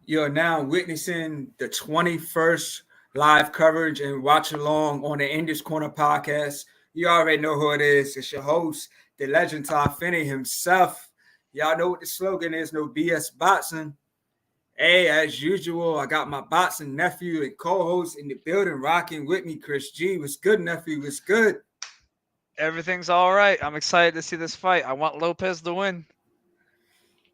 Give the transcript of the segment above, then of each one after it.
You're now witnessing the 21st live coverage and watch along on the Indies Corner podcast. You already know who it is. It's your host, the legend Todd Finney himself. Y'all know what the slogan is, no BS boxing. Hey, as usual, I got my boxing nephew and co-host in the building rocking with me, Chris G. What's good, nephew? What's good? Everything's all right. I'm excited to see this fight. I want Lopez to win.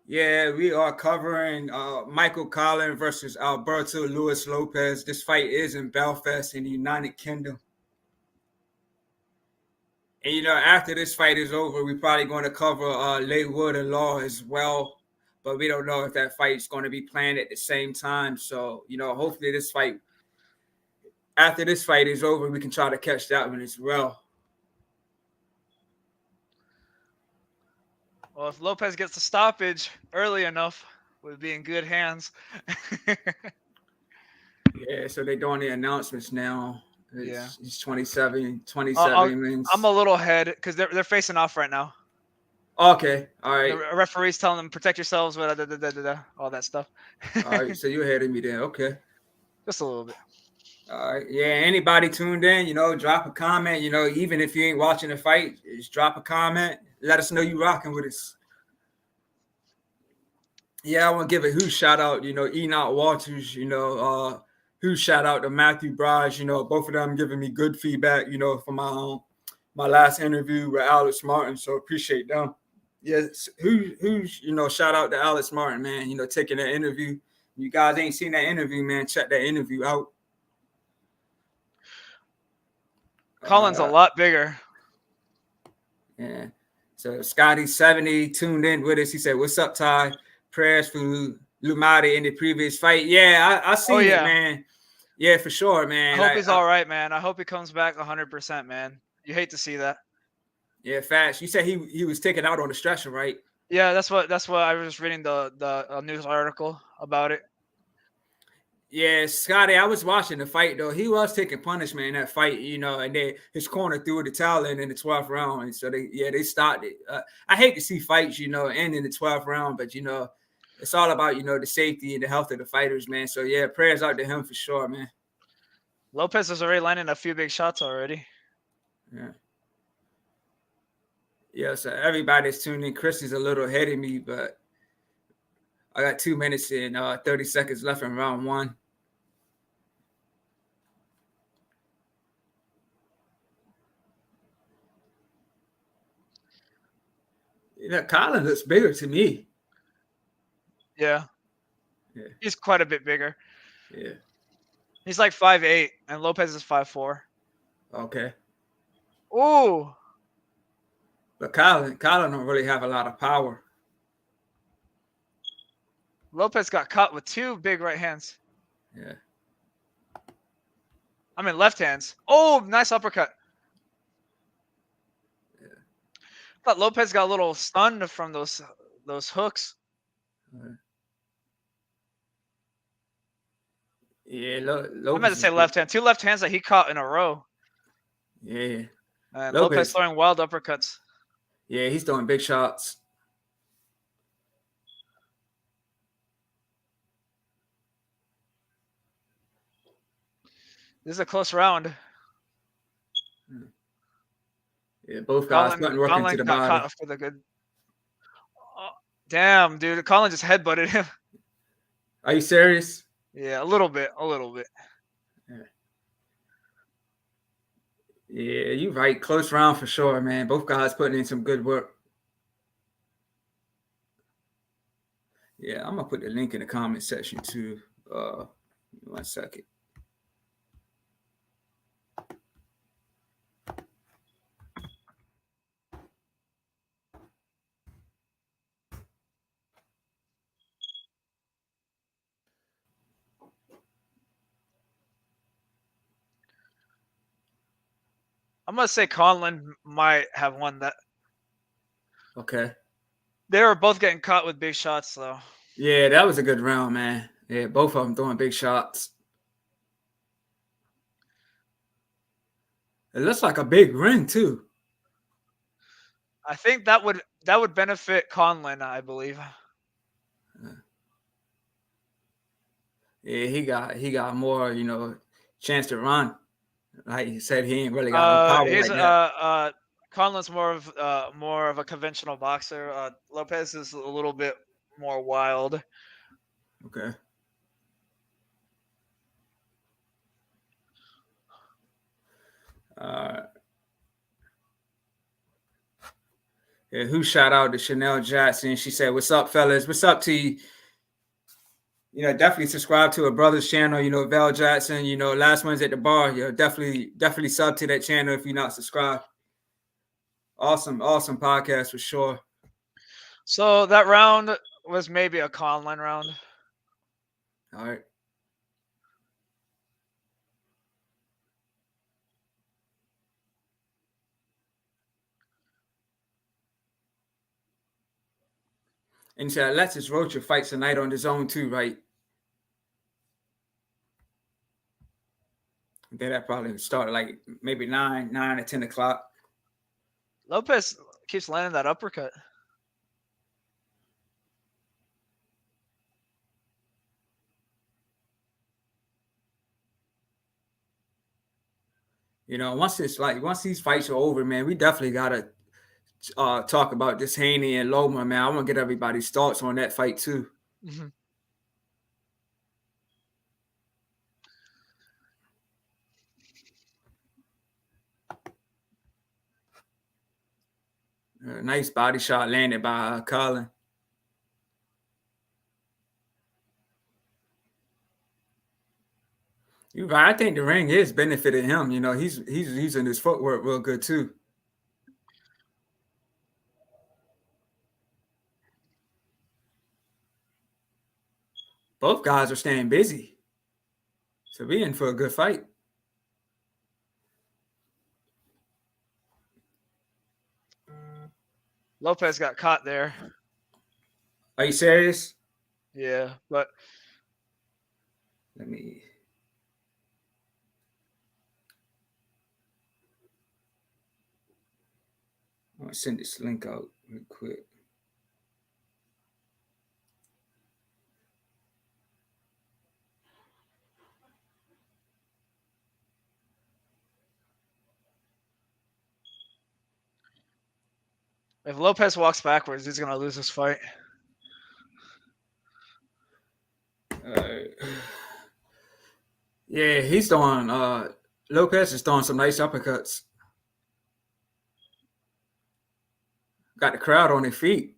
Yeah, we are covering Michael Conlan versus Alberto Lopez. This fight is in Belfast in the United Kingdom. And after this fight is over, we're probably going to cover Leigh and Lara as well. But we don't know if that fight's going to be planned at the same time. So, hopefully after this fight is over, we can try to catch that one as well. Well, if Lopez gets the stoppage early enough, we'll be in good hands. Yeah, so they're doing the announcements now. It's 27 minutes. I'm a little ahead because they're facing off right now. Okay, all right. The referee's telling them protect yourselves, all that stuff. All right, so you're ahead of me then. Okay. Just a little bit. All right. Yeah, anybody tuned in, drop a comment. Even if you ain't watching the fight, just drop a comment. Let us know you rocking with us. Yeah, I want to give a huge shout out, Enoch Walters, huge shout out to Matthew Bryce, both of them giving me good feedback, for my last interview with Alex Martin. So appreciate them. Yes, huge, shout out to Alex Martin, man, taking that interview. You guys ain't seen that interview, man. Check that interview out. Conlan's a lot bigger. Yeah. So Scotty70 tuned in with us. He said, "What's up, Ty? Prayers for Lumati in the previous fight." Yeah, I seen it, man. Yeah, for sure, man. I hope he's all right, man. I hope he comes back 100%, man. You hate to see that. Yeah, fast. You said he was taken out on the stretcher, right? Yeah, that's what I was reading the news article about it. Yeah, Scotty, I was watching the fight though. He was taking punishment in that fight, and then his corner threw the towel in the 12th round, and so they stopped it. I hate to see fights, end in the 12th round, but it's all about the safety and the health of the fighters, man. So yeah, prayers out to him for sure, man. Lopez is already landing a few big shots already. Yeah. Yeah, so everybody's tuning in. Chris is a little ahead of me, but I got 2 minutes and 30 seconds left in round one. Conlan looks bigger to me. Yeah. He's quite a bit bigger. Yeah. He's like 5'8", and Lopez is 5'4". Okay. Ooh. But Conlan don't really have a lot of power. Lopez got caught with two big right hands. Yeah. I mean left hands. Oh, nice uppercut. Yeah. I thought Lopez got a little stunned from those hooks. Yeah, I meant to say left hand. Two left hands that he caught in a row. Yeah. And Lopez throwing wild uppercuts. Yeah, he's throwing big shots. This is a close round. Yeah, both guys working to the body. Caught for the good. Oh, damn, dude. Conlan just headbutted him. Are you serious? Yeah, a little bit. Yeah, you're right. Close round for sure, man. Both guys putting in some good work. Yeah, I'm going to put the link in the comment section too. 1 second. I'm going to say Conlan might have won that. Okay. They were both getting caught with big shots, though. Yeah, that was a good round, man. Yeah, both of them throwing big shots. It looks like a big ring, too. I think that would benefit Conlan, I believe. Yeah, he got more, chance to run. Like he said, he ain't really got no power He's like that. Conlan's more of a conventional boxer. Lopez is a little bit more wild. Okay. Uh, yeah, who shout out to Chanel Jackson? She said, "What's up, fellas? What's up to you? Definitely subscribe to a brother's channel. Val Jackson. Last one's at the bar. Definitely sub to that channel if you're not subscribed. Awesome podcast for sure. So that round was maybe a Conlan round. All right. And so Alexis Rocha fights tonight on the zone too, right? Then that probably start like maybe 9 or 10 o'clock. Lopez keeps landing that uppercut. Once these fights are over, man, we definitely gotta talk about this Haney and Loma, man. I want to get everybody's thoughts on that fight too. Mm-hmm. Nice body shot landed by Conlan. You're right. I think the ring is benefiting him. He's using his footwork real good too. Both guys are staying busy, so we in for a good fight. Lopez got caught there. Are you serious? Yeah, but Let me. I'm gonna send this link out real quick. if Lopez walks backwards, he's gonna lose this fight. Yeah, he's throwing. Lopez is throwing some nice uppercuts. Got the crowd on their feet.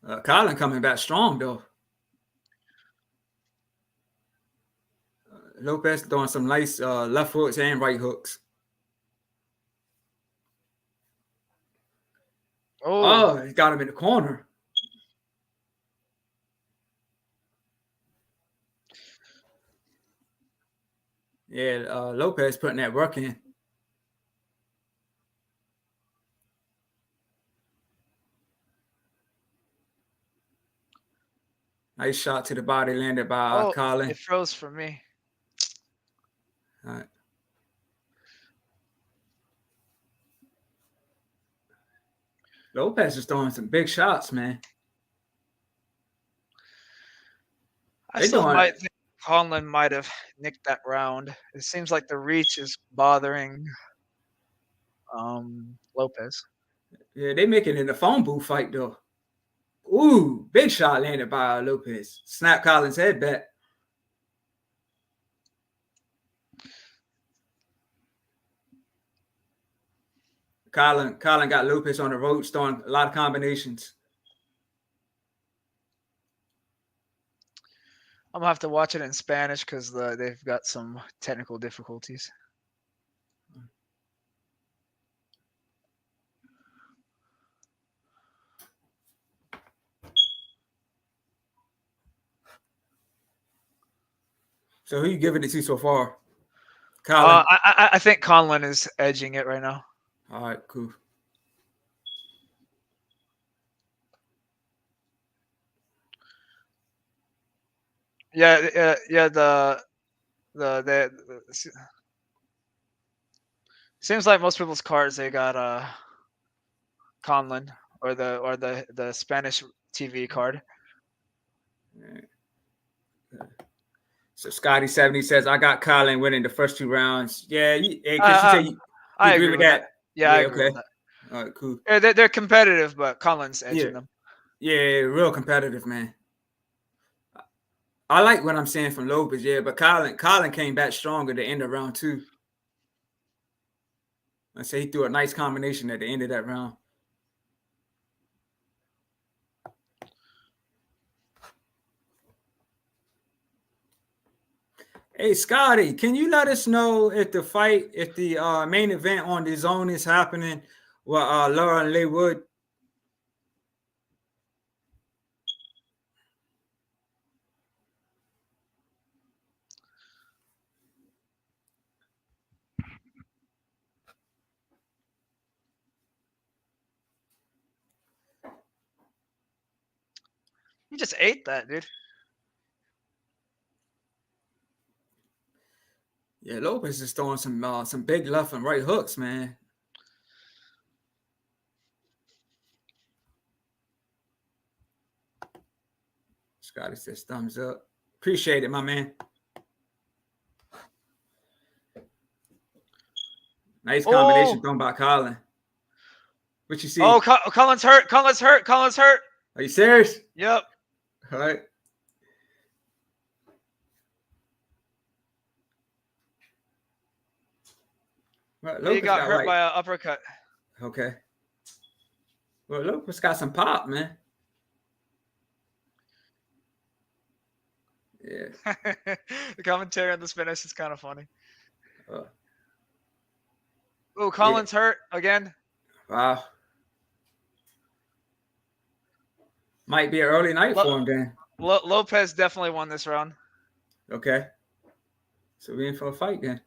Conlan coming back strong though. Lopez throwing some nice left hooks and right hooks. Oh, he got him in the corner. Yeah, Lopez putting that work in. Nice shot to the body landed by Conlan. It froze for me. All right. Lopez is throwing some big shots, man. I still might think Conlan might have nicked that round. It seems like the reach is bothering Lopez. Yeah, they making it in the phone booth fight though. Ooh, big shot landed by Lopez. Snap Conlan's head back. Conlan got Lopez on the ropes, throwing a lot of combinations. I'm gonna have to watch it in Spanish because they've got some technical difficulties. So who you giving it to so far? Conlan. I think Conlan is edging it right now. All right, cool. Yeah. Seems like most people's cards they got Conlan or the Spanish TV card. So Scotty 70 says, I got Conlan winning the first 2 rounds. Yeah, Chris, you say you agree with that? Yeah, I agree with that. All right, cool. Yeah, they're competitive, but Conlan's edging them. Yeah, real competitive, man. I like what I'm saying from Lopez, but Conlan came back stronger at the end of round 2. I say he threw a nice combination at the end of that round. Hey, Scotty, can you let us know if the main event on the zone is happening with Lara and Leigh? You just ate that, dude. Yeah, Lopez is throwing some big left and right hooks, man. Scotty says thumbs up. Appreciate it, my man. Nice combination thrown by Conlan. What you see? Oh, Conlan's hurt. Conlan's hurt. Are you serious? Yep. All right. Well, he got hurt by an uppercut. Okay. Well, Lopez got some pop, man. Yeah. The commentary on this finish is kind of funny. Oh, Conlan's hurt again. Wow. Might be an early night for him then. Lopez definitely won this round. Okay. So we're in for a fight then.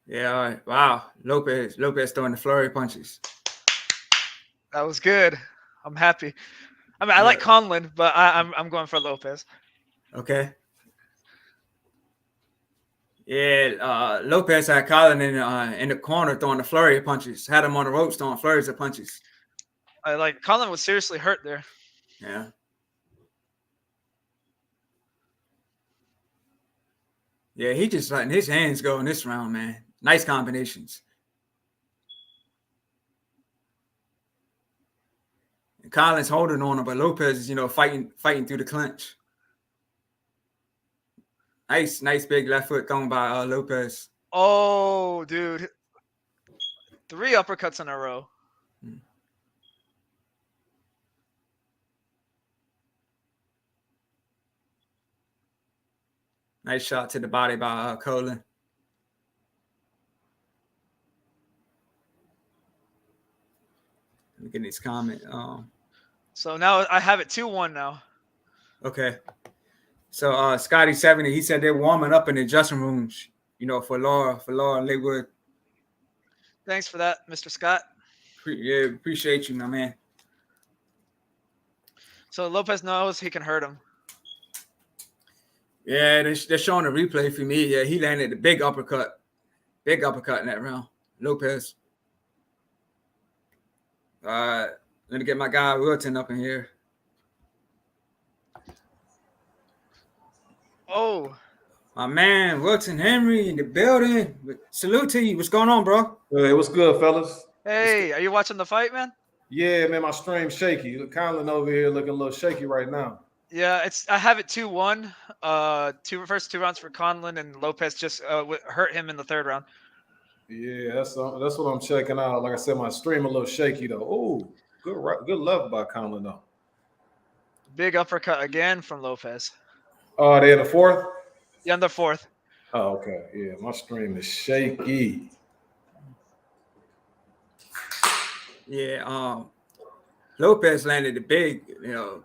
Yeah, all right. Wow. Lopez throwing the flurry punches. That was good. I'm happy. I mean, I like Conlan, but I'm going for Lopez. Okay. Yeah, Lopez had Conlan in the corner throwing the flurry of punches. Had him on the ropes throwing flurries of punches. Conlan was seriously hurt there. Yeah. Yeah, he just letting his hands go in this round, man. Nice combinations. And Conlan's holding on him, but Lopez is, fighting through the clinch. Nice big left foot thrown by Lopez. Oh, dude. 3 uppercuts in a row. Nice shot to the body by Conlan. Let me get his comment. So now I have it 2-1 now. Okay. So Scotty 70, he said they're warming up in the dressing rooms, for Lara and Leigh. Thanks for that, Mr. Scott. Appreciate you, my man. So Lopez knows he can hurt him. Yeah, they're showing a replay for me. Yeah, he landed a big uppercut in that round. Lopez. Let me get my guy Wilton up in here. Oh. My man, Wilton Henry in the building. Salute to you. What's going on, bro? Hey, what's good, fellas? Hey, are you watching the fight, man? Yeah, man, my stream's shaky. Conlan over here looking a little shaky right now. Yeah, I have it 2-1. First 2 rounds for Conlan, and Lopez just hurt him in the 3rd round. Yeah, that's what I'm checking out. Like I said, my stream a little shaky though. Oh, good left by Conlan though. Big uppercut again from Lopez. Oh, they in the 4th? Yeah, in the 4th. Oh, okay. Yeah, my stream is shaky. Yeah, Lopez landed the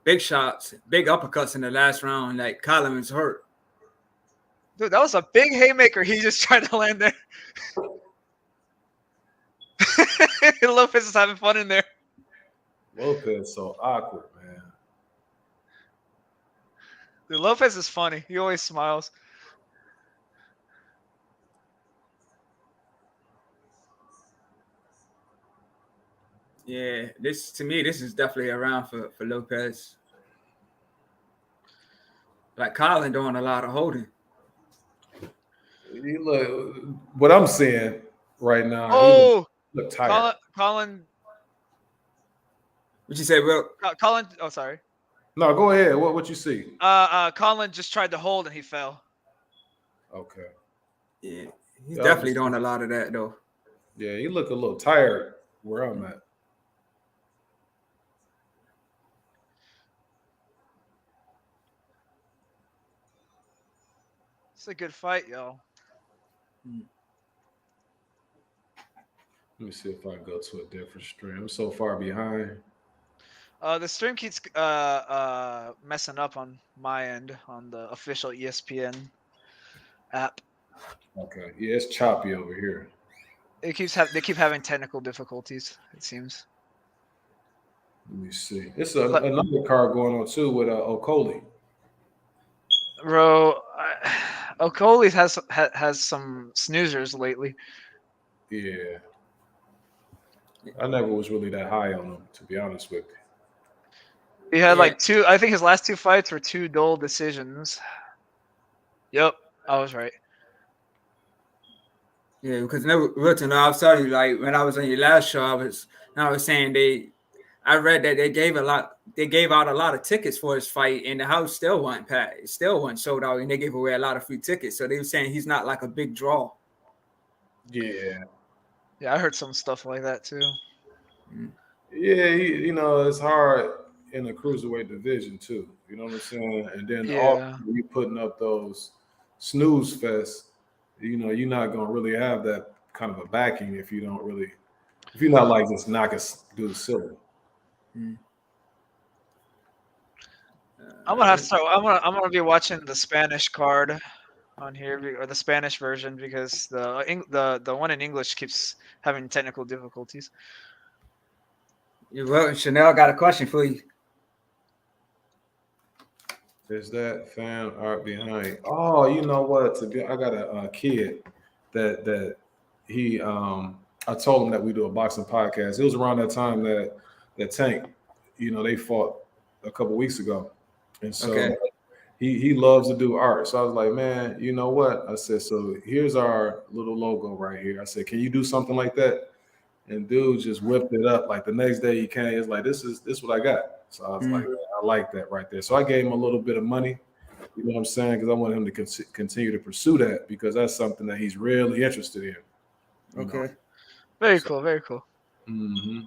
big shots, big uppercuts in the last round. Like Conlan was hurt. Dude, that was a big haymaker he just tried to land there. Lopez is having fun in there. Lopez so awkward, man. Dude, Lopez is funny. He always smiles. Yeah, this is definitely a round for Lopez. Like Conlan doing a lot of holding. He look, what I'm seeing right now, Oh, he look tired. Conlan. What you say, Will? Conlan. Oh, sorry. No, go ahead. What you see? Conlan just tried to hold and he fell. Okay. Yeah, he's definitely doing a lot of that though. Yeah, he look a little tired where I'm at. It's a good fight, yo. Let me see if I can go to a different stream. I'm so far behind. The stream keeps messing up on my end on the official ESPN app. Okay. Yeah, it's choppy over here. They keep having technical difficulties, it seems. Let me see. It's another card going on too with Okoli. Bro, Okoli has some snoozers lately. Yeah. I never was really that high on him, to be honest with you. He had like two. I think his last two fights were 2 dull decisions. Yep, I was right. Yeah, because Wilton, I was telling you, like when I was on your last show, I was saying I read that they gave out a lot of tickets for his fight, and the house still wasn't packed. It still wasn't sold out, and they gave away a lot of free tickets. So they were saying he's not like a big draw. Yeah. Yeah, I heard some stuff like that too. Yeah, it's hard in the cruiserweight division too. You know what I'm saying? And then you putting up those snooze fests, you're not gonna really have that kind of a backing if you're not like just knock a dude silly. I'm gonna be watching the Spanish card on here, or the Spanish version, because the one in English keeps having technical difficulties. Well, Chanel got a question for you. Is that fan art behind? Oh, you know what? I got a kid that he I told him that we do a boxing podcast. It was around that time that Tank, they fought a couple weeks ago, and so he loves to do art. So I was like, man, you know what? I said, so here's our little logo right here. I said, can you do something like that? And dude just whipped it up. Like the next day he came, it's like, this is what I got. So I was like, I like that right there. So I gave him a little bit of money, you know what I'm saying? Because I want him to continue to pursue that, because that's something that he's really interested in. Okay. Very cool. Very cool. Mm-hmm.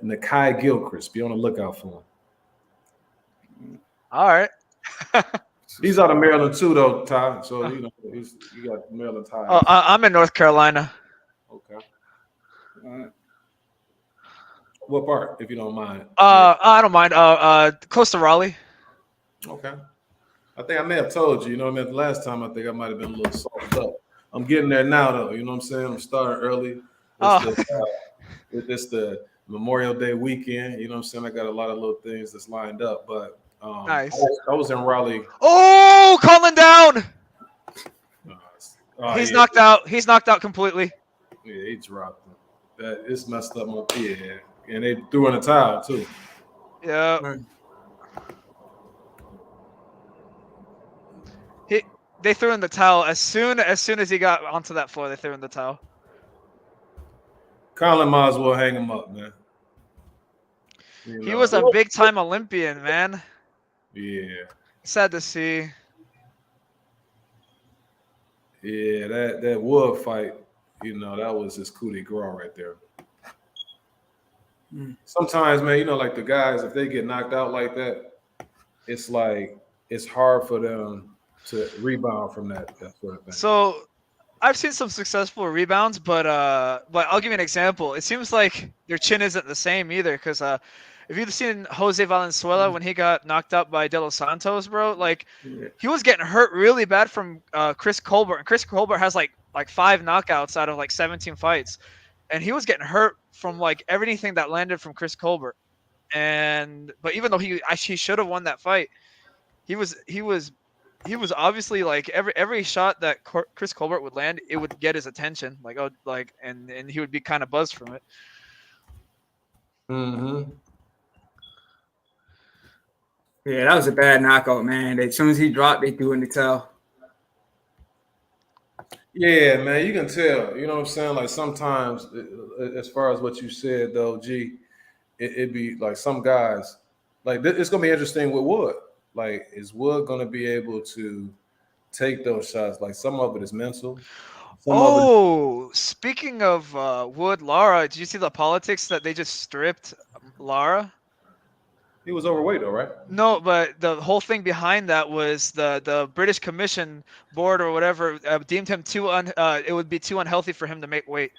Nakai Gilchrist, be on the lookout for him. All right. He's out of Maryland too, though, Ty. So you got Maryland ties. Oh, I'm in North Carolina. Okay. What part, if you don't mind? I don't mind. Close to Raleigh. Okay. I think I may have told you. The last time I think I might have been a little soft up. I'm getting there now, though. You know what I'm saying? I'm starting early. It's the Memorial Day weekend. You know what I'm saying? I got a lot of little things that's lined up, but nice. I was in Raleigh. Oh, Conlan down. He's knocked out. He's knocked out completely. Yeah, he dropped him. It's messed up my and they threw in a towel too. Yeah. They threw in the towel as soon as he got onto that floor. They threw in the towel. Conlan might as well hang him up, man. He was a big time Olympian, man. Yeah. Sad to see. Yeah, that Wood fight, that was his coup de grace right there. Sometimes, man, like the guys, if they get knocked out like that, it's like it's hard for them to rebound from that sort of thing. So I've seen some successful rebounds, but I'll give you an example. It seems like their chin isn't the same either, because if you've seen Jose Valenzuela when he got knocked out by De Los Santos, bro, he was getting hurt really bad from Chris Colbert, and Chris Colbert has like 5 knockouts out of 17 fights. and he was getting hurt from like everything that landed from Chris Colbert. But even though he should have won that fight, he was obviously like every shot that Chris Colbert would land, it would get his attention. Like and he would be kind of buzzed from it. Mm-hmm. Yeah, that was a bad knockout, man. As soon as he dropped, they threw in the towel. Yeah, man, you can tell. You know what I'm saying? Like sometimes, as far as what you said, though, it'd be like some guys. Like it's gonna be interesting with Wood. Like, is Wood gonna be able to take those shots? Like some of it is mental. Speaking of Wood, Lara, did you see the politics that they just stripped Lara? He was overweight, though, right? No, but the whole thing behind that was the British Commission board or whatever deemed him it would be too unhealthy for him to make weight.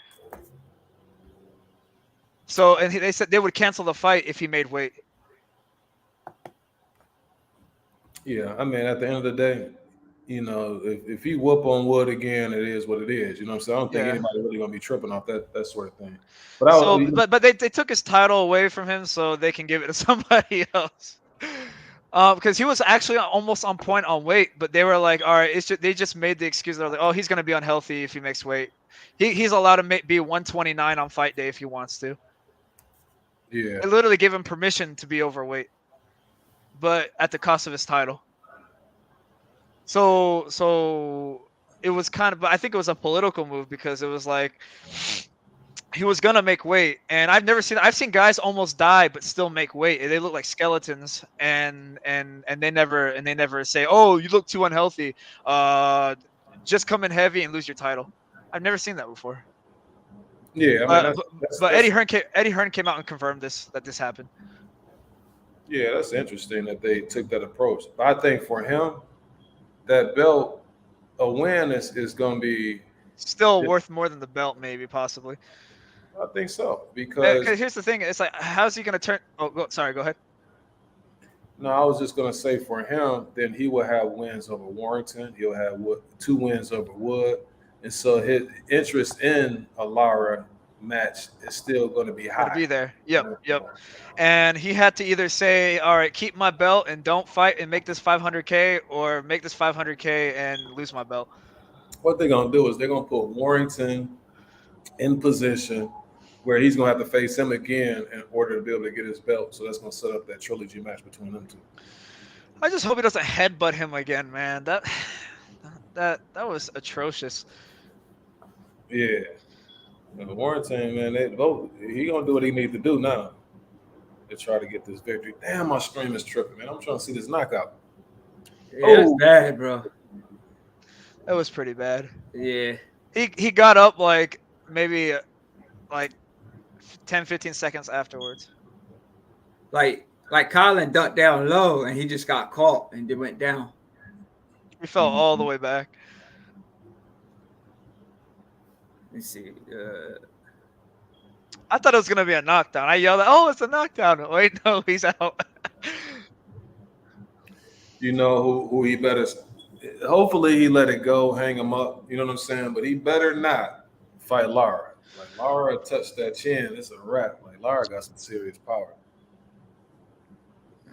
So they said they would cancel the fight if he made weight. Yeah, I mean, at the end of the day, you know, if he whoop on Wood again, it is what it is. You know what I'm saying? I don't think anybody really gonna be tripping off that sort of thing. But they took his title away from him so they can give it to somebody else. Because he was actually almost on point on weight, but they were like, all right, they just made the excuse. They're like, oh, he's gonna be unhealthy if he makes weight. He's allowed to be 129 on fight day if he wants to. Yeah. They literally gave him permission to be overweight, but at the cost of his title. So it was kind of, but I think it was a political move because it was like he was gonna make weight, and I've seen guys almost die but still make weight. They look like skeletons, and they never say, oh, you look too unhealthy. Just come in heavy and lose your title. I've never seen that before. Yeah, I mean, but Eddie Hearn came out and confirmed that this happened. Yeah, that's interesting that they took that approach. But I think for him, that belt, a win is going to be still worth more than the belt, maybe, possibly. I think so, because here's the thing: it's like, how's he going to turn? Sorry, go ahead. No, I was just going to say for him, then he will have wins over Warrington. He'll have 2 wins over Wood, and so his interest in a Lara match is still going to be high. To be there. Yep. And he had to either say, all right, keep my belt and don't fight and make this 500K, or make this 500K and lose my belt. What they're going to do is they're going to put Warrington in position where he's going to have to face him again in order to be able to get his belt. So that's going to set up that trilogy match between them two. I just hope he doesn't headbutt him again, man. That was atrocious. Yeah. Warrington, man, he going to do what he needs to do now to try to get this victory. Damn, my stream is tripping, man. I'm trying to see this knockout. Yeah, it's bad, bro. That was pretty bad. Yeah. He got up like maybe like 10, 15 seconds afterwards. Like Conlan ducked down low and he just got caught and it went down. He fell all the way back. Let's see. I thought it was gonna be a knockdown. I yelled, "Oh, it's a knockdown!" Wait, no, he's out. You know who he better. Hopefully, he let it go, hang him up. You know what I'm saying? But he better not fight Lara. Like Lara touched that chin, it's a wrap. Like Lara got some serious power.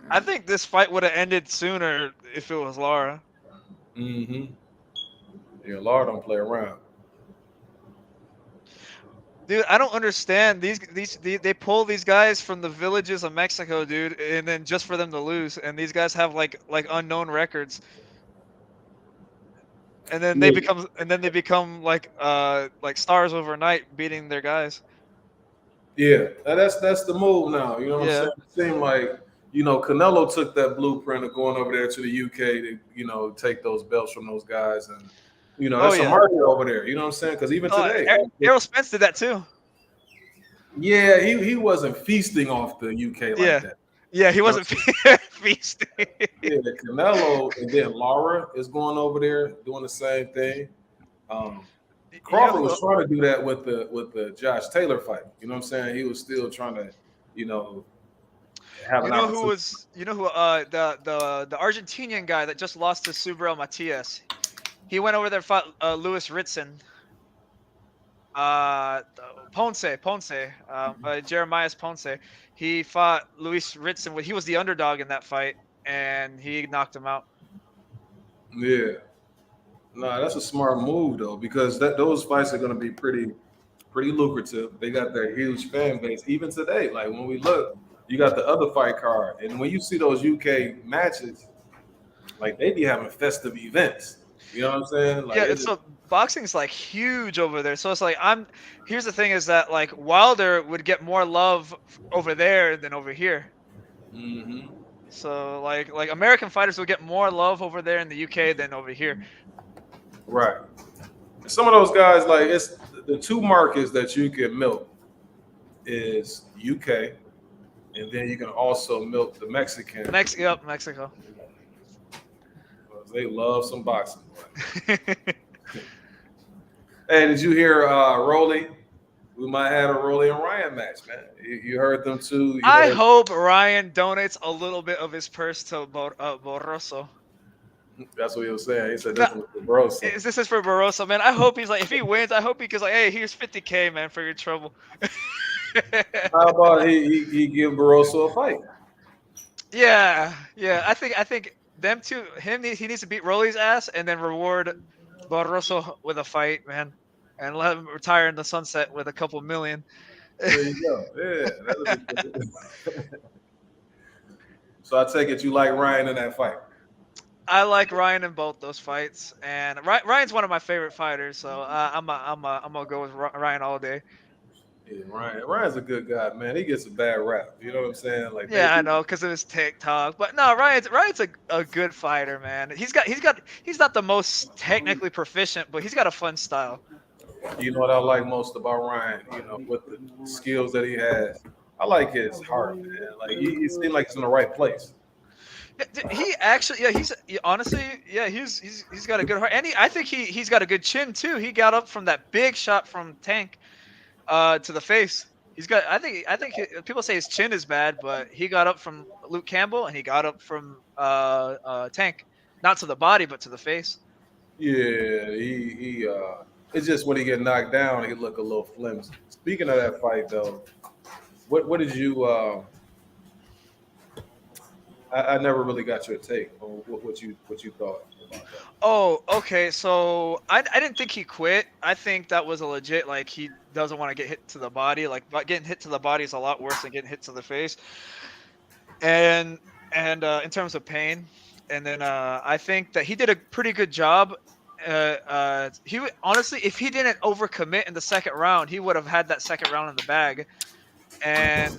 I think this fight would have ended sooner if it was Lara. Mm-hmm. Yeah, Lara don't play around. Dude, I don't understand. They pull these guys from the villages of Mexico, dude, and then just for them to lose. And these guys have like unknown records. And then they become like stars overnight, beating their guys. Yeah, that's the move now. You know what I'm saying? It seemed like, Canelo took that blueprint of going over there to the UK to, take those belts from those guys, and there's some market over there. You know what I'm saying? Because even today, Errol Spence did that too. Yeah, he wasn't feasting off the UK like that. Yeah, he wasn't feasting. Yeah, Canelo, and then Lara is going over there doing the same thing. Crawford was trying to do that with the Josh Taylor fight. You know what I'm saying? He was still trying to, have an opportunity. The Argentinian guy that just lost to Subriel Matias. He went over there and fought Louis Ritson. Ponce, Jeremias Ponce. He fought Luis Ritson. He was the underdog in that fight, and he knocked him out. Yeah. No, that's a smart move though, because those fights are going to be pretty lucrative. They got their huge fan base even today. Like when we look, you got the other fight card, and when you see those UK matches, like they be having festive events. You know what I'm saying? Like Yeah, it's it's so boxing's like huge over there. So it's like here's the thing is that like Wilder would get more love over there than over here. hmm So like American fighters will get more love over there in the UK than over here. right. Some of those guys, like it's the two markets that you can milk is UK, and then you can also milk the Mexican. Mexico. They love some boxing. Hey, did you hear Rolly? We might have a Rolly and Ryan match, man. You heard them too. I hope Ryan donates a little bit of his purse to Borroso. That's what he was saying. He said this was for Bros. This is for Barroso, man. I hope he's like, if he wins, I hope he goes like, hey, here's 50K, man, for your trouble. How about he give Barroso a fight? Yeah. I think them two, he needs to beat Rolly's ass and then reward Barroso with a fight, man, and let him retire in the sunset with a couple million. There you go. Yeah. That'll be good. So I take it you like Ryan in that fight. I like Ryan in both those fights, and Ryan's one of my favorite fighters, so I'm gonna go with Ryan all day. Yeah, Ryan's a good guy, man. He gets a bad rap. You know what I'm saying? Like Yeah, I know, because of his TikTok, but no, Ryan's a good fighter, man. He's not the most technically proficient, but he's got a fun style. You know what I like most about Ryan? You know, with the skills that he has, I like his heart, man. Like he seems like he's in the right place. He actually, yeah, honestly, yeah, he's got a good heart, and I think he's got a good chin too. He got up from that big shot from Tank, to the face. He's got, people say his chin is bad, but he got up from Luke Campbell and he got up from Tank, not to the body but to the face. Yeah, he it's just when he get knocked down, he look a little flimsy. Speaking of that fight though, what did you I never really got your take on what you thought about that. Oh, okay. So I didn't think he quit. I think that was a legit, like, he doesn't want to get hit to the body. Like, but getting hit to the body is a lot worse than getting hit to the face. And in terms of pain, and then I think that he did a pretty good job. Honestly, if he didn't overcommit in the second round, he would have had that second round in the bag. And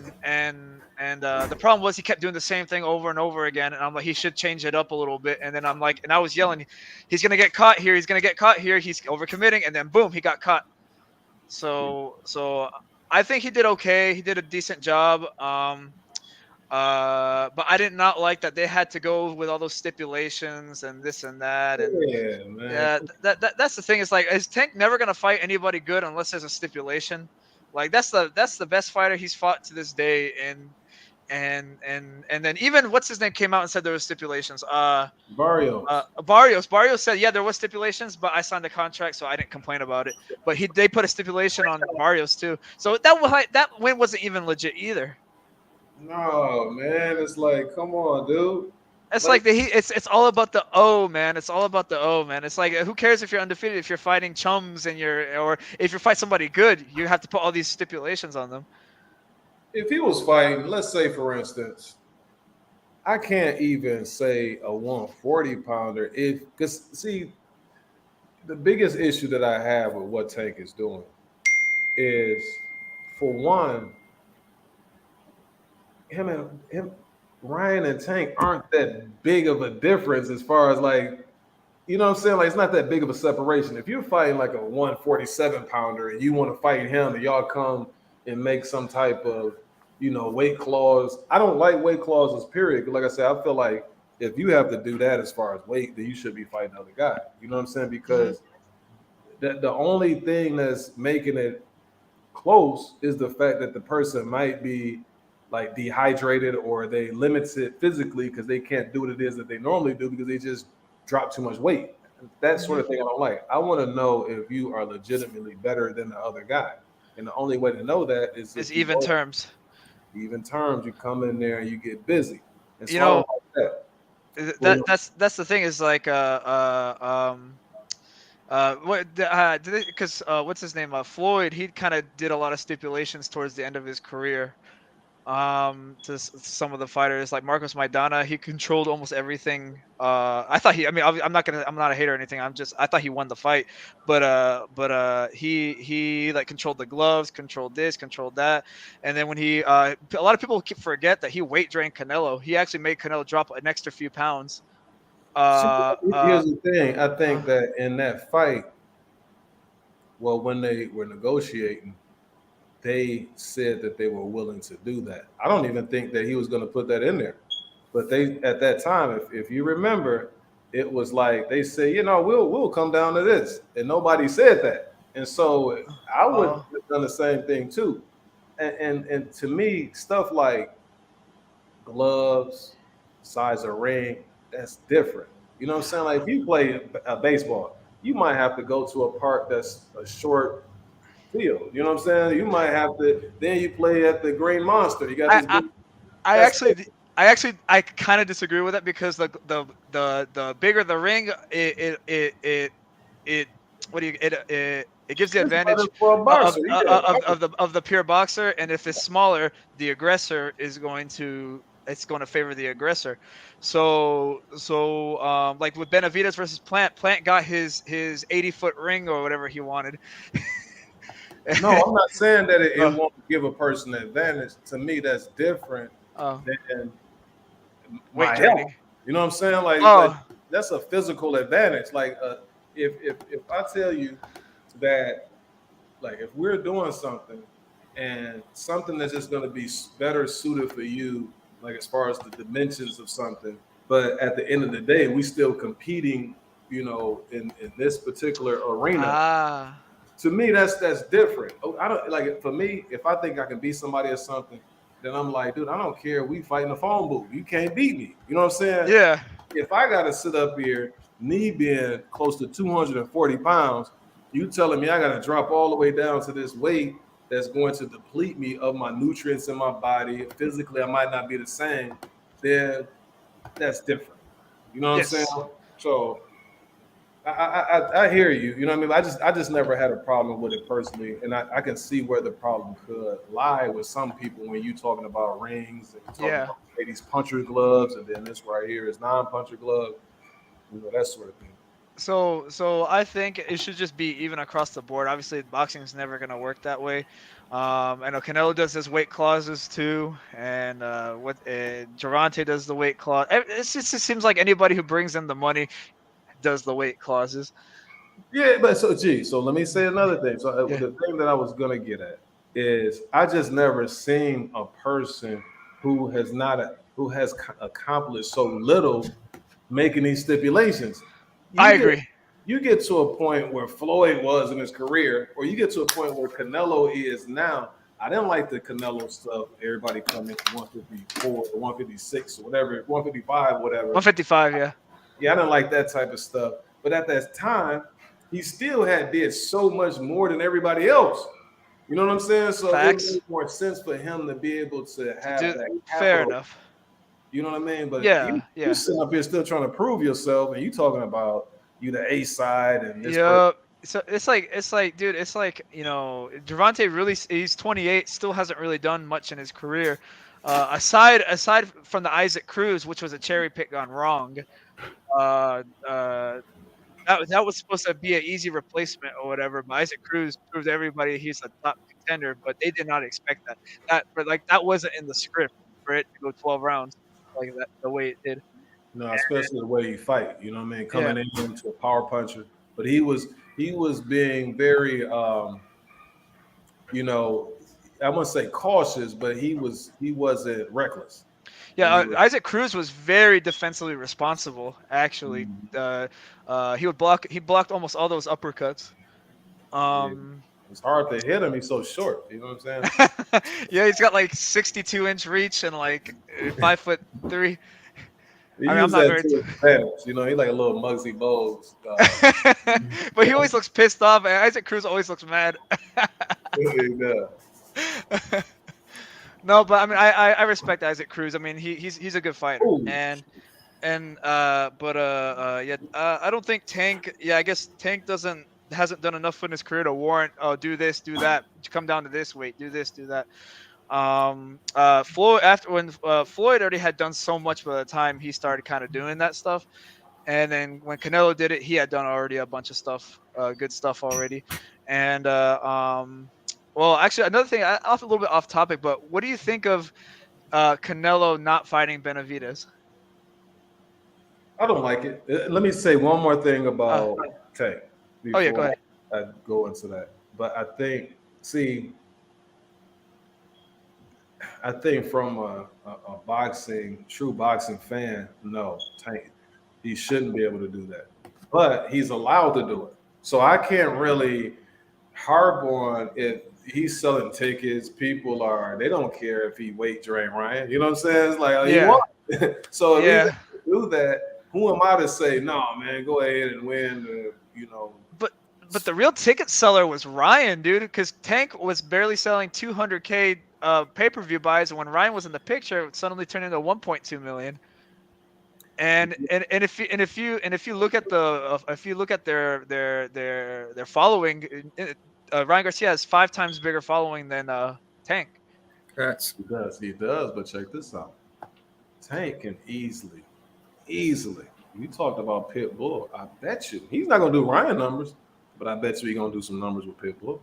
the problem was he kept doing the same thing over and over again, and I'm like, he should change it up a little bit. And then I'm like, and I was yelling, he's gonna get caught here, he's overcommitting, and then boom, he got caught. So I think he did okay. He did a decent job. But I did not like that they had to go with all those stipulations and this and that. And Yeah, man. yeah, that's the thing. Is like, is Tank never gonna fight anybody good unless there's a stipulation? Like, that's the best fighter he's fought to this day. And then even what's his name came out and said there was stipulations. Barrios said, yeah, there was stipulations, but I signed a contract, so I didn't complain about it. But they put a stipulation on Barrios too, so that win wasn't even legit either. No, man, it's like, come on, dude. It's like it's all about the O, man. It's all about the O, man. It's like, who cares if you're undefeated? If you're fighting chums or if you fight somebody good, you have to put all these stipulations on them. If he was fighting, let's say for instance, I can't even say a 140 pounder. Because see, the biggest issue that I have with what Tank is doing is, for one, him Ryan and Tank aren't that big of a difference as far as, like, you know what I'm saying? Like, it's not that big of a separation. If you're fighting like a 147 pounder and you want to fight him and y'all come and make some type of, weight clause. I don't like weight clauses, period. Like I said, I feel like if you have to do that as far as weight, then you should be fighting the other guy. You know what I'm saying? Because the only thing that's making it close is the fact that the person might be like dehydrated, or they limits it physically because they can't do what it is that they normally do because they just drop too much weight. that sort of thing I don't like. I want to know if you are legitimately better than the other guy. And the only way to know that is It's if you even both terms. even terms, you come in there and you get busy. And You so I know don't like that. Well, that's the thing is like what because what's his name Floyd, he kind of did a lot of stipulations towards the end of his career to some of the fighters like Marcos Maidana. He controlled almost everything. I thought he, I mean, I'm not a hater or anything, I thought he won the fight, but he like controlled the gloves, controlled this, controlled that. And then when a lot of people forget that he weight drained Canelo. He actually made Canelo drop an extra few pounds. see, uh uh here's the thing. I uh, think that in that fight, well, when they were negotiating, they said that they were willing to do that. I don't even think that he was going to put that in there. But they at that time, if you remember, it was like they said, we'll come down to this, and nobody said that. And so I would uh, have done the same thing too. And to me, stuff like gloves, size of ring, that's different. You know what I'm saying? Like if you play a baseball, you might have to go to a park that's a short field. You know what I'm saying? You might have to. Then you play at the Green Monster. You got I, this I big. I That's I kind of disagree with that because the bigger the ring, it what do you it gives the it's better advantage for a boxer. Yeah, of the pure boxer, and if it's smaller, the aggressor is going to it's going to favor the aggressor. So like with Benavidez versus Plant got his 80-foot ring or whatever he wanted. no, I'm not saying that it uh, won't give a person an advantage. To me, that's different uh, than weight my health. draining. You know what I'm saying? Like Oh, that's a physical advantage. Like if I tell you that, like if we're doing something and something that's just going to be better suited for you, like as far as the dimensions of something, but at the end of the day, we still competing, in this particular arena. ah. To me, that's different. I don't like for me. If I think I can beat somebody or something, then I'm like, dude, I don't care. We fight in the phone booth. You can't beat me. You know what I'm saying? Yeah. If I got to sit up here, knee being close to 240 pounds, you telling me I got to drop all the way down to this weight that's going to deplete me of my nutrients in my body. Physically, I might not be the same. Then that's different. You know what I'm saying? Yes. So I hear you. You know what I mean? I just never had a problem with it personally, and I can see where the problem could lie with some people when you talking about rings and you're talking Yeah. about these puncher gloves, and then this right here is non-puncher glove, that sort of thing. So I think it should just be even across the board. Obviously, boxing is never going to work that way. I know Canelo does his weight clauses too, and what Gervonta does the weight clause. It seems like anybody who brings in the money does the weight clauses. Yeah, but so let me say another thing. So Yeah. the thing that I was gonna get at is I just never seen a person who has accomplished so little making these stipulations. I You get agree. you get to a point where Floyd was in his career, or you get to a point where Canelo is now. I didn't like the Canelo stuff. Everybody coming to 154 or 156 or whatever, 155, whatever. 155. Yeah. Yeah, I didn't like that type of stuff. But at that time, he still had did so much more than everybody else. You know what I'm saying? So it Facts. made more sense for him to be able to To have do that fair capital. enough. You know what I mean? But you Yeah. you Yeah. sitting up here still trying to prove yourself, and you talking about you the A side and this person. Yeah. So it's like, dude, it's like, Gervonta really, he's 28, still hasn't really done much in his career. Aside from the Isaac Cruz, which was a cherry pick gone wrong. Uh, uh, that was supposed to be an easy replacement or whatever. But Isaac Cruz proved everybody he's a top contender, but they did not expect that. But like that wasn't in the script for it to go 12 rounds like that the way it did. Especially the way he fight. You know what I mean? Yeah. Coming into a power puncher, but he was being very you know, I wouldn't say cautious, but he wasn't reckless Yeah, when he was. Isaac Cruz was very defensively responsible. Actually, he blocked almost all those uppercuts. Yeah, Um, it's hard to hit him. He's so short. You know what I'm saying? yeah, he's got like 62-inch reach and like 5'3". He I mean, I'm used not that very. to his advantage. You know, he like a little Muggsy Bogues. But he always looks pissed off. And Isaac Cruz always looks mad. Yeah. No, but I mean, I respect Isaac Cruz. I mean, he's a good fighter, Ooh. and yeah, I don't think Tank. Yeah, I guess Tank hasn't done enough in his career to warrant. Oh, do this, do that. Come down to this weight. Do this, do that. Floyd after when Floyd already had done so much by the time he started kind of doing that stuff, and then when Canelo did it, he had done already a bunch of stuff, good stuff already, and well, actually, another thing, off a little bit off topic, but what do you think of Canelo not fighting Benavidez? I don't like it. Let me say one more thing Uh, about Tank oh yeah, go before ahead. I go into that. But I think from a true boxing fan, no, Tank, he shouldn't be able to do that. But he's allowed to do it. So I can't really harp on if he's selling tickets. They don't care if he weight drain Ryan. You know what I'm saying? It's like, oh, he Yeah, won. So if he's yeah. able to do that, who am I to say, no, man, go ahead and win But the real ticket seller was Ryan, dude, because Tank was barely selling 200K pay-per-view buys, and when Ryan was in the picture, it suddenly turned into 1.2 million. And if you look at their following, Ryan Garcia has 5 times bigger following than Tank. That's He does, but check this out. Tank can easily. You talked about Pitbull. I bet you he's not gonna do Ryan numbers, but I bet you he's gonna do some numbers with Pitbull.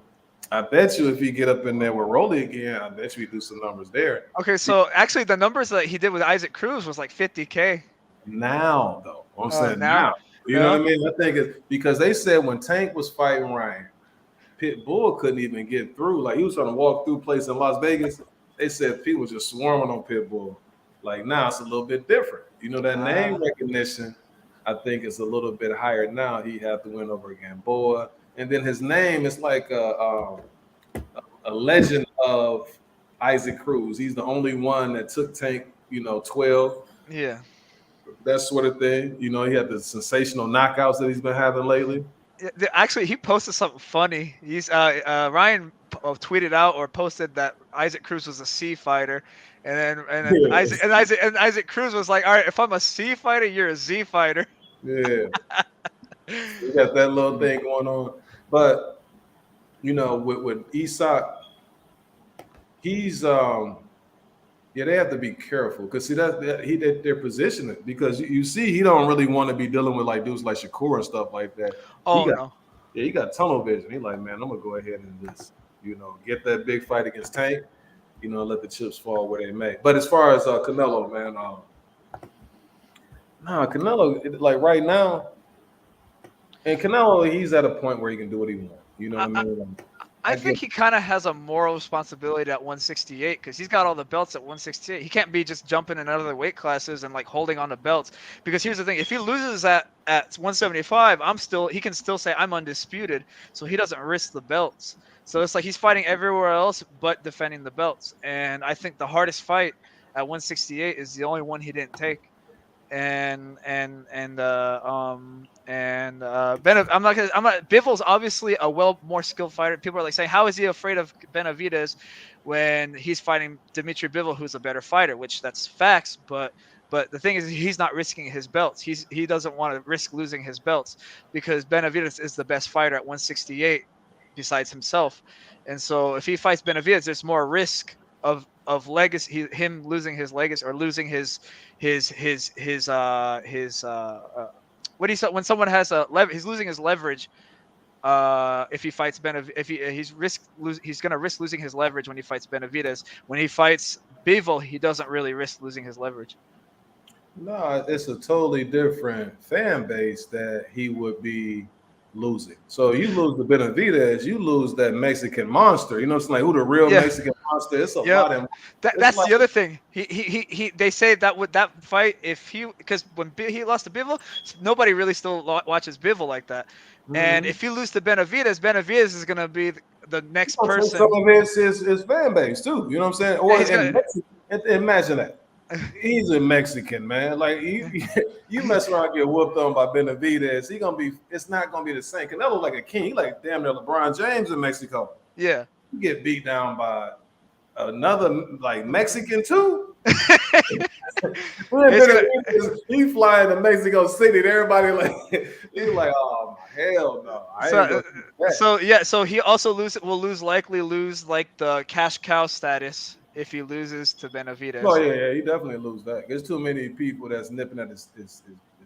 I bet you if he get up in there with Rolly again, I bet you he do some numbers there. Okay, so actually the numbers that he did with Isaac Cruz was like 50K. Now, though, I'm saying Now, now. You know what I mean? I think it's because they said when Tank was fighting Ryan, Pitbull couldn't even get through. Like he was trying to walk through place in Las Vegas. They said people just swarming on Pitbull. Like now it's a little bit different. You know, that name recognition, I think, is a little bit higher now. He had to win over Gamboa. And then his name is like a legend of Isaac Cruz. He's the only one that took Tank, 12. Yeah. That sort of thing. You know, he had the sensational knockouts that he's been having lately. Actually, he posted something funny. He's Ryan tweeted out or posted that Isaac Cruz was a C fighter, and then Isaac Cruz was like, "All right, if I'm a C fighter, you're a Z fighter." Yeah, we got that little thing going on. But with Isak, he's they have to be careful because see they're positioning because you see he don't really want to be dealing with like dudes like Shakur and stuff like that. No. Yeah, he got tunnel vision. He's like, man, I'm gonna go ahead and just get that big fight against Tank. Let the chips fall where they may. But as far as Canelo, man, Canelo like right now, and Canelo he's at a point where he can do what he wants. You know what I mean? I think he kind of has a moral responsibility at 168 because he's got all the belts at 168. He can't be just jumping in other weight classes and like holding on to belts. Because here's the thing: if he loses at 175, he can still say I'm undisputed, so he doesn't risk the belts. So it's like he's fighting everywhere else but defending the belts. And I think the hardest fight at 168 is the only one he didn't take. Bivol's obviously a more skilled fighter. People are like saying, how is he afraid of Benavidez when he's fighting Dimitri Bivol, who's a better fighter? Which that's facts, but the thing is he's not risking his belts. He doesn't want to risk losing his belts because Benavidez is the best fighter at 168 besides himself. And so if he fights Benavidez, there's more risk of legacy, him losing his legacy or losing his what do you say when someone has he's losing his leverage if he fights he's gonna risk losing his leverage when he fights Benavidez. When he fights Bivol, he doesn't really risk losing his leverage. No, it's a totally different fan base that he would be losing. So you lose the Benavidez, you lose that Mexican monster. You know what I'm saying? Like who the real Mexican monster? It's a lot of that's the other thing. They say that with that fight, because when he lost to Bivol, nobody really still watches Bivol like that. Mm-hmm. And if you lose to Benavidez is gonna be the next person. Some of his fan base too. You know what I'm saying? Or imagine that. He's a Mexican, man. Like you mess around and get whooped on by Benavidez, it's not gonna be the same. Canelo like a king. He like damn near LeBron James in Mexico. Yeah. You get beat down by another like Mexican too. He flying to Mexico City. And everybody like he's like, oh hell no. I ain't gonna do that. So he also likely lose like the cash cow status if he loses to Benavidez. Oh yeah, he definitely lose that. There's too many people that's nipping at his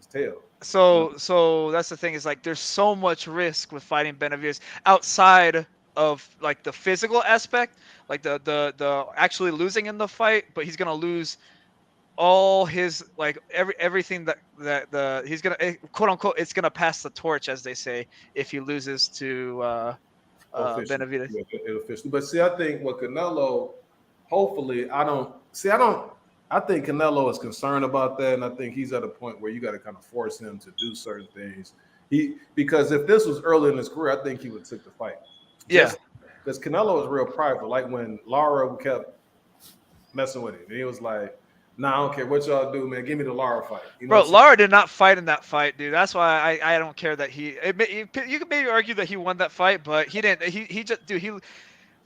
tail. So that's the thing, is like there's so much risk with fighting Benavidez outside of like the physical aspect, like the actually losing in the fight, but he's gonna lose all his like everything that he's gonna quote unquote it's gonna pass the torch, as they say, if he loses to Benavidez. Officially. But see, I think what Canelo, hopefully, I think Canelo is concerned about that, and I think he's at a point where you got to kind of force him to do certain things. Because if this was early in his career, I think he would take the fight. Yeah. Because Canelo is real prideful. Like when Lara kept messing with him, he was like, "Nah, I don't care what y'all do, man. Give me the Lara fight." You know, bro, Lara did not fight in that fight, dude. That's why I don't care that you could maybe argue that he won that fight, but he didn't. He just dude,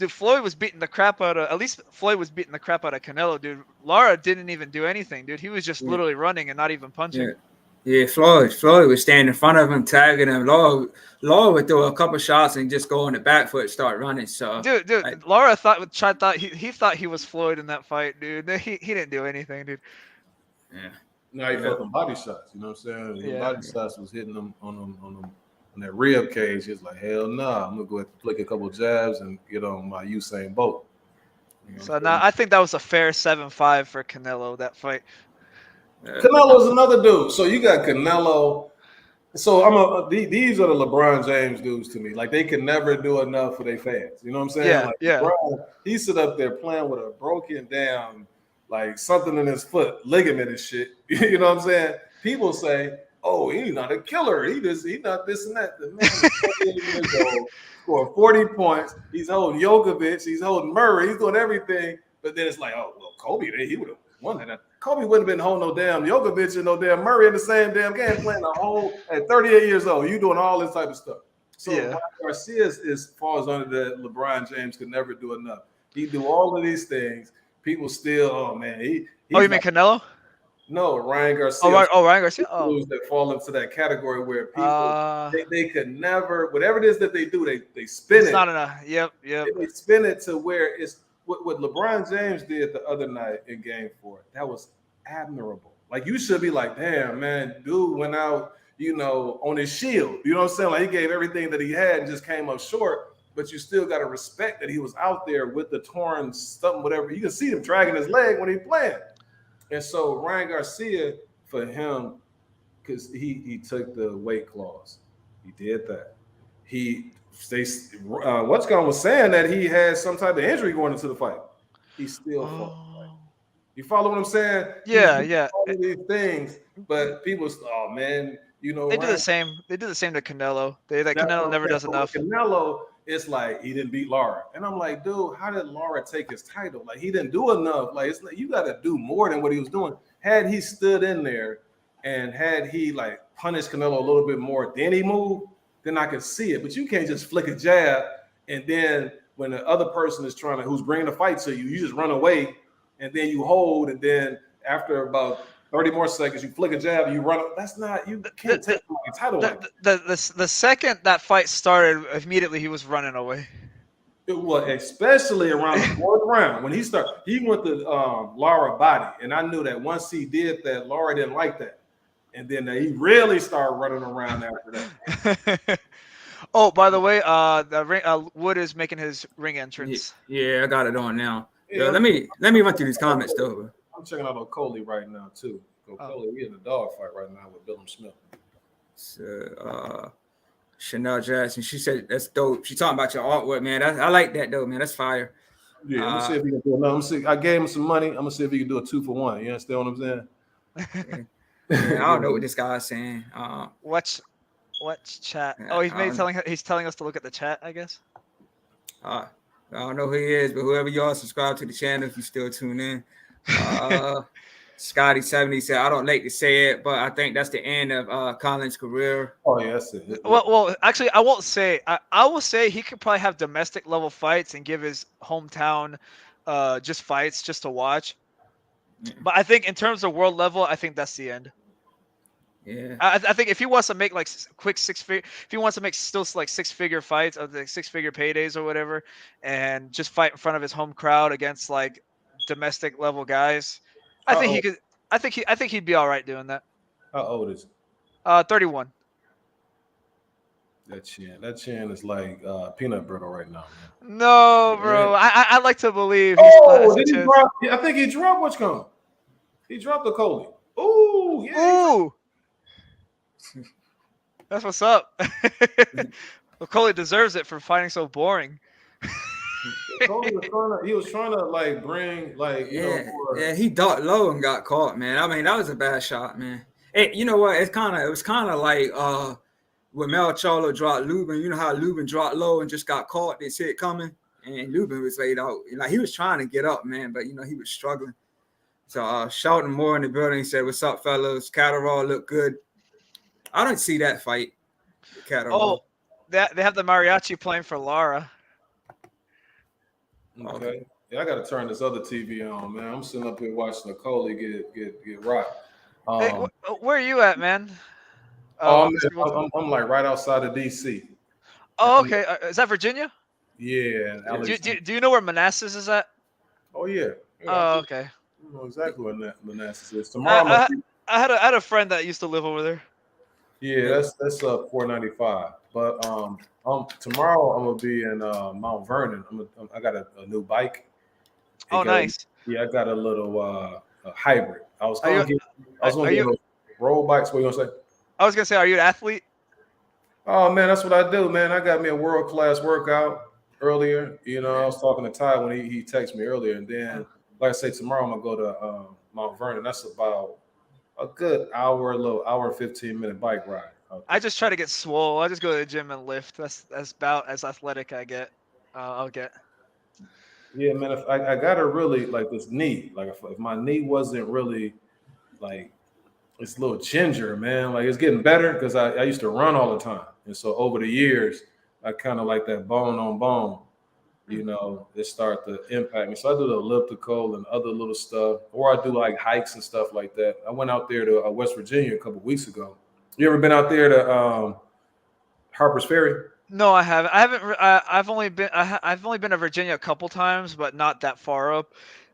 Floyd was beating the crap out of, at least Floyd was beating the crap out of Canelo, dude. Lara didn't even do anything, dude. He was just literally running and not even punching. Yeah, Floyd would stand in front of him, tagging him. Lara would throw a couple shots and just go on the back foot and start running. So, dude, like, Lara thought he thought he was Floyd in that fight, dude. He didn't do anything, dude. Yeah. Now he felt them body shots. You know what I'm saying? The body shots was hitting them on that rib cage. He's like, hell no, I'm gonna go ahead and flick a couple jabs and get on my Usain Bolt. You know, so now I think that was a fair 7-5 for Canelo, that fight. Canelo's another dude. So you got Canelo. So these are the LeBron James dudes to me. Like they can never do enough for their fans. You know what I'm saying? Yeah, like yeah. LeBron, he sit up there playing with a broken down, like something in his foot, ligament and shit. You know what I'm saying? People say, "Oh, he's not a killer. He not this and that." The man is 28 years old, scored 40 points. He's holding Djokovic. He's holding Murray. He's doing everything. But then it's like, oh well, Kobe, he would have won that. Kobe wouldn't have been holding no damn Djokovic and no damn Murray in the same damn game, playing a whole at 38 years old. You doing all this type of stuff. So Garcia falls under the LeBron James could never do enough. He do all of these things. People still, oh man, you mean Canelo? No, Ryan Garcia. Ryan Garcia. That fall into that category where people they could never, whatever it is that they do, they spin it. It's not enough. Yep. They spin it to where it's what LeBron James did the other night in Game 4. That was admirable. Like you should be like, damn man, dude went out, on his shield. You know what I'm saying? Like he gave everything that he had and just came up short. But you still got to respect that he was out there with the torn something, whatever. You can see him dragging his leg when he's playing. And so Ryan Garcia, for him, because he took the weight clause, he did that. What's was saying that he had some type of injury going into the fight. He still fought the fight. You follow what I'm saying? Yeah. All of these things, but people, oh man, they do the same. They do the same to Canelo. Canelo never does enough. Canelo, it's like he didn't beat Lara, and I'm like, dude, how did Lara take his title? Like he didn't do enough. Like it's like you got to do more than what he was doing. Had he stood in there, and had he like punished Canelo a little bit more, then he moved, then I could see it. But you can't just flick a jab, and then when the other person is who's bringing the fight to you, you just run away, and then you hold, and then after about 30 more seconds, you flick a jab, and you run. That's not, you can't take my title away. The second that fight started, immediately he was running away. It was, especially around the fourth round when he went to Lara body, and I knew that once he did that, Lara didn't like that, and then he really started running around after that. Oh, by the way, Wood is making his ring entrance. Yeah, I got it on now. Yeah. Let me run through these comments though. I'm checking out Okolie right now too. Okolie, we in a dog fight right now with Billum Smith. So, Chanel Jackson, she said that's dope. She talking about your artwork, man. I like that though, man. That's fire. Yeah, I'm gonna see if he can do another. I gave him some money. I'm gonna see if he can do a 2-for-1. You understand what I'm saying? Yeah, I don't know what this guy's saying. What's chat? Oh, he's telling us to look at the chat, I guess. I don't know who he is, but whoever y'all subscribe to the channel, if you still tune in. Scotty70 said, I don't like to say it, but I think that's the end of Conlan's career. Oh yeah, that's it. Well, actually, I won't say. I will say he could probably have domestic level fights and give his hometown just fights just to watch. Yeah. But I think in terms of world level, I think that's the end. Yeah. I think if he wants to make like quick if he wants to make still like 6-figure fights of the 6-figure paydays or whatever, and just fight in front of his home crowd against like domestic level guys, I think he could. I think he'd be all right doing that. How old is he? 31. That chin is like peanut brittle right now, man. No, bro. I like to believe. Oh, did he drop? I think he dropped what's coming. He dropped the Coley. Ooh, yeah. Ooh. That's what's up. Well, Coley deserves it for fighting so boring. Coley was trying to like bring like yeah, he ducked low and got caught, man. I mean, that was a bad shot, man. Hey, you know what? It was kind of like when Mel Charlo dropped Lubin. You know how Lubin dropped low and just got caught. They see it coming, and Lubin was laid out. Like he was trying to get up, man, but he was struggling. So Shelton Moore in the building said, "What's up, fellas? Catterall look good." I don't see that fight. Catterall. Oh, they have the mariachi playing for Lara. Okay. Yeah, I got to turn this other TV on, man. I'm sitting up here watching the Coley get rocked. Hey, where are you at, man? I'm like right outside of DC. Oh, okay. Is that Virginia? Yeah. Do you know where Manassas is at? Oh yeah. Oh, okay. I know exactly where Manassas is. Tomorrow, I had a friend that used to live over there. Yeah, that's 495. But tomorrow I'm gonna be in Mount Vernon. I got a new bike. Nice. Yeah, I got a little a hybrid. I was gonna get road bikes. What you gonna say? I was gonna say, are you an athlete? Oh man, that's what I do, man. I got me a world-class workout earlier. I was talking to Ty when he texted me earlier, and then like I say, tomorrow I'm gonna go to Mount Vernon. That's about a good hour and 15-minute bike ride. I just try to get swole. I just go to the gym and lift. That's about as athletic I get. I'll get. Yeah, man. If I gotta really like this knee. Like if my knee wasn't really like it's a little ginger, man. Like it's getting better because I used to run all the time, and so over the years I kind of like that bone on bone. It start to impact me. So I do the elliptical and other little stuff, or I do like hikes and stuff like that. I went out there to West Virginia a couple of weeks ago. You ever been out there to Harper's Ferry? No, I haven't. I haven't. I've only been to Virginia a couple times, but not that far up.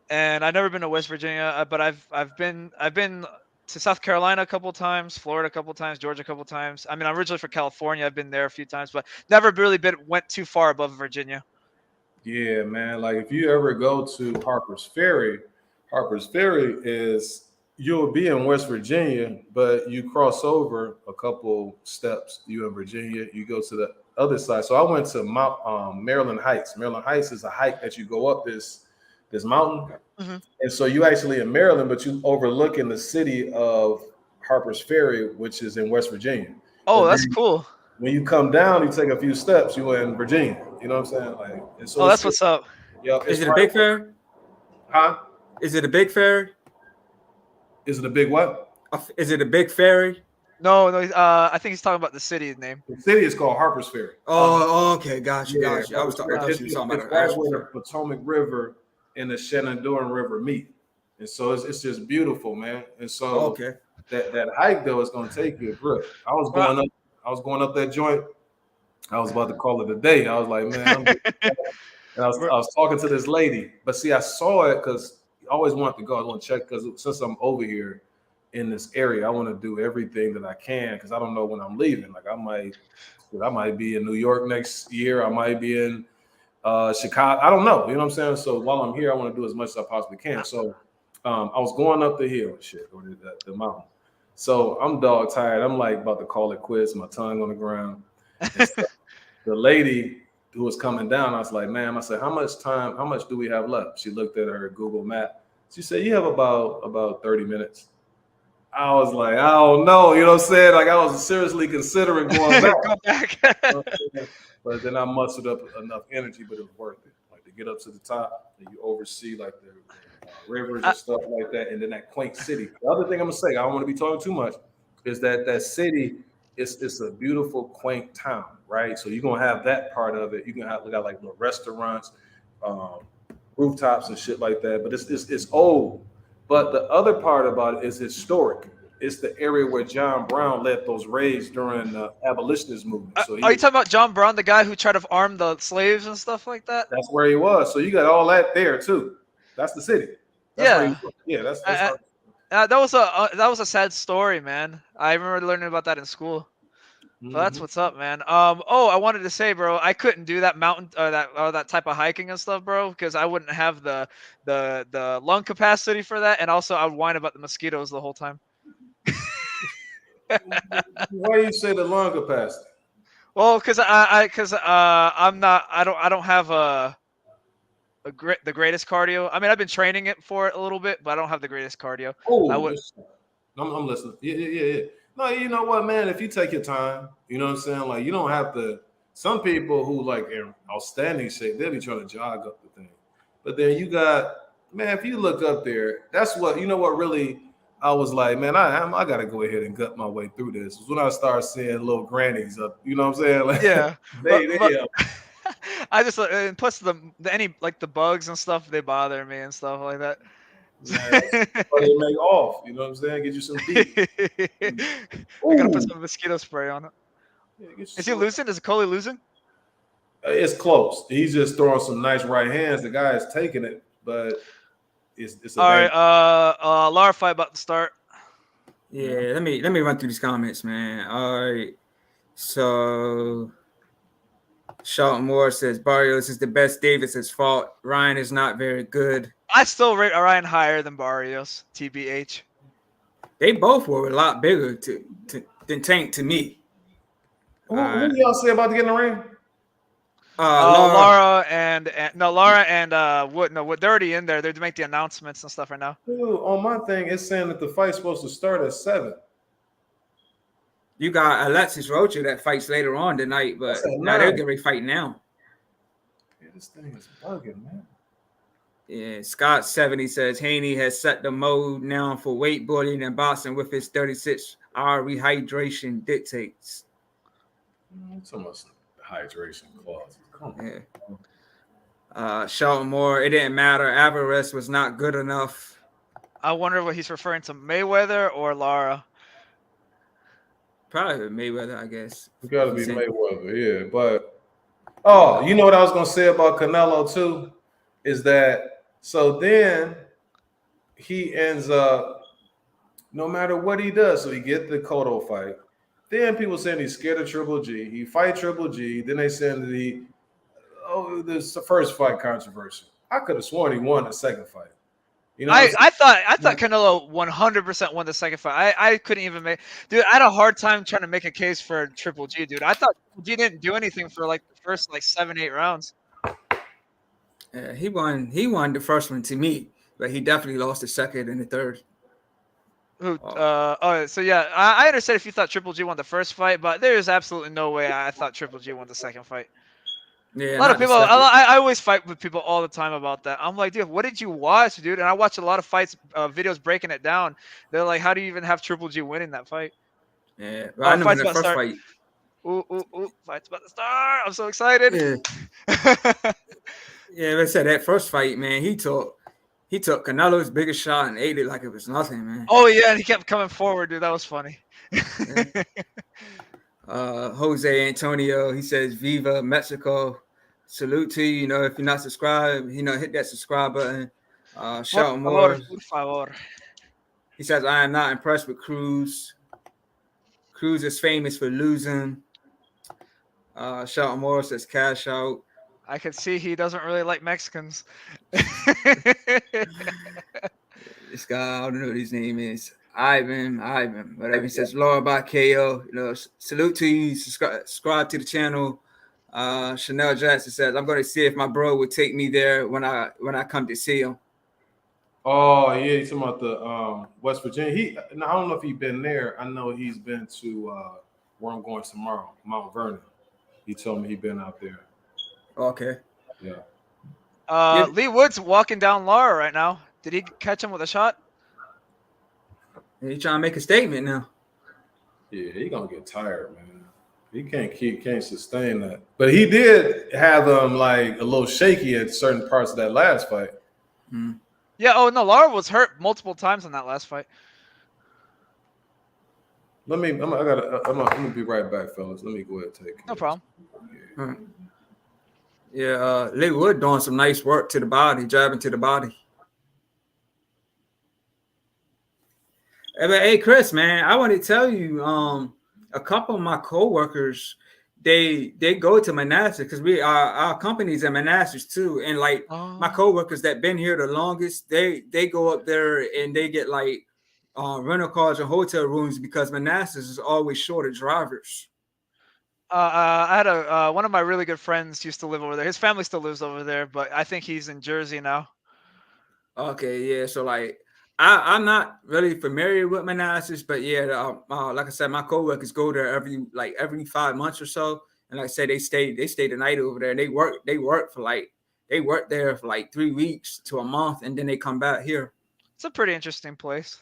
And I've never been to West Virginia. But I've been to South Carolina a couple times, Florida a couple times, Georgia a couple times. I mean, I'm originally from California. I've been there a few times, but never really went too far above Virginia. Yeah, man. Like if you ever go to Harper's Ferry is you'll be in West Virginia, but you cross over a couple steps. You in Virginia, you go to the other side. So I went to Mount Maryland Heights. Maryland Heights is a hike that you go up this mountain, and so you actually in Maryland, but you overlooking the city of Harper's Ferry, which is in West Virginia. Oh, that's cool. When you come down, you take a few steps, you in Virginia. You know what I'm saying? Like, and so that's what's up. Yeah. Is it a big ferry? Huh? Is it a big ferry? Is it a big what? Is it a big ferry? No. I think he's talking about the city's name. The city is called Harper's Ferry. Oh, okay, gotcha. Yeah, I was talking about right where the Potomac River and the Shenandoah River meet, and so it's just beautiful, man. And so that hike though is going to take you a grip. I was going up that joint. I was about to call it a day. I was like, man, and I was talking to this lady, but see, I saw it because I always wanted to go. I want to check because since I'm over here in this area, I want to do everything that I can because I don't know when I'm leaving. Like I might be in New York next year. I might be in Chicago. I don't know. You know what I'm saying? So while I'm here, I want to do as much as I possibly can. So I was going up the hill, or the mountain. So I'm dog tired. I'm like about to call it quits. My tongue on the ground. The lady who was coming down, I was like, ma'am, I said, how much do we have left? She looked at her Google map. She said, you have about 30 minutes. I was like, I don't know. You know what I'm saying? Like I was seriously considering going back. But then I mustered up enough energy, but it was worth it. Like to get up to the top, and you oversee like the rivers and stuff like that, and then that quaint city. The other thing I'm gonna say, I don't want to be talking too much, is that city it's a beautiful, quaint town, right? So you're gonna have that part of it. You can have got like little restaurants, um, rooftops and shit like that. But it's old. But the other part about it is historic. It's the area where John Brown led those raids during the abolitionist movement. So Are you talking about John Brown, the guy who tried to arm the slaves and stuff like that? that's where he was. So you got all that there too. That's the city. That's where Yeah. he was. Yeah, that's That was a sad story, man. I remember learning about that in school. So that's what's up, man. Oh, I wanted to say, bro, I couldn't do that mountain that type of hiking and stuff, bro, because I wouldn't have the lung capacity for that, and also I would whine about the mosquitoes the whole time. Why do you say the lung capacity? Well, because I don't have the greatest cardio. I mean, I've been training it for it a little bit, but I don't have the greatest cardio. Oh, I would. I'm listening. Yeah. No, you know what, man? If you take your time, you know what I'm saying? Like, you don't have to. Some people who like in outstanding shape, they'll be trying to jog up the thing. But then you got, man, if you look up there, that's what, you know what really, I was like, man, I got to go ahead and gut my way through this. Was when I started seeing little grannies up, you know what I'm saying? Like, Yeah. they I just and plus any like the bugs and stuff, they bother me and stuff like that. yeah, that's what they make off. You know what I'm saying? Get you some deep. I gotta put some mosquito spray on it. Yeah, Is he losing? Is Coley losing? It's close. He's just throwing some nice right hands. The guy is taking it, but it's a all right. Lara fight about to start. Yeah, let me run through these comments, man. All right. So Shelton Moore says Barrios is the best. Davis's fault. Ryan is not very good. I still rate Orion higher than Barrios, TBH. They both were a lot bigger than Tank to me. Who do y'all say about to get in the ring? Lara and Wood. No, Wood. They're already in there. They're to make the announcements and stuff right now. Dude, on my thing, it's saying that the fight's supposed to start at 7. You got Alexis Rocha that fights later on tonight, but now they're going to fight now. Yeah, this thing is bugging, man. Yeah, Scott 70 says Haney has set the mode now for wakeboarding and boxing with his 36-hour rehydration dictates. It's almost hydration clause. Come on. Yeah. Shelton Moore, it didn't matter. Alvarez was not good enough. I wonder what he's referring to, Mayweather or Lara. Probably Mayweather, I guess. It got to be Mayweather, yeah. But you know what I was gonna say about Canelo too, is that so then he ends up, no matter what he does, so he get the Cotto fight. Then people saying he's scared of Triple G. He fight Triple G. Then they saying that this is the first fight controversy. I could have sworn he won the second fight. You know, I thought Canelo 100% won the second fight. I couldn't even dude. I had a hard time trying to make a case for Triple G, dude. I thought Triple G didn't do anything for like the first 7-8 rounds. Yeah, he won the first one to me, but he definitely lost the second and the third. So yeah, I understand if you thought Triple G won the first fight, but there is absolutely no way I thought Triple G won the second fight. Yeah, a lot of people. I always fight with people all the time about that. I'm like, dude, what did you watch, dude? And I watch a lot of fights, videos breaking it down. They're like, how do you even have Triple G winning that fight? Yeah, well, I know in the first fight. Ooh, fight's about to start! I'm so excited. Yeah, like I said, that first fight, man, he took Canelo's biggest shot and ate it like it was nothing, man. Oh yeah, and he kept coming forward, dude. That was funny. Yeah. Jose Antonio, he says, "Viva Mexico." Salute to you. You know, if you're not subscribed, hit that subscribe button. Shelton Moore. Por favor. He says, "I am not impressed with Cruz. Cruz is famous for losing." Shelton Moore says, "Cash out." I can see he doesn't really like Mexicans. This guy, I don't know what his name is. Ivan, whatever. He says, "Laura by KO." You know, salute to you. Subscribe to the channel. Chanel Jackson says, "I'm going to see if my bro would take me there when I come to see him." Oh yeah, he's talking about the West Virginia. I don't know if he's been there. I know he's been to where I'm going tomorrow, Mount Vernon. He told me he's been out there. Okay. Yeah. Give, Leigh Wood's walking down Lara right now. Did he catch him with a shot? he trying to make a statement now. Yeah, he gonna get tired, man. He can't sustain that. But he did have him like a little shaky at certain parts of that last fight. Mm. Yeah. Oh no, Lara was hurt multiple times in that last fight. I'm gonna be right back, fellas. Let me go ahead and take No it. problem. Yeah, Leigh Wood doing some nice work to the body, jabbing to the body. Hey, Chris, man, I want to tell you, a couple of my coworkers, they go to Manassas because our company's in Manassas too, and like my coworkers that been here the longest, they go up there and they get like rental cars and hotel rooms because Manassas is always short of drivers. I had one of my really good friends used to live over there. His family still lives over there, but I think he's in Jersey now. Okay, yeah. So like, I'm not really familiar with Manassas, but yeah, like I said, my coworkers go there every 5 months or so, and like I said, they stay the night over there. And they work there for like 3 weeks to a month, and then they come back here. It's a pretty interesting place.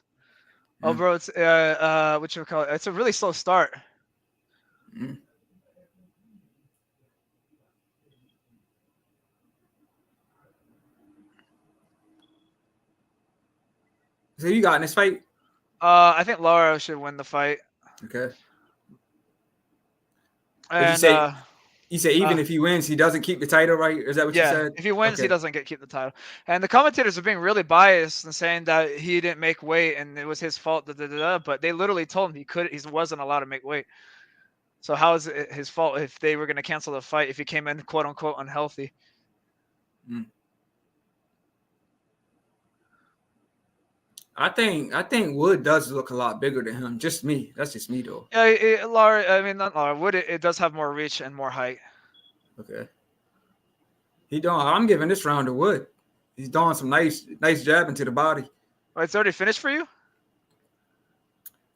Yeah. Oh, bro, it's what you call it? It's a really slow start. Mm. So you got in this fight? I think Lara should win the fight. Okay. And you say even if he wins, he doesn't keep the title, right? Is that what you said? If he wins, he Okay. doesn't keep the title. And the commentators are being really biased and saying that he didn't make weight and it was his fault. But they literally told him he wasn't allowed to make weight. So how is it his fault if they were going to cancel the fight if he came in quote unquote unhealthy? Mm. I think Wood does look a lot bigger than him. Just me. That's just me though. Yeah, Lara. I mean, not Lara. Wood. It does have more reach and more height. Okay. I'm giving this round to Wood. He's doing some nice jabbing to the body. Oh, it's already finished for you?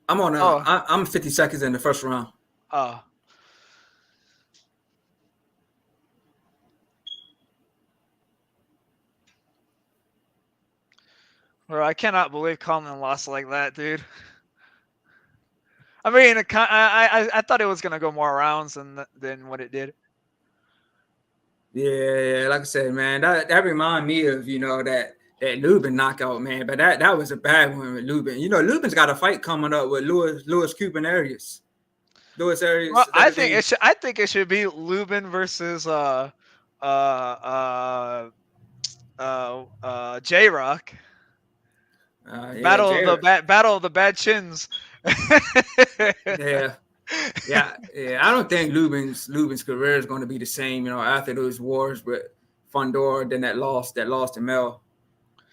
I'm 50 seconds in the first round. Oh. Bro, I cannot believe Conlan lost like that, dude. I mean, I thought it was gonna go more rounds than what it did. Yeah, like I said, man, that remind me of that Lubin knockout, man. But that was a bad one with Lubin. Lubin's got a fight coming up with Louis Cuban Arias. Louis Arias. Well, I think it should be Lubin versus J-Rock. Battle of the bad chins. yeah. I don't think Lubin's career is going to be the same, after those wars with Fundora, then that loss to Mel.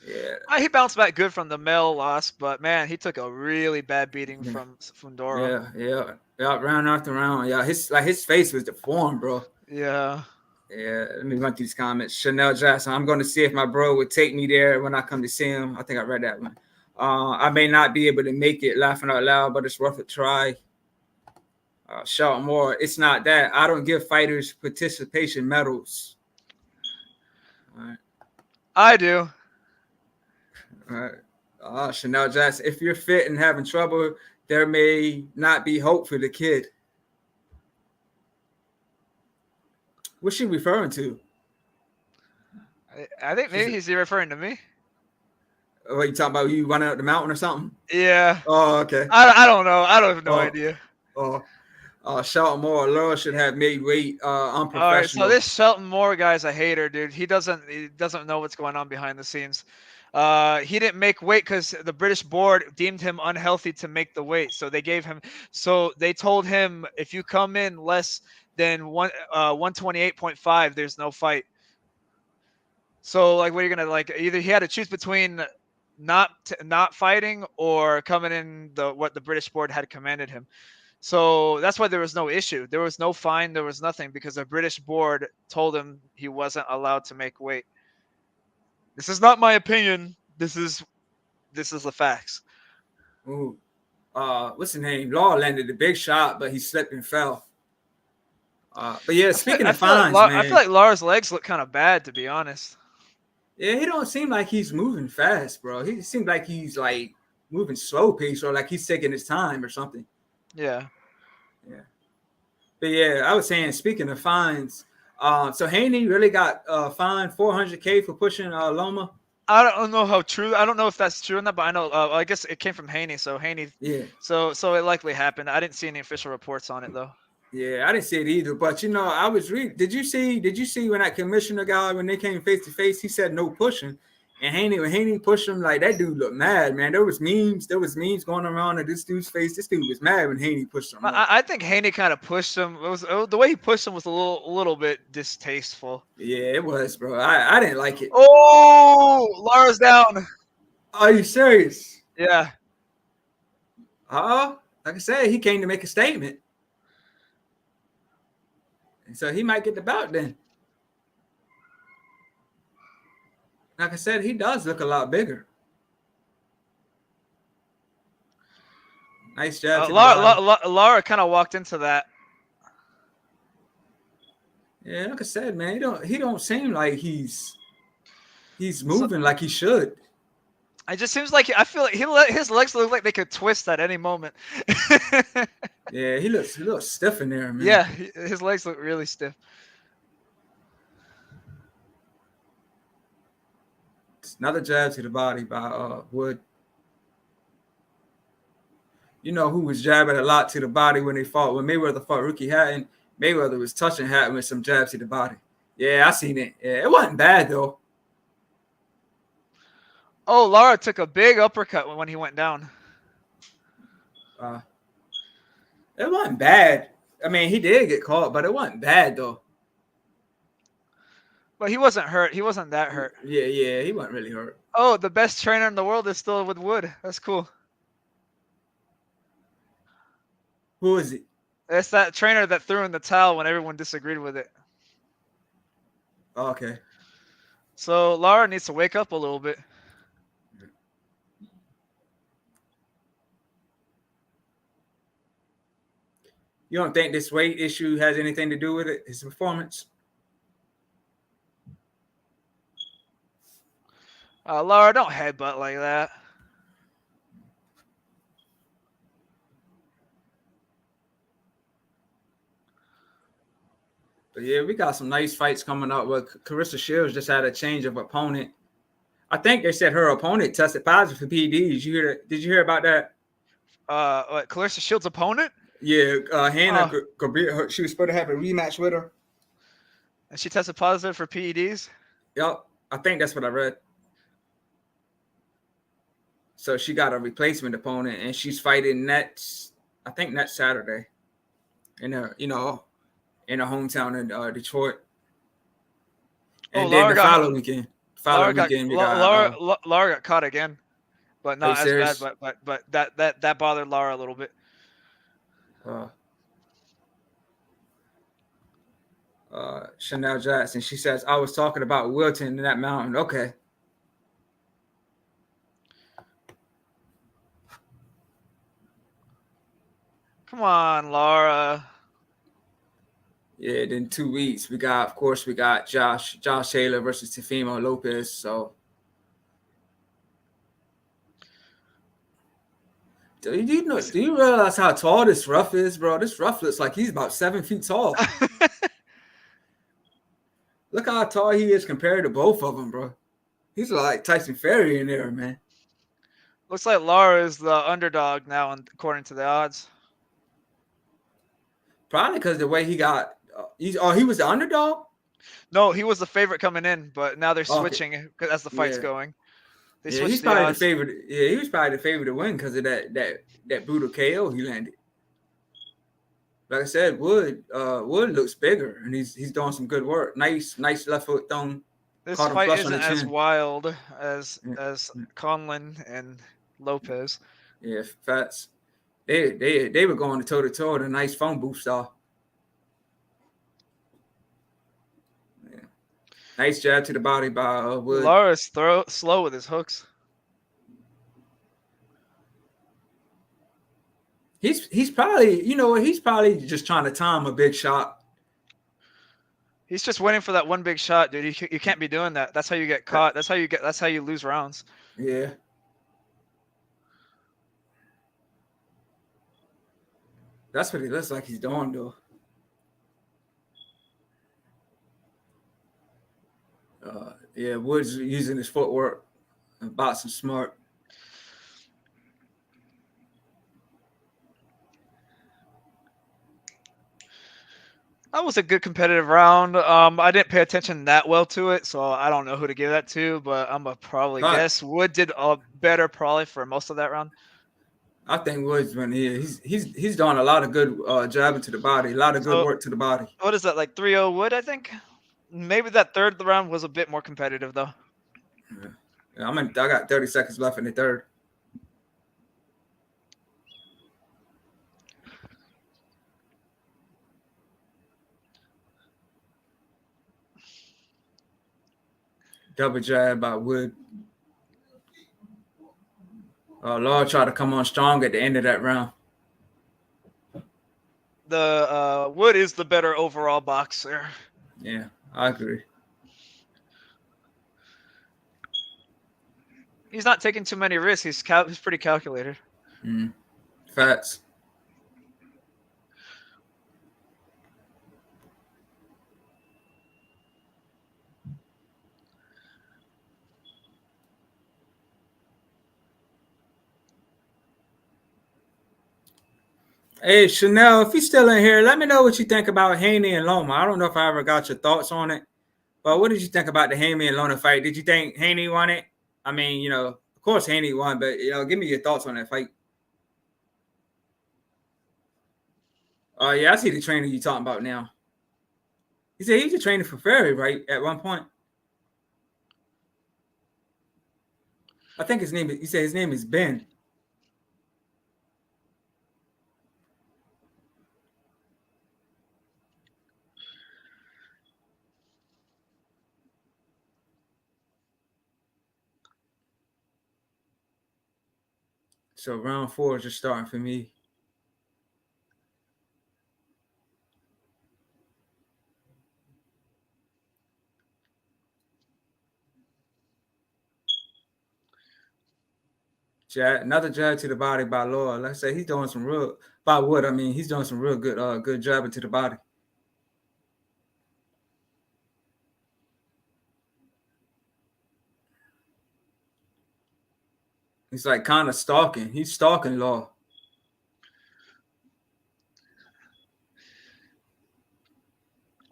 Yeah. He bounced back good from the Mel loss, but man, he took a really bad beating from Fundora. Yeah, round after round. Yeah, his face was deformed, bro. Yeah. Yeah, let me run through these comments. Chanel Jackson, I'm going to see if my bro would take me there when I come to see him. I think I read that one. I may not be able to make it, laughing out loud, but it's worth a try. Shout more. It's not that. I don't give fighters participation medals. All right. I do. All right. Chanel Jackson, if you're fit and having trouble, there may not be hope for the kid. What's she referring to? I think maybe he's referring to me. What, you talking about you running up the mountain or something? Yeah. Oh, okay. I don't know. I have no idea. Shelton Moore, Lara should have made weight unprofessional. All right, so this Shelton Moore guy's a hater, dude. He doesn't know what's going on behind the scenes. He didn't make weight because the British board deemed him unhealthy to make the weight. So they told him if you come in less than 128.5, there's no fight. So like, what are you gonna like? Either he had to choose between not fighting or coming in what the British board had commanded him. So that's why there was no issue. There was no fine. There was nothing because the British board told him he wasn't allowed to make weight. This is not my opinion. This is the facts. Ooh. What's his name? Law landed a big shot, but he slipped and fell. But yeah, speaking of fines, man. I feel like Lara's legs look kind of bad, to be honest. Yeah, he don't seem like he's moving fast, bro. He seems like he's like moving slow pace or like he's taking his time or something. Yeah. Yeah. But yeah, I was saying, speaking of fines, so Haney really got fined $400K for pushing Loma. I don't know how true. I don't know if that's true or not, but I know. I guess it came from Haney. So Haney. Yeah. So it likely happened. I didn't see any official reports on it though. Yeah, I didn't see it either. But I was reading. Did you see when that commissioner guy, when they came face to face, he said no pushing. And when Haney pushed him, like that dude looked mad, man. There was memes going around at this dude's face. This dude was mad when Haney pushed him. I think Haney kind of pushed him. The way he pushed him was a little bit distasteful. Yeah, it was, bro. I didn't like it. Oh, Lara's down. Are you serious? Yeah. Like I said, he came to make a statement. And so he might get the bout then. Like I said, he does look a lot bigger. Nice job. Lara kind of walked into that. Yeah, like I said, man, he don't seem like he's moving like he should. It just seems like I feel like his legs look like they could twist at any moment. Yeah, he looks stiff in there, man. Yeah, his legs look really stiff. Another jab to the body by Wood. You know who was jabbing a lot to the body when Mayweather fought Ricky Hatton? Mayweather was touching Hatton with some jabs to the body. Yeah, I seen it. Yeah, it wasn't bad though. Oh, Lara took a big uppercut when he went down. It wasn't bad. I mean, he did get caught, but it wasn't bad though. But he wasn't hurt. He wasn't that hurt. Yeah, he wasn't really hurt. Oh, the best trainer in the world is still with Wood. That's cool. Who is it? It's that trainer that threw in the towel when everyone disagreed with it. Oh, okay. So Lara needs to wake up a little bit. You don't think this weight issue has anything to do with it? His performance? Lara, don't headbutt like that. But yeah, we got some nice fights coming up. With Clarissa Shields just had a change of opponent. I think they said her opponent tested positive for PEDs. Did you hear about that? What, Clarissa Shields' opponent? Yeah, Hannah. She was supposed to have a rematch with her, and she tested positive for PEDs. Yep, I think that's what I read. So she got a replacement opponent, and she's fighting next Saturday. In her hometown in Detroit. And then the following weekend. Lara got caught again, but not as bad. But that bothered Lara a little bit. Chanel Jackson. She says, "I was talking about Wilton in that mountain." Okay. Come on, Lara. Yeah, then 2 weeks we got Josh Taylor versus Teofimo Lopez. So do you realize how tall this rough is, bro? This rough looks like he's about 7 feet tall. Look how tall he is compared to both of them, bro. He's like Tyson Fury in there, man. Looks like Lara is the underdog now, according to the odds. Probably because the way he got. He was the underdog? No, he was the favorite coming in, but now they're switching as the fight's going. He's probably the favorite. Yeah, he was probably the favorite to win because of that brutal KO he landed. Like I said, Wood looks bigger and he's doing some good work. Nice left foot thrown. This fight isn't as wild as Conlan and Lopez. Yeah, facts. They were going toe to toe with a nice phone booth style. Yeah. Nice jab to the body by Wood. Lara's slow with his hooks. He's probably, he's probably just trying to time a big shot. He's just waiting for that one big shot, dude. You can't be doing that. That's how you get caught. That's how you lose rounds. Yeah. That's what he looks like he's doing, though. Yeah, Woods using his footwork and boxing smart. That was a good competitive round. I didn't pay attention that well to it, so I don't know who to give that to. But I'm gonna probably guess Wood did better probably for most of that round. I think Woods when he's doing a lot of good jabbing to the body, a lot of good work to the body. What is that, like 3-0 Wood? I think maybe that third round was a bit more competitive though. Yeah, I got 30 seconds left in the third. Double jab by Wood. Lara tried to come on strong at the end of that round. The Wood is the better overall boxer. Yeah, I agree. He's not taking too many risks. He's pretty calculated. Facts. Hey, Chanel, if you're still in here, let me know what you think about Haney and Loma. I don't know if I ever got your thoughts on it, but what did you think about the Haney and Loma fight? Did you think Haney won it? I mean, of course Haney won, but, give me your thoughts on that fight. Yeah, I see the trainer you're talking about now. He said he's a trainer for Ferry, right, at one point. I think he said his name is Ben. So round 4 is just starting for me. Another jab to the body by Lara. Let's say he's doing some real by Wood. I mean, he's doing some real good jabbing to the body. He's like kind of stalking. He's stalking Lara.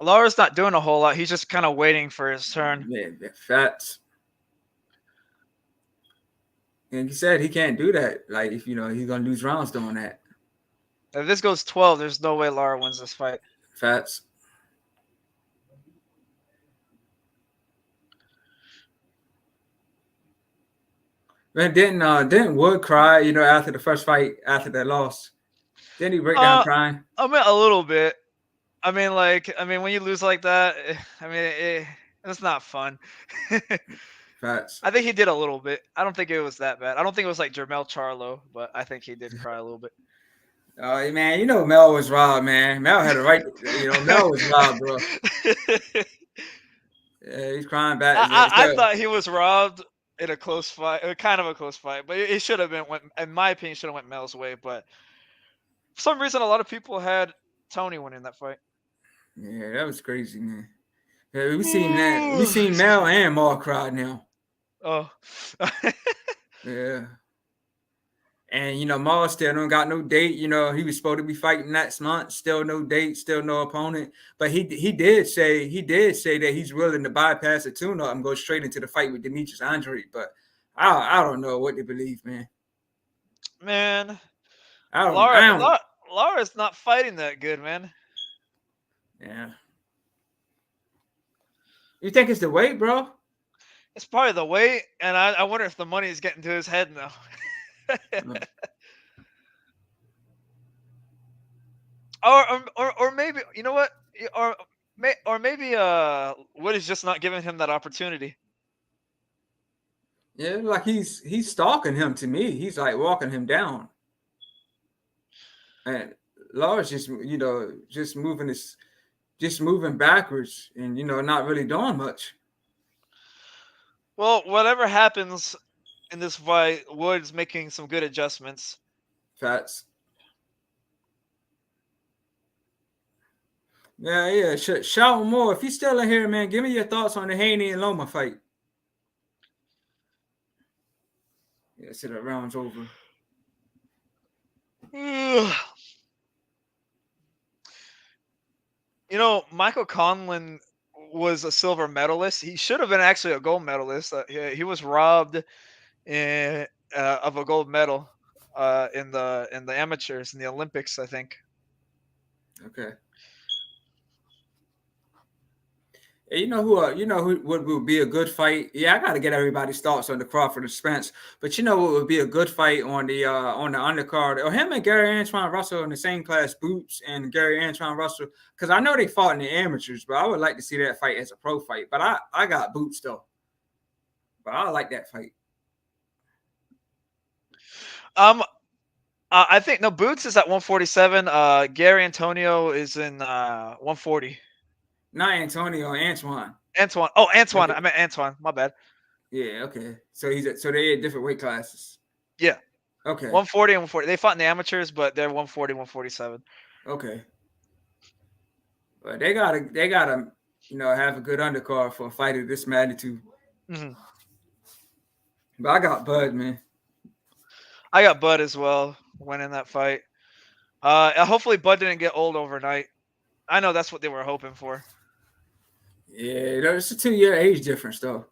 Lara's not doing a whole lot. He's just kind of waiting for his turn. Yeah, facts. And he said he can't do that. Like, if he's gonna lose rounds doing that. If this goes 12, there's no way Lara wins this fight. Facts. Man, didn't Wood cry, after the first fight, after that loss? Didn't he break down crying? I mean, a little bit. I mean, when you lose like that, it's not fun. Facts. I think he did a little bit. I don't think it was that bad. I don't think it was like Jermell Charlo, but I think he did cry a little bit. Oh, man, Mel was robbed, man. Mel had a right. Mel was robbed, bro. Yeah, he's crying back. I thought he was robbed in a close fight, kind of a close fight, but it should have been, in my opinion, should have went Mel's way. But for some reason, a lot of people had Tony winning that fight. Yeah, that was crazy, man. Yeah, we seen that. We seen Mel and Maul cry now. Oh. Yeah. And Maul still don't got no date. He was supposed to be fighting next month. Still no date. Still no opponent. But he did say that he's willing to bypass the tune-up and go straight into the fight with Demetrius Andre. But I don't know what to believe, man. Man, Lara's not fighting that good, man. Yeah. You think it's the weight, bro? It's probably the weight, and I wonder if the money is getting to his head now. or maybe, you know what? Or maybe Wood is just not giving him that opportunity. Yeah, like he's stalking him to me. He's like walking him down. And Lara's just moving just moving backwards and not really doing much. Well, whatever happens in this fight, Wood's making some good adjustments. Facts. Yeah. Shout more if he's still in here, man. Give me your thoughts on the Haney and Loma fight. Yeah, so the round's over. Michael Conlan was a silver medalist. He should have been actually a gold medalist. He was robbed of a gold medal in the amateurs in the Olympics, I think. Okay. Hey, who would be a good fight? Yeah, I got to get everybody's thoughts on the Crawford and Spence. But what would be a good fight on the undercard? Or him and Gary Antoine Russell in the same class, Boots and Gary Antoine Russell. Because I know they fought in the amateurs, but I would like to see that fight as a pro fight. But I got Boots though. But I like that fight. I think Boots is at 147. Gary Antonio is in 140. Not Antonio, Antoine. Antoine. Oh, Antoine. I meant Antoine. My bad. Yeah. Okay. So they're at different weight classes. Yeah. Okay. 140 and 140. They fought in the amateurs, but they're 140, 147. Okay. But they gotta have a good undercard for a fight of this magnitude. Mm-hmm. But I got Bud, man. I got Bud as well winning that fight. Hopefully Bud didn't get old overnight. I know that's what they were hoping for. Yeah, it's a 2-year age difference, though.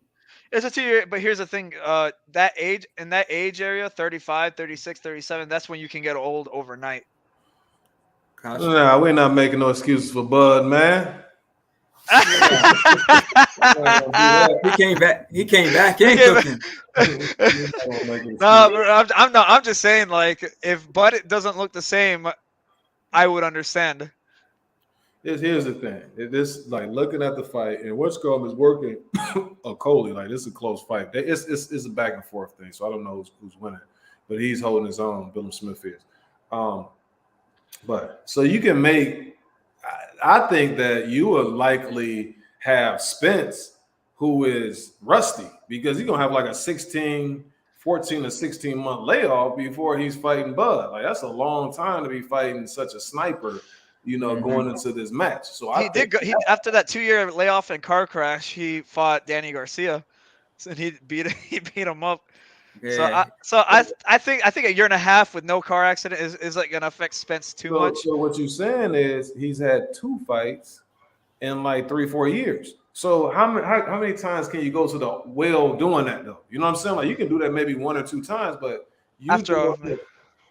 It's a 2-year, but here's the thing. That age area, 35, 36, 37, that's when you can get old overnight. Nah, we're not making no excuses for Bud, man. He came back in cooking. No, I'm just saying, like, if Bud doesn't look the same, I would understand. Here's the thing. This like looking at the fight and what's going is working a Coley. Like this is a close fight. It's a back and forth thing. So I don't know who's winning, but he's holding his own. Billy Smith is. But so you can make. I think that you will likely have Spence, who is rusty, because he's gonna have like a 14 to 16 month layoff before he's fighting Bud. Like that's a long time to be fighting such a sniper. Going into this match. So after that 2-year layoff and car crash, he fought Danny Garcia, and he beat him up. Yeah. So I think a year and a half with no car accident is like gonna affect Spence too much. So what you're saying is he's had 2 fights in like 3-4 years. So how many times can you go to the well doing that though? You know what I'm saying? Like you can do that maybe 1 or 2 times, but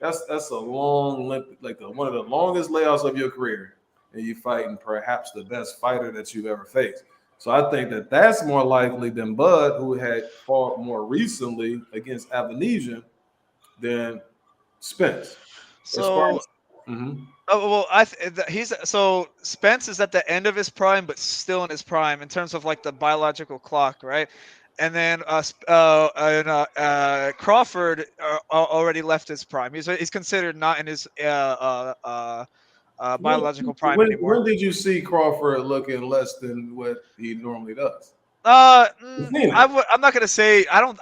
that's a long, like one of the longest layoffs of your career, and you're fighting perhaps the best fighter that you've ever faced. So I think that's more likely than Bud, who had fought more recently against Avanesian, than Spence. So, Spence is at the end of his prime, but still in his prime in terms of like the biological clock, right? And then Crawford already left his prime. He's considered not in his biological prime anymore. When did you see Crawford looking less than what he normally does? I'm not gonna say. I'm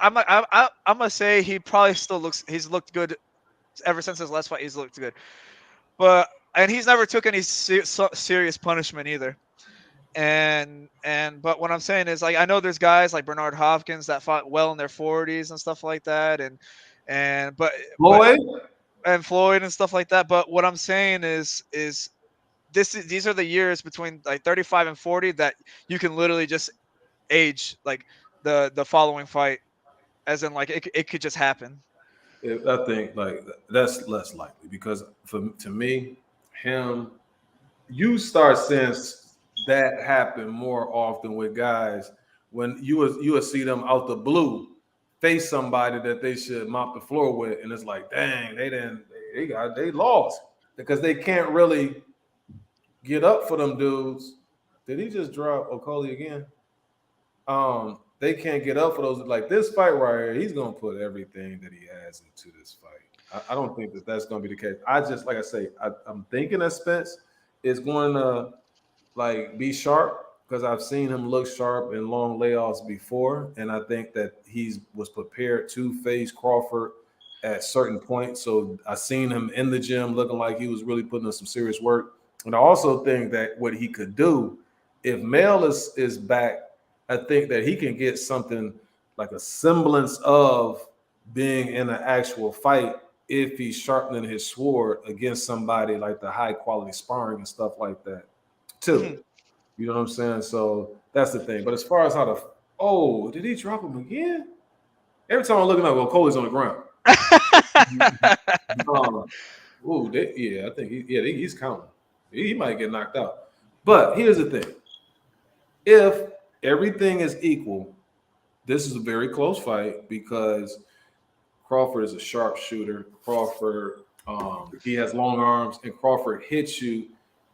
gonna say he probably still looks. He's looked good ever since his last fight. He's looked good, and he's never took any serious punishment either. But what I'm saying is, like, I know there's guys like Bernard Hopkins that fought well in their 40s and stuff like that, and Floyd and stuff like that. But what I'm saying is these are the years between like 35 and 40 that you can literally just age like the following fight, as in like it could just happen. I think like that's less likely because to me, you start seeing that happen more often with guys when you would see them out the blue face somebody that they should mop the floor with, and it's like, dang, they lost because they can't really get up for them dudes. Did he just drop Okoli again? They can't get up for those. Like this fight right here, he's gonna put everything that he has into this fight. I don't think that's gonna be the case. I'm thinking that Spence is going to like be sharp because I've seen him look sharp in long layoffs before, and I think that he was prepared to face Crawford at certain points. So I seen him in the gym looking like he was really putting in some serious work. And I also think that what he could do if Mel is back, I think that he can get something like a semblance of being in an actual fight if he's sharpening his sword against somebody like the high quality sparring and stuff like that too. You know what I'm saying? So that's the thing. But as far as how did he drop him again? Every time I'm looking up, well, Coley's on the ground. I think he's counting. He might get knocked out. But here's the thing. If everything is equal, this is a very close fight because Crawford is a sharpshooter. Crawford, he has long arms, and Crawford hits you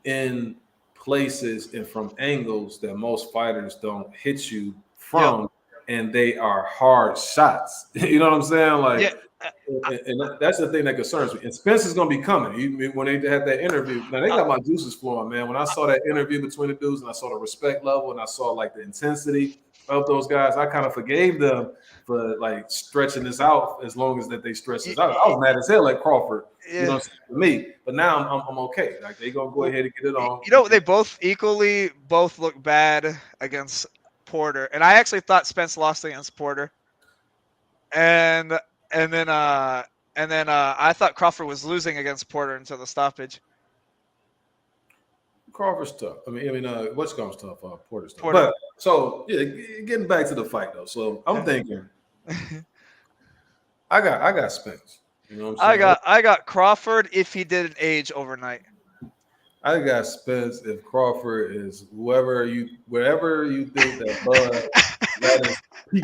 in places and from angles that most fighters don't hit you from, and they are hard shots. You know what I'm saying? Like, and that's the thing that concerns me. And Spence is going to be coming. When they had that interview, now they got my juices flowing, man. When I saw that interview between the dudes, and I saw the respect level, and I saw like the intensity of those guys, I kind of forgave them for like stretching this out as long as that they stretch this out. I was mad as hell at Crawford, you know, for me. But now I'm okay. Like they gonna go ahead and get it on. You know, they both look bad against Porter, and I actually thought Spence lost against Porter, and then I thought Crawford was losing against Porter until the stoppage. Crawford's tough. I mean, what's comes tough? Porter's tough. But so yeah, getting back to the fight though. So I'm thinking, I got Spence. You know what I'm saying? I got Crawford if he didn't age overnight. I got Spence if Crawford is wherever you think that Bud that is peak.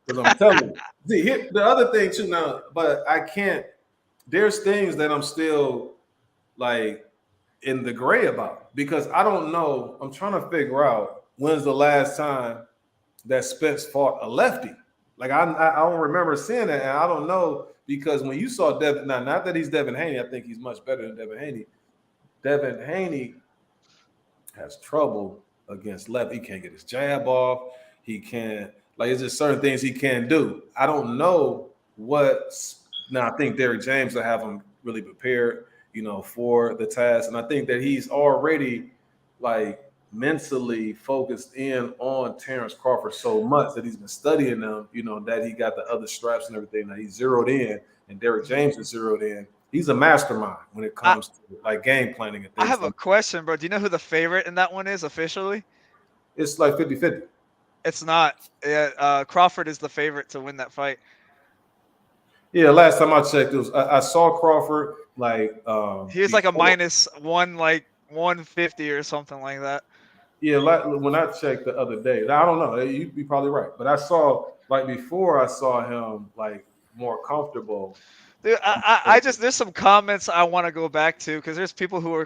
Because I'm telling you, see, the other thing too now, but I can't. There's things that I'm still like in the gray about because I don't know. I'm trying to figure out when's the last time that Spence fought a lefty. Like I don't remember seeing that, and I don't know because when you saw Devin, now not that he's Devin Haney, I think he's much better than Devin Haney. Devin Haney has trouble against left. He can't get his jab off. He can't. Like, it's just certain things he can't do. I don't know what. Now, I think Derrick James will have him really prepared, for the task. And I think that he's already, like, mentally focused in on Terrence Crawford so much that he's been studying them, that he got the other straps and everything. That he's zeroed in, and Derrick James is zeroed in. He's a mastermind when it comes to, like, game planning and things. I have a question, bro. Do you know who the favorite in that one is officially? It's like 50-50. It's not. Crawford is the favorite to win that fight. Yeah, last time I checked, I saw Crawford like he was like a -150 or something like that. Yeah, like when I checked the other day, I don't know. You'd be probably right, but I saw before I saw him like more comfortable. Dude, I just there's some comments I want to go back to because there's people who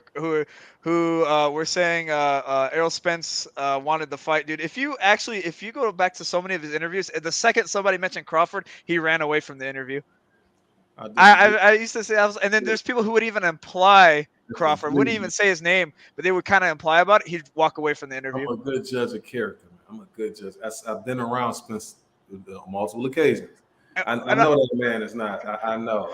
were saying Errol Spence wanted the fight, dude. If you go back to so many of his interviews, the second somebody mentioned Crawford, he ran away from the interview. I used to say and then there's people who would even imply Crawford, wouldn't even say his name, but they would kind of imply about it. He'd walk away from the interview. I'm a good judge of character, man. I'm a good judge. I've been around Spence on multiple occasions. I know that man is not. I know.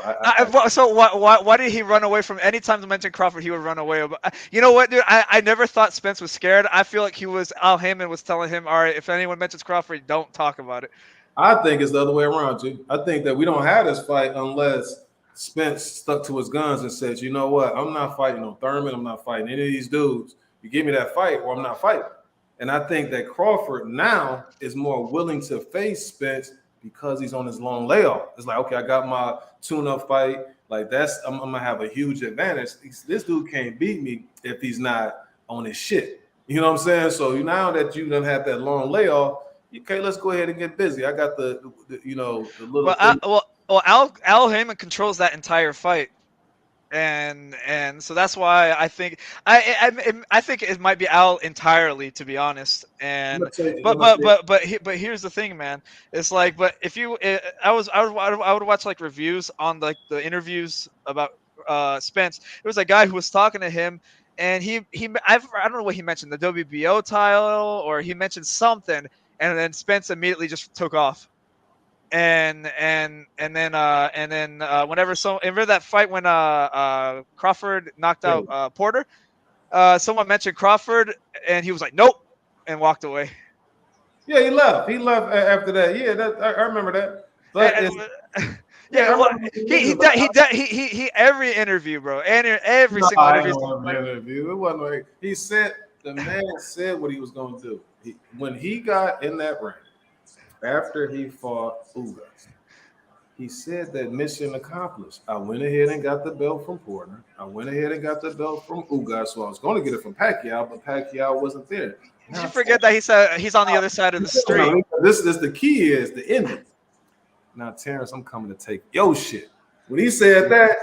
So why did he run away from? Anytime to mention Crawford, he would run away. You know what, dude? I never thought Spence was scared. I feel like Al Heyman was telling him, all right, if anyone mentions Crawford, don't talk about it. I think it's the other way around, G. I think that we don't have this fight unless Spence stuck to his guns and said, you know what? I'm not fighting on Thurman. I'm not fighting any of these dudes. You give me that fight or I'm not fighting. And I think that Crawford now is more willing to face Spence because he's on his long layoff. It's like, okay, I got my tune-up fight. Like I'm gonna have a huge advantage. This dude can't beat me if he's not on his shit. You know what I'm saying? So now that you done had that long layoff, okay, let's go ahead and get busy. I got the little. Well, Al Heyman controls that entire fight, and so that's why I think I think it might be Al entirely, to be honest. And but here's the thing, man. It's like, but if you, I would watch like reviews on like the interviews about Spence. There was a guy who was talking to him, and I don't know what he mentioned, the WBO title, or he mentioned something, and then Spence immediately just took off. And then whenever remember that fight when Crawford knocked out Porter, someone mentioned Crawford, and he was like, nope, and walked away. Yeah, he left. He left after that. Yeah, I remember that. But yeah, well, he every interview, bro, and every single I interview. don't remember the interview. It wasn't like he said. The man said what he was going to do. When he got in that ring after he fought Ugas, he said that mission accomplished. I went ahead and got the belt from Porter. I went ahead and got the belt from Ugas. So I was going to get it from Pacquiao, but Pacquiao wasn't there. Did you forget that he said he's on the other side of the street? This the key is the ending. Now, Terrence, I'm coming to take your shit. When he said that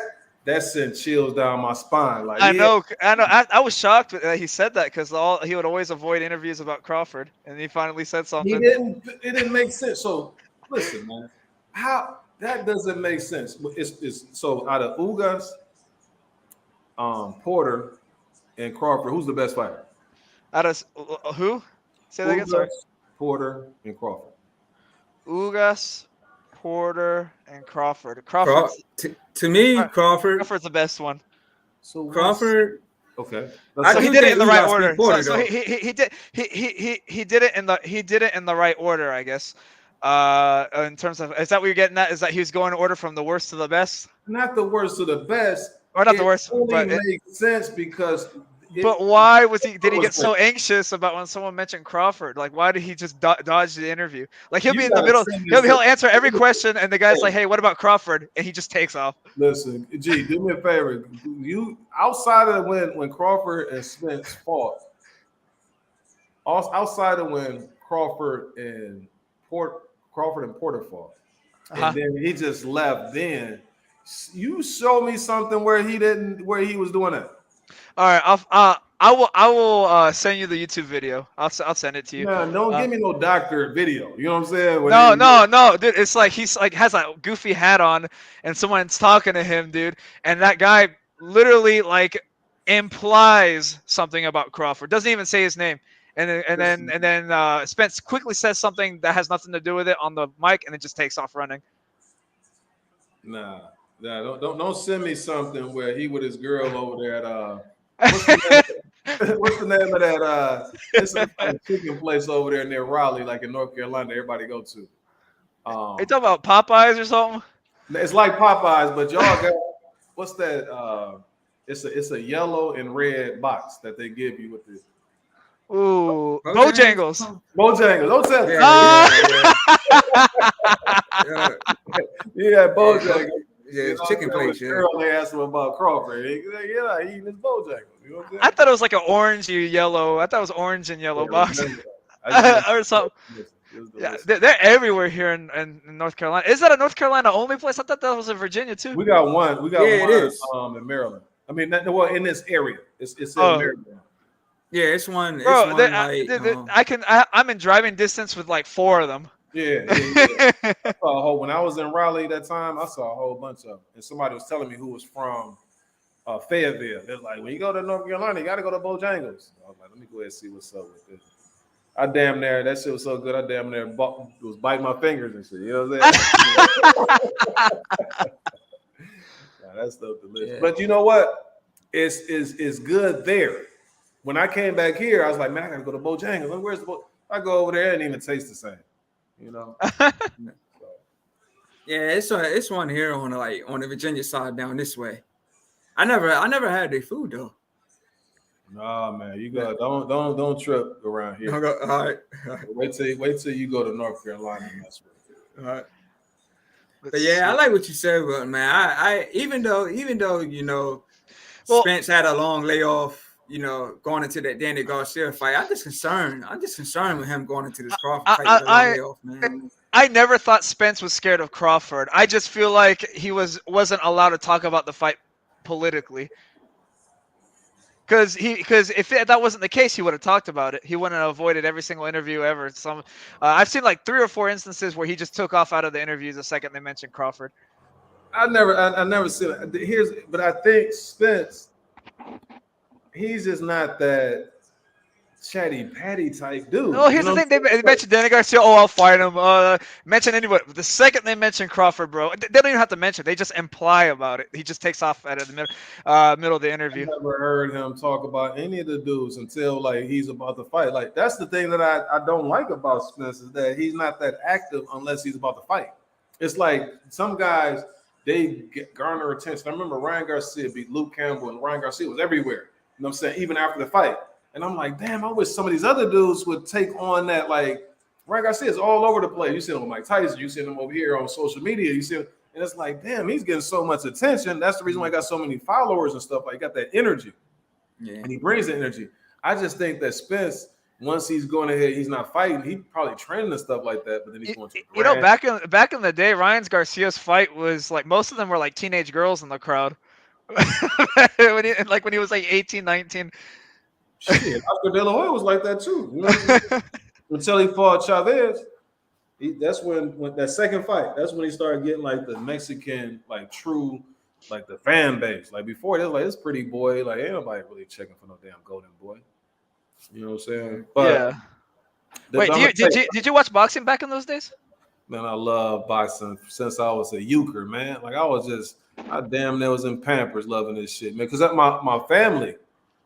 sent chills down my spine. Like I know. I was shocked that he said that because he would always avoid interviews about Crawford, and he finally said something. It didn't make sense. So listen, man, how that doesn't make sense. It's so out of Ugas, Porter, and Crawford, who's the best fighter? Out of who? Say that again. Sorry. Porter and Crawford. Ugas, Porter, and Crawford. To me, Crawford's the best one. So Crawford. Okay. So he did it in the right order. So he did it in the right order, I guess. In terms of, is that what you're getting at? Is that he was going in order from the worst to the best? Not the worst to the best. Or not the worst, but it makes sense because. But why was he? Did he get so anxious about when someone mentioned Crawford? Like, why did he just dodge the interview? Like, he'll be in the middle. He'll answer every question, and the guy's like, "Hey, what about Crawford?" And he just takes off. Listen, G, do me a favor. You outside of when Crawford and Spence fought, outside of when Crawford and Porter fought, and then he just left. Then you show me something where he was doing that. All right, I will send you the YouTube video. I'll send it to you. No, don't give me no doctor video. You know what I'm saying? No, dude. It's like he's like has a goofy hat on, and someone's talking to him, dude. And that guy literally like implies something about Crawford. Doesn't even say his name. And then Spence quickly says something that has nothing to do with it on the mic, and then just takes off running. Nah, don't send me something where he with his girl over there at what's the name of that? It's a chicken place over there near Raleigh, like in North Carolina. Everybody go to. You talking about Popeyes or something? It's like Popeyes, but y'all got what's that? It's a yellow and red box that they give you with this. Ooh, Bojangles. Bojangles. Don't tell me. Yeah, Bojangles. Yeah, it's chicken place. Yeah. Girl, they asked him about Crawford. He's like, yeah, he eating his Bojangles. You know what I'm saying? I thought it was like an orange yellow. I thought it was orange and yellow box or something. Yeah, they're everywhere here in North Carolina. Is that a North Carolina only place? I thought that was in Virginia too. We got one. We got one. It is. In Maryland. I mean, in this area. It's in Maryland. Yeah, it's one. Bro, I'm in driving distance with like 4 of them. Yeah. I saw when I was in Raleigh that time, I saw a whole bunch of them. And somebody was telling me who was from Fayetteville. They're like, when you go to North Carolina, you got to go to Bojangles. I was like, let me go ahead and see what's up with this. That shit was so good. I damn near was biting my fingers and shit. You know what I'm saying? That's stuff delicious. Yeah. But you know what? It's good there. When I came back here, I was like, man, I got to go to Bojangles. Like, where's the I go over there and it even taste the same. You know. Yeah, it's one here on the Virginia side down this way. I never had their food though. Nah, man, you go don't trip around here. All right. Wait till you go to North Carolina and that's all right. But yeah, I like what you said, but man, I even though Spence had a long layoff. Going into that Danny Garcia fight, I'm just concerned with him going into this Crawford fight. Man. I never thought Spence was scared of Crawford. I just feel like he wasn't allowed to talk about the fight politically. Because if that wasn't the case, he would have talked about it. He wouldn't have avoided every single interview ever. I've seen like 3 or 4 instances where he just took off out of the interviews the second they mentioned Crawford. I never seen it. But I think Spence. he's just not that chatty patty type dude. Oh, here's the thing. They mentioned Danny Garcia. Oh, I'll fight him. Mention anybody. The second they mention Crawford, bro, they don't even have to mention. They just imply about it. He just takes off at the middle of the I interview. never heard him talk about any of the dudes until like he's about to fight. Like that's the thing that I don't like about Spence is that he's not that active unless he's about to fight. It's like some guys garner attention. I remember Ryan Garcia beat Luke Campbell, and Ryan Garcia was everywhere. You know what I'm saying? Even after the fight. And I'm like, damn, I wish some of these other dudes would take on that. Like, Ryan Garcia is all over the place. You see him with Mike Tyson. You see him over here on social media. You see him, and it's like, damn, he's getting so much attention. That's the reason why he got so many followers and stuff. Like, he got that energy. Yeah. And he brings the energy. I just think that Spence, once he's going ahead, he's not fighting. He probably training and stuff like that, but then he's going to. You know, back in the day, Ryan Garcia's fight was like most of them were like teenage girls in the crowd. when he was like 18, 19. Shit, Oscar De La Hoya was like that too. You know what I mean? Until he fought Chavez. That's when that second fight, that's when he started getting like the Mexican, like true, like the fan base. Like before, they was like, this pretty boy, like ain't nobody really checking for no damn golden boy. You know what I'm saying? But yeah. Wait, did you watch boxing back in those days? Man, I love boxing since I was a euchre, man. Like I damn near was in Pampers loving this shit, man. Because my family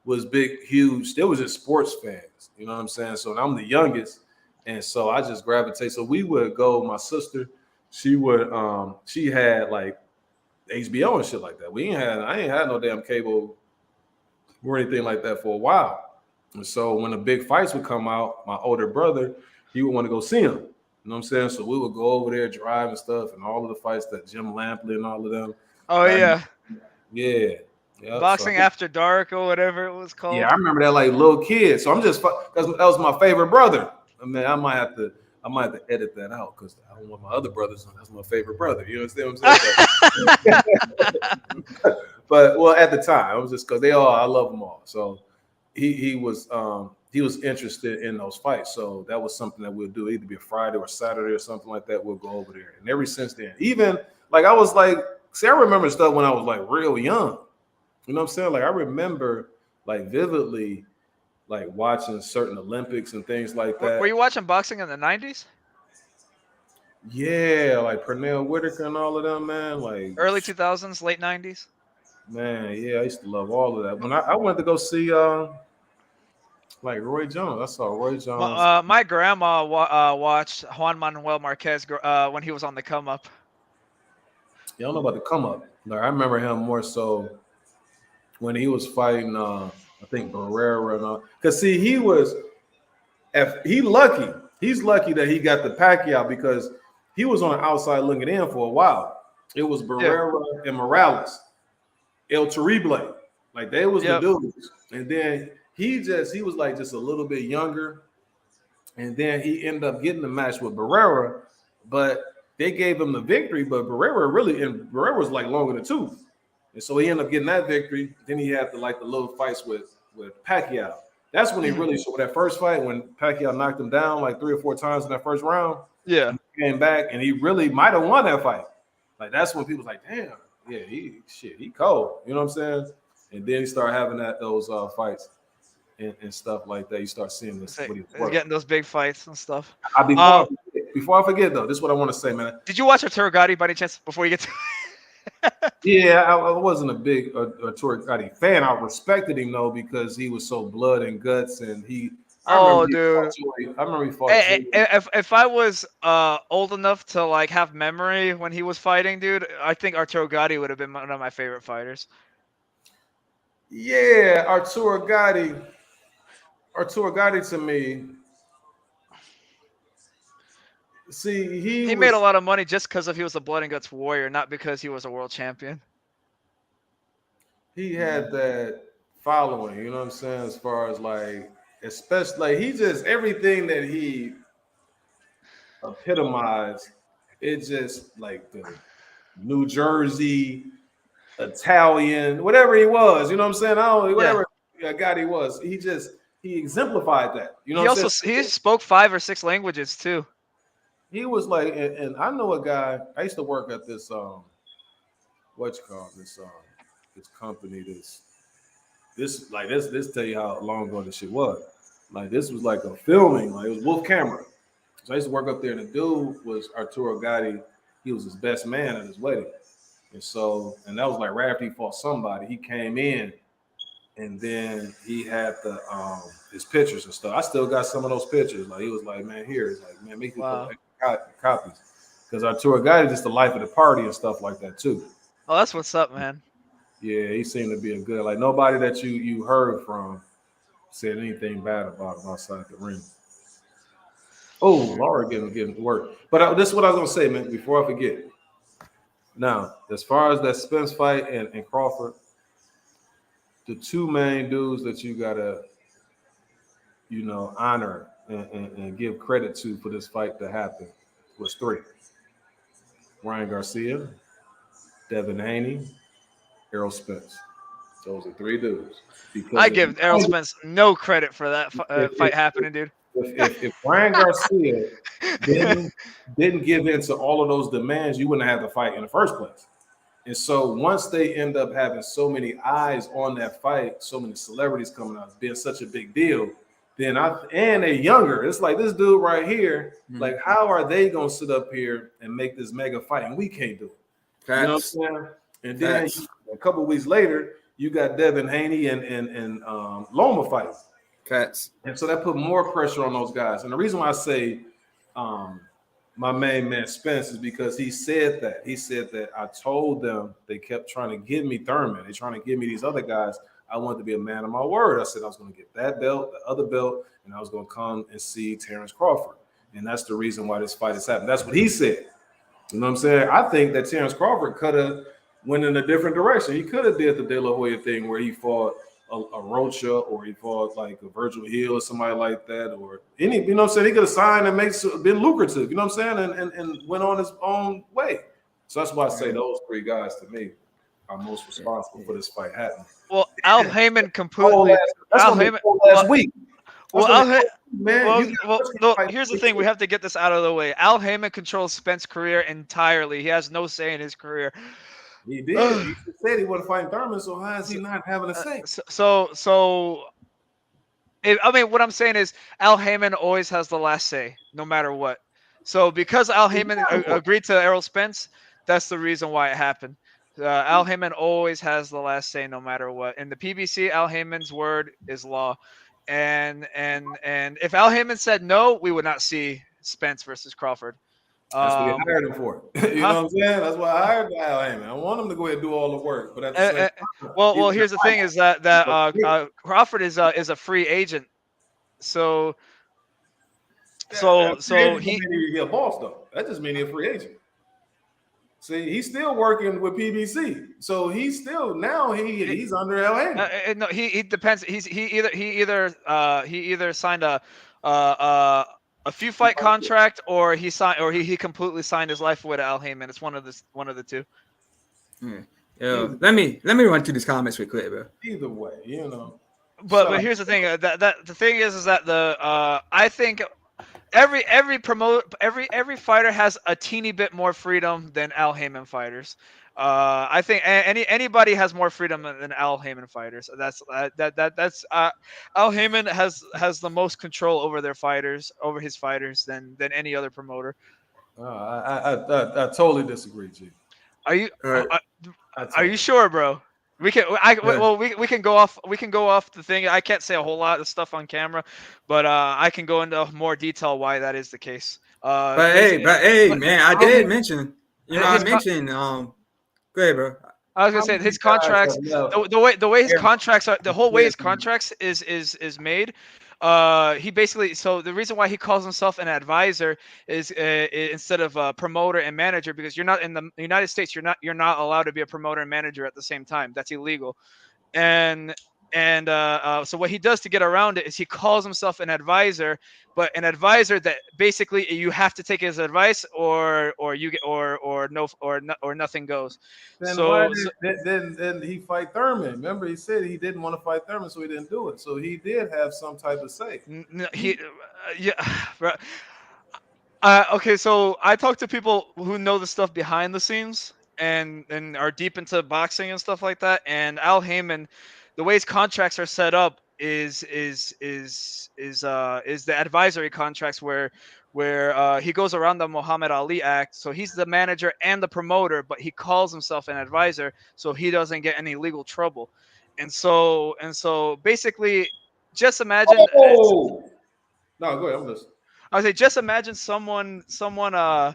was big, huge. They was just sports fans. You know what I'm saying? So I'm the youngest. And so I just gravitate. So we would go, my sister, she had like HBO and shit like that. I ain't had no damn cable or anything like that for a while. And so when the big fights would come out, my older brother, he would want to go see them. You know what I'm saying? So we would go over there, drive and stuff, and all of the fights that Jim Lampley and all of them. Oh, yeah. Yeah. Yep, Boxing After Dark or whatever it was called. Yeah, I remember that like little kid. So I'm just because that was my favorite brother. I mean, I might have to edit that out because I don't want my other brothers. That's my favorite brother. You understand what I'm saying? But well, at the time, it was just because I love them all. So he was interested in those fights. So that was something that we'll do, either be a Friday or Saturday or something like that. We'll go over there. And ever since then, even like I was like, I remember stuff when I was like real young. You know what I'm saying? Like I remember like vividly like watching certain Olympics and things like that. Were you watching boxing in the 90s? Yeah, like Pernell Whitaker and all of them, man. Like early 2000s, late 90s. Man, yeah, I used to love all of that. When I went to go see like Roy Jones, I saw Roy Jones. My grandma watched Juan Manuel Marquez when he was on the come up. Yeah, I don't know about the come up. Like I remember him more so when he was fighting I think Barrera and all. Because see, he's lucky that he got the Pacquiao because he was on the outside looking in for a while. It was Barrera and Morales, El Terrible. Like they was the dudes. And then he was like just a little bit younger. And then he ended up getting the match with Barrera, but they gave him the victory, but Barrera was like long in the tooth. And so he ended up getting that victory. Then he had the little fights with Pacquiao. That's when he really showed that first fight when Pacquiao knocked him down like 3 or 4 times in that first round. Yeah. He came back and he really might have won that fight. Like that's when people was like, damn, yeah, he cold. You know what I'm saying? And then he started having those fights and stuff like that. You start seeing this. He's getting those big fights and stuff. Before I forget though, this is what I want to say, man. Did you watch Arturo Gatti by any chance before you get to Yeah, I wasn't a big Arturo Gatti fan. I respected him though because he was so blood and guts, and I remember he fought. If I was old enough to like have memory when he was fighting, dude, I think Arturo Gatti would have been one of my favorite fighters. Yeah, Arturo Gatti to me. See, he made a lot of money just because he was a blood and guts warrior, not because he was a world champion. He had that following, you know what I'm saying? As far as like, especially like he just everything that he epitomized, it just like the New Jersey Italian, whatever he was, you know what I'm saying? I don't whatever Gotti was, he exemplified that. You know, he spoke 5 or 6 languages too. He was like, and I know a guy. I used to work at this this company, this this tell you how long ago this shit was. Like this was like a filming, like it was Wolf camera. So I used to work up there, and the dude was Arturo Gotti. He was his best man at his wedding. And that was like right after he fought somebody. He came in and then he had the his pictures and stuff. I still got some of those pictures. Like he was like, man, here. He's like, man, make me copies. Because Arturo Gotti just the life of the party and stuff like that too. Oh, that's what's up, man. Yeah, he seemed to be a good, like nobody that you heard from said anything bad about him outside the ring. Oh, Lara getting work. But this is what I was gonna say, man, before I forget. Now, as far as that Spence fight and Crawford, the two main dudes that you gotta, honor and give credit to for this fight to happen was three: Ryan Garcia, Devin Haney, Errol Spence. Those are three dudes. I give Errol Spence no credit for that fight happening, dude. If Ryan Garcia didn't give in to all of those demands, you wouldn't have the fight in the first place. And so once they end up having so many eyes on that fight, so many celebrities coming out, being such a big deal, and they're younger. It's like this dude right here. Mm-hmm. Like, how are they gonna sit up here and make this mega fight, and we can't do it? You know what I'm saying? And then a couple of weeks later, you got Devin Haney and Loma fighting. And so that put more pressure on those guys. And the reason why I say my main man Spence is because he said that. He said that I told them they kept trying to give me Thurman. They're trying to give me these other guys. I wanted to be a man of my word. I said I was going to get that belt, the other belt, and I was going to come and see Terrence Crawford. And that's the reason why this fight has happened. That's what he said. You know what I'm saying? I think that Terrence Crawford could have went in a different direction. He could have did the De La Hoya thing where he fought a Rocha, or he fought like a Virgil Hill or somebody like that, or any, you know what I'm saying? He could have signed and been lucrative, you know what I'm saying? And went on his own way. So that's why I say those three guys to me are most responsible for this fight happening. Well, Al Heyman completely. Al Heyman last week. Here's the thing: we have to get this out of the way. Al Heyman controls Spence's career entirely. He has no say in his career. He did. He said he wasn't fighting Thurman, so how is he not having a say? What I'm saying is Al Heyman always has the last say, no matter what. So because Al Heyman agreed to Errol Spence, that's the reason why it happened. Al Heyman always has the last say, no matter what. In the PBC, Al Heyman's word is law. And if Al Heyman said no, we would not see Spence versus Crawford. That's what I hired him for. You know what I'm saying? That's why I hired Al Heyman. I want him to go ahead and do all the work. But at the same time, here's the thing: is that Crawford is a free agent. So he a boss though. That just means he's a free agent. See, he's still working with PBC, so he's still he's under Al Heyman. No, he depends. He either signed a few fight contract, or he completely signed his life away to Al Heyman. It's one of the two. Let me run through these comments real quick, bro. Either way, you know. But here's the thing. The thing is that I think every fighter has a teeny bit more freedom than Al Heyman fighters. I think anybody has more freedom than Al Heyman fighters. That's Al Heyman has the most control over his fighters than any other promoter. I totally disagree, G. Are you sure, bro? We can go off the thing. I can't say a whole lot of stuff on camera, but I can go into more detail why that is the case. But hey, man, I did mention. I mentioned. Go ahead, bro. I was gonna say his contracts. The way his contracts are. The whole way his contracts is made. He basically. So the reason why he calls himself an advisor is instead of a promoter and manager, because you're not in the United States. You're not allowed to be a promoter and manager at the same time. That's illegal. So what he does to get around it is he calls himself an advisor, but an advisor that basically you have to take his advice or nothing goes. Then he fight Thurman. Remember, he said he didn't want to fight Thurman, so he didn't do it. So he did have some type of say. Okay, so I talk to people who know the stuff behind the scenes and are deep into boxing and stuff like that. And Al Heyman, the way his contracts are set up is the advisory contracts where he goes around the Muhammad Ali Act. So he's the manager and the promoter, but he calls himself an advisor, so he doesn't get any legal trouble. And so basically, just imagine. Oh, no, go ahead. I'm listening. I would say just imagine someone uh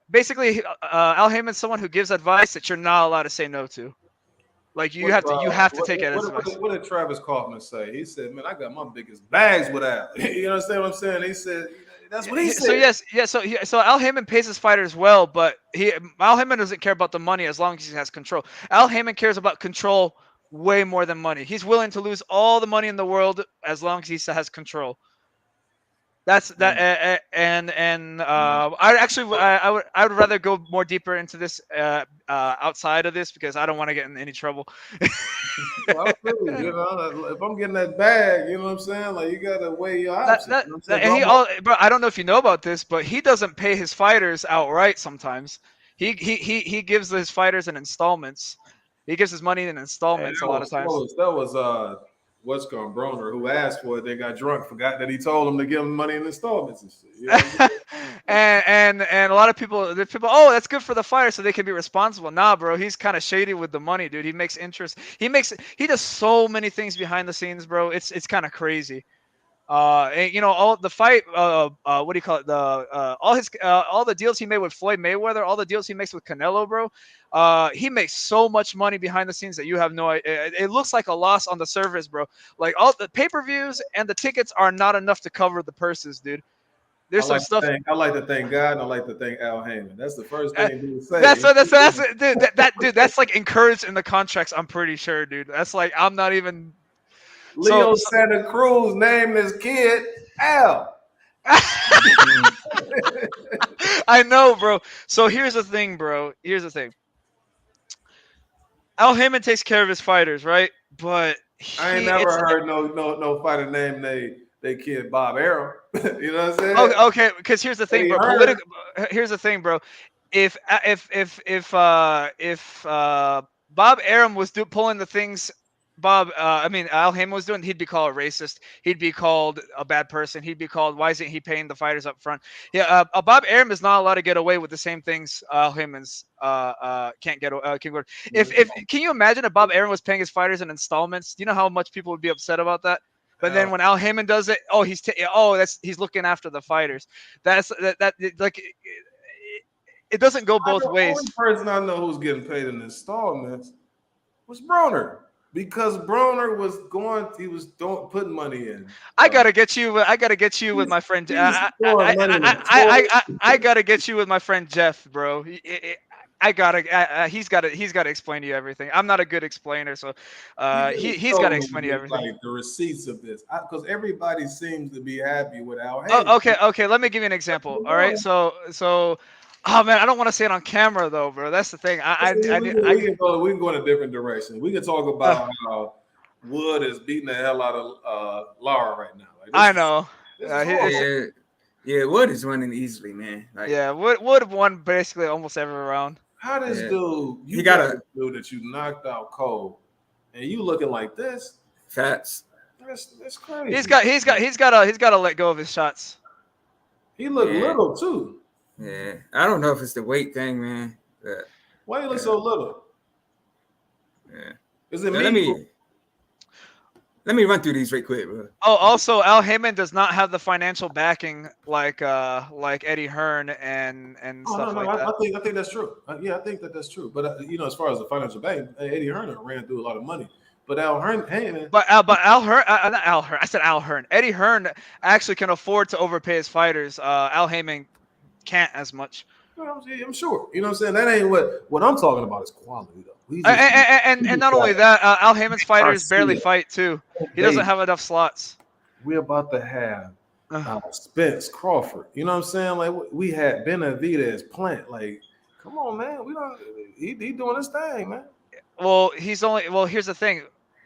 basically Al Heyman's someone who gives advice that you're not allowed to say no to. Like you have to take it as advice. What did Travis Kaufman say? He said, "Man, I got my biggest bags with Al." You understand what I'm saying? He said, "That's what he said." So Al Heyman pays his fighters well, but Al Heyman doesn't care about the money as long as he has control. Al Heyman cares about control way more than money. He's willing to lose all the money in the world as long as he has control. That's that, I would rather go more deeper into this outside of this because I don't want to get in any trouble. Well, I feel you, if I'm getting that bag, you know what I'm saying? Like you gotta weigh your options. You know what I'm saying? Bro, I don't know if you know about this, but he doesn't pay his fighters outright. Sometimes he gives his fighters in installments. He gives his money in installments a lot of times. That was what's called Broner, who asked for it, they got drunk, forgot that he told them to give him money in installments and shit. You know what I'm saying? and a lot of people, oh, that's good for the fighter, so they can be responsible. Nah, bro, he's kind of shady with the money, dude. He makes interest. He does so many things behind the scenes, bro. It's kind of crazy. And, all the fight, what do you call it? All the deals he made with Floyd Mayweather, all the deals he makes with Canelo, bro. He makes so much money behind the scenes that you have no idea. It looks like a loss on the surface, bro. Like all the pay-per-views and the tickets are not enough to cover the purses, dude. There's some stuff. I like to thank God, and I like to thank Al Heyman. That's the first thing he would say. Dude, that's like encouraged in the contracts. I'm pretty sure, dude. That's like I'm not even. Leo Santa Cruz named his kid Al. I know, bro. So here's the thing, bro. Al Heyman takes care of his fighters, right? But I ain't never heard no fighter name they kid Bob Arum. You know what I'm saying? Okay, because here's the thing, bro. Here's the thing, bro. If Bob Arum was pulling the things Al Heyman was doing, he'd be called a racist. He'd be called a bad person. He'd be called, why isn't he paying the fighters up front? Yeah, Bob Arum is not allowed to get away with the same things Al Heyman's can't get. Can you imagine if Bob Arum was paying his fighters in installments? Do you know how much people would be upset about that? But then when Al Heyman does it, he's looking after the fighters. Like it doesn't go both ways. The only person I know who's getting paid in installments was Broner. Because Broner was putting money in. I gotta get you with my friend. I gotta get you with my friend Jeff, bro. He's got to explain to you everything. I'm not a good explainer, so he's got to explain to you everything. Like the receipts of this, because everybody seems to be happy with Al Heyman. Okay. Let me give you an example. All right, so. Oh man, I don't want to say it on camera though, bro. That's the thing. We can go in a different direction. We can talk about how Wood is beating the hell out of Lara right now. I know. Wood is winning easily, man. Wood won basically almost every round. How this dude? You got a dude that you knocked out cold, and you looking like this? Fats. That's crazy. He's got to let go of his shots. He looked little too. Yeah, I don't know if it's the weight thing, man. Why you look so little? Yeah. Is it me? Let me run through these right quick, bro. Oh, also, Al Heyman does not have the financial backing like Eddie Hearn and stuff like that. I think that's true. I think that's true. But as far as the financial backing, Eddie Hearn ran through a lot of money. But Al Heyman. But Al Hearn, not Al Hearn. I said Al Hearn. Eddie Hearn actually can afford to overpay his fighters. Al Heyman can't as much. I'm sure. You know what I'm saying? That ain't what I'm talking about is quality though. And not only that, Al Heyman's fighters barely fight too. He doesn't have enough slots. We're about to have Spence Crawford. You know what I'm saying? Like we had Benavidez Plant. Like, come on, man. We don't. He doing his thing, man. Well, here's the thing.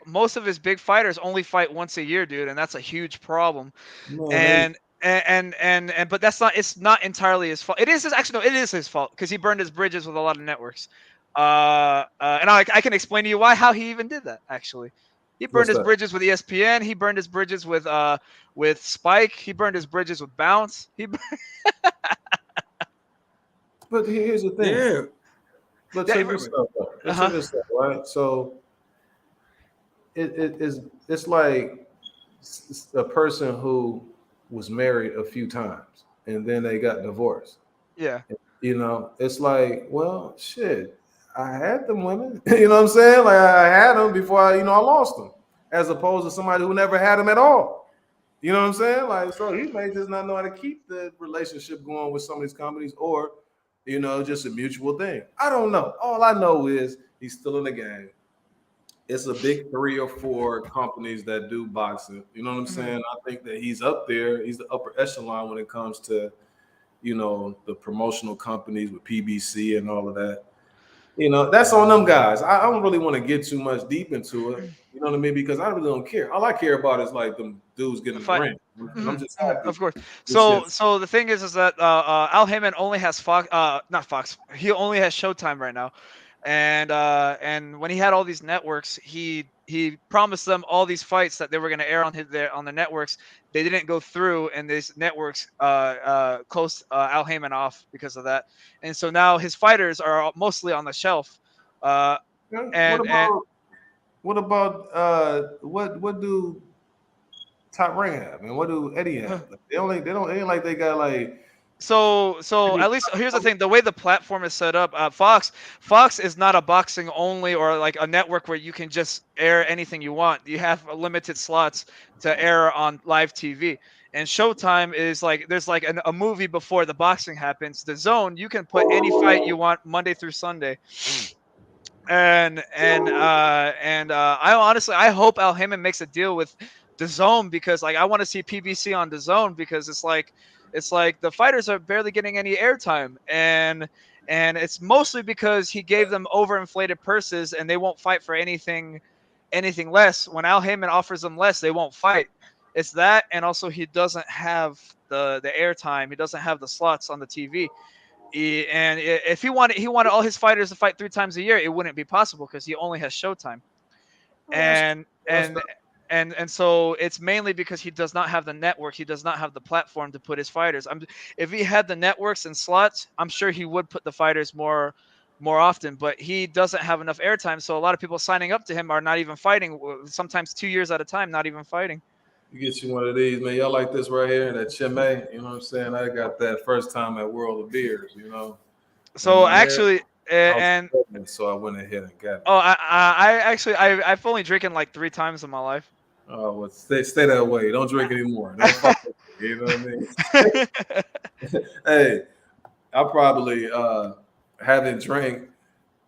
Most of his big fighters only fight once a year, dude, and that's a huge problem. Man, but it's not entirely his fault. It is his fault because he burned his bridges with a lot of networks. And I can explain to you how he even did that. Actually, he burned What's his that? bridges with ESPN. He burned his bridges with Spike. He burned his bridges with Bounce. But here's the thing. Yeah. But Yeah, check this out. Though. Let's check uh-huh. this out, right? So it's like a person who was married a few times and then they got divorced. Yeah. It's like, well, shit, I had them women. You know what I'm saying? Like I had them before I lost them, as opposed to somebody who never had them at all. You know what I'm saying? Like, so he may just not know how to keep the relationship going with some of these companies, or just a mutual thing. I don't know. All I know is he's still in the game. It's a big 3 or 4 companies that do boxing. You know what I'm Mhm. saying? I think that he's up there. He's the upper echelon when it comes to the promotional companies with PBC and all of that. That's on them guys. I don't really want to get too much deep into it. You know what I mean? Because I really don't care. All I care about is like them dudes The getting in the fight. ring, and I'm Mhm, just mhm, happy. of course. This So shit. so the thing is that Al Heyman only has Fox, not Fox. He only has Showtime right now, and when he had all these networks, he promised them all these fights that they were going to air on the networks. They didn't go through, and these networks closed Al Heyman off because of that. And so now his fighters are mostly on the shelf. Uh, Yeah. What and about what do Top Ring have, and what do Eddie have? Like, they ain't like they got like. So at least here's the thing: the way the platform is set up, Fox is not a boxing only or like a network where you can just air anything you want. You have limited slots to air on live TV. And Showtime is like there's like a movie before the boxing happens. The Zone, you can put any fight you want Monday through Sunday. I honestly I hope Al Heyman makes a deal with the Zone because like I want to see PBC on the Zone because it's like the fighters are barely getting any airtime and it's mostly because he gave them overinflated purses and they won't fight for anything less. When Al Heyman offers them less, they won't fight. It's that, and also he doesn't have the airtime. He doesn't have the slots on the TV. If he wanted all his fighters to fight 3 times a year, it wouldn't be possible because he only has Showtime. Oh, And that's and and so it's mainly because he does not have the network. He does not have the platform to put his fighters. If he had the networks and slots, I'm sure he would put the fighters more often. But he doesn't have enough airtime, so a lot of people signing up to him are not even fighting. Sometimes 2 years at a time, not even fighting. You get you one of these, man. Y'all like this right here, that Chime. You know what I'm saying? I got that first time at World of Beers. And So man, actually, I was and pregnant, so I went ahead and got it. oh, I've only drinking like 3 times in my life. Oh, well, stay that way. Don't drink anymore. Don't fuck with me. You know what I mean? Hey, I probably haven't drank,